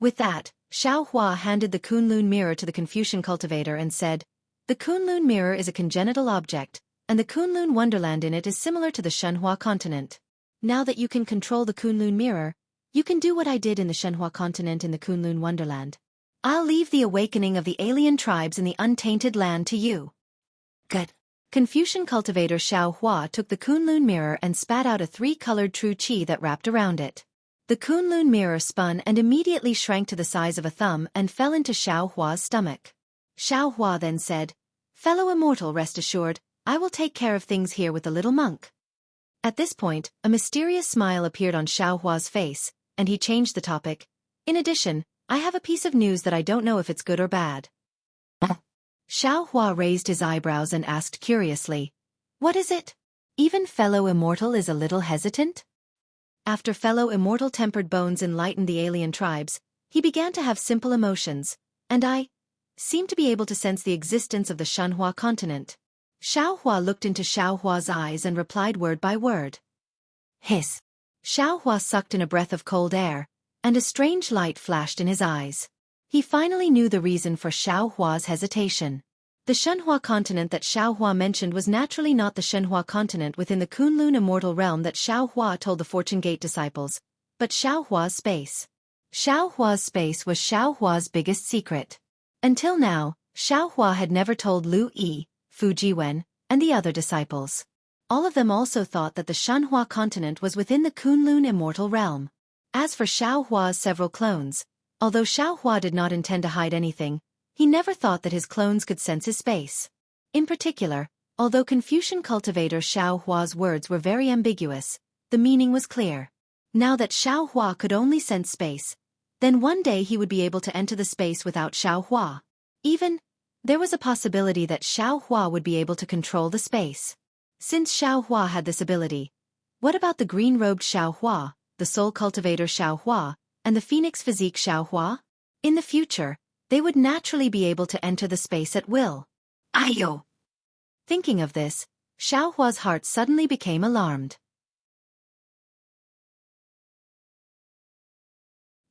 With that, Xiao Hua handed the Kunlun mirror to the Confucian cultivator and said, "The Kunlun mirror is a congenital object, and the Kunlun wonderland in it is similar to the Shenhua continent. Now that you can control the Kunlun mirror, you can do what I did in the Shenhua continent in the Kunlun wonderland. I'll leave the awakening of the alien tribes in the untainted land to you." Good. Confucian cultivator Xiao Hua took the Kunlun mirror and spat out a 3-colored true qi that wrapped around it. The Kunlun mirror spun and immediately shrank to the size of a thumb and fell into Xiao Hua's stomach. Xiao Hua then said, "Fellow Immortal, rest assured, I will take care of things here with the little monk." At this point, a mysterious smile appeared on Xiao Hua's face, and he changed the topic. "In addition, I have a piece of news that I don't know if it's good or bad." Xiao Hua raised his eyebrows and asked curiously, "What is it?" Even fellow Immortal is a little hesitant. After fellow Immortal tempered bones enlightened the alien tribes, he began to have simple emotions, and I seemed to be able to sense the existence of the Shenhua continent. Xiao Hua looked into Xiao Hua's eyes and replied word by word. Hiss. Xiao Hua sucked in a breath of cold air, and a strange light flashed in his eyes. He finally knew the reason for Xiao Hua's hesitation. The Shenhua continent that Xiao Hua mentioned was naturally not the Shenhua continent within the Kunlun immortal realm that Xiao Hua told the Fortune Gate disciples, but Xiao Hua's space. Xiao Hua's space was Xiao Hua's biggest secret. Until now, Xiao Hua had never told Lu Yi, Fu Jiwen, and the other disciples. All of them also thought that the Shenhua continent was within the Kunlun immortal realm. As for Xiao Hua's several clones, although Xiao Hua did not intend to hide anything, he never thought that his clones could sense his space. In particular, although Confucian cultivator Xiao Hua's words were very ambiguous, the meaning was clear. Now that Xiao Hua could only sense space, then one day he would be able to enter the space without Xiao Hua. Even, there was a possibility that Xiao Hua would be able to control the space. Since Xiao Hua had this ability, what about the green-robed Xiao Hua, the soul cultivator Xiao Hua, and the phoenix physique Xiao Hua? In the future, they would naturally be able to enter the space at will. Ayo! Thinking of this, Xiao Hua's heart suddenly became alarmed.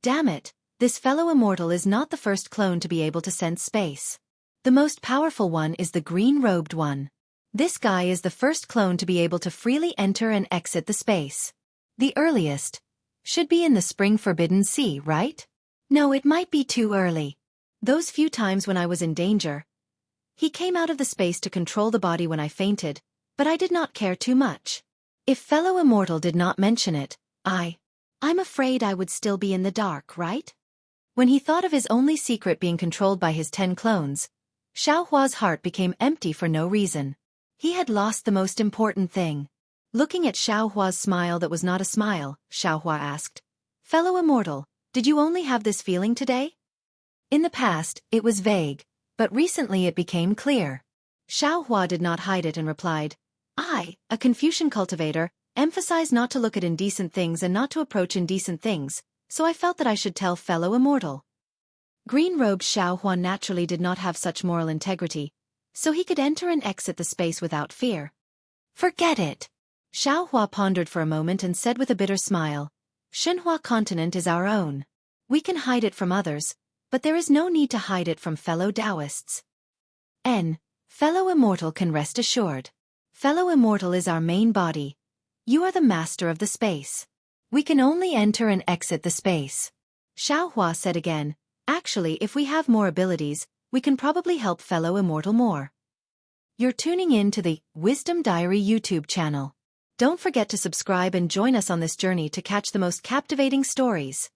Damn it, this fellow immortal is not the first clone to be able to sense space. The most powerful one is the green-robed one. This guy is the first clone to be able to freely enter and exit the space. The earliest should be in the Spring Forbidden Sea, right? No, it might be too early. Those few times when I was in danger. He came out of the space to control the body when I fainted, but I did not care too much. If fellow Immortal did not mention it, I'm afraid I would still be in the dark, right? When he thought of his only secret being controlled by his 10 clones, Xiaohua's heart became empty for no reason. He had lost the most important thing. Looking at Xiaohua's smile that was not a smile, Xiaohua asked, "Fellow Immortal, did you only have this feeling today?" In the past, it was vague, but recently it became clear. Xiaohua did not hide it and replied, "I, a Confucian cultivator, emphasize not to look at indecent things and not to approach indecent things, so I felt that I should tell fellow Immortal." Green-robed Xiaohua naturally did not have such moral integrity, so he could enter and exit the space without fear. "Forget it." Xiaohua pondered for a moment and said with a bitter smile, "Xinhua continent is our own. We can hide it from others, but there is no need to hide it from fellow Taoists. Fellow Immortal can rest assured. Fellow Immortal is our main body. You are the master of the space. We can only enter and exit the space." Xiaohua said again, "Actually, if we have more abilities, we can probably help fellow Immortal more." You're tuning in to the Wisdom Diary YouTube channel. Don't forget to subscribe and join us on this journey to catch the most captivating stories.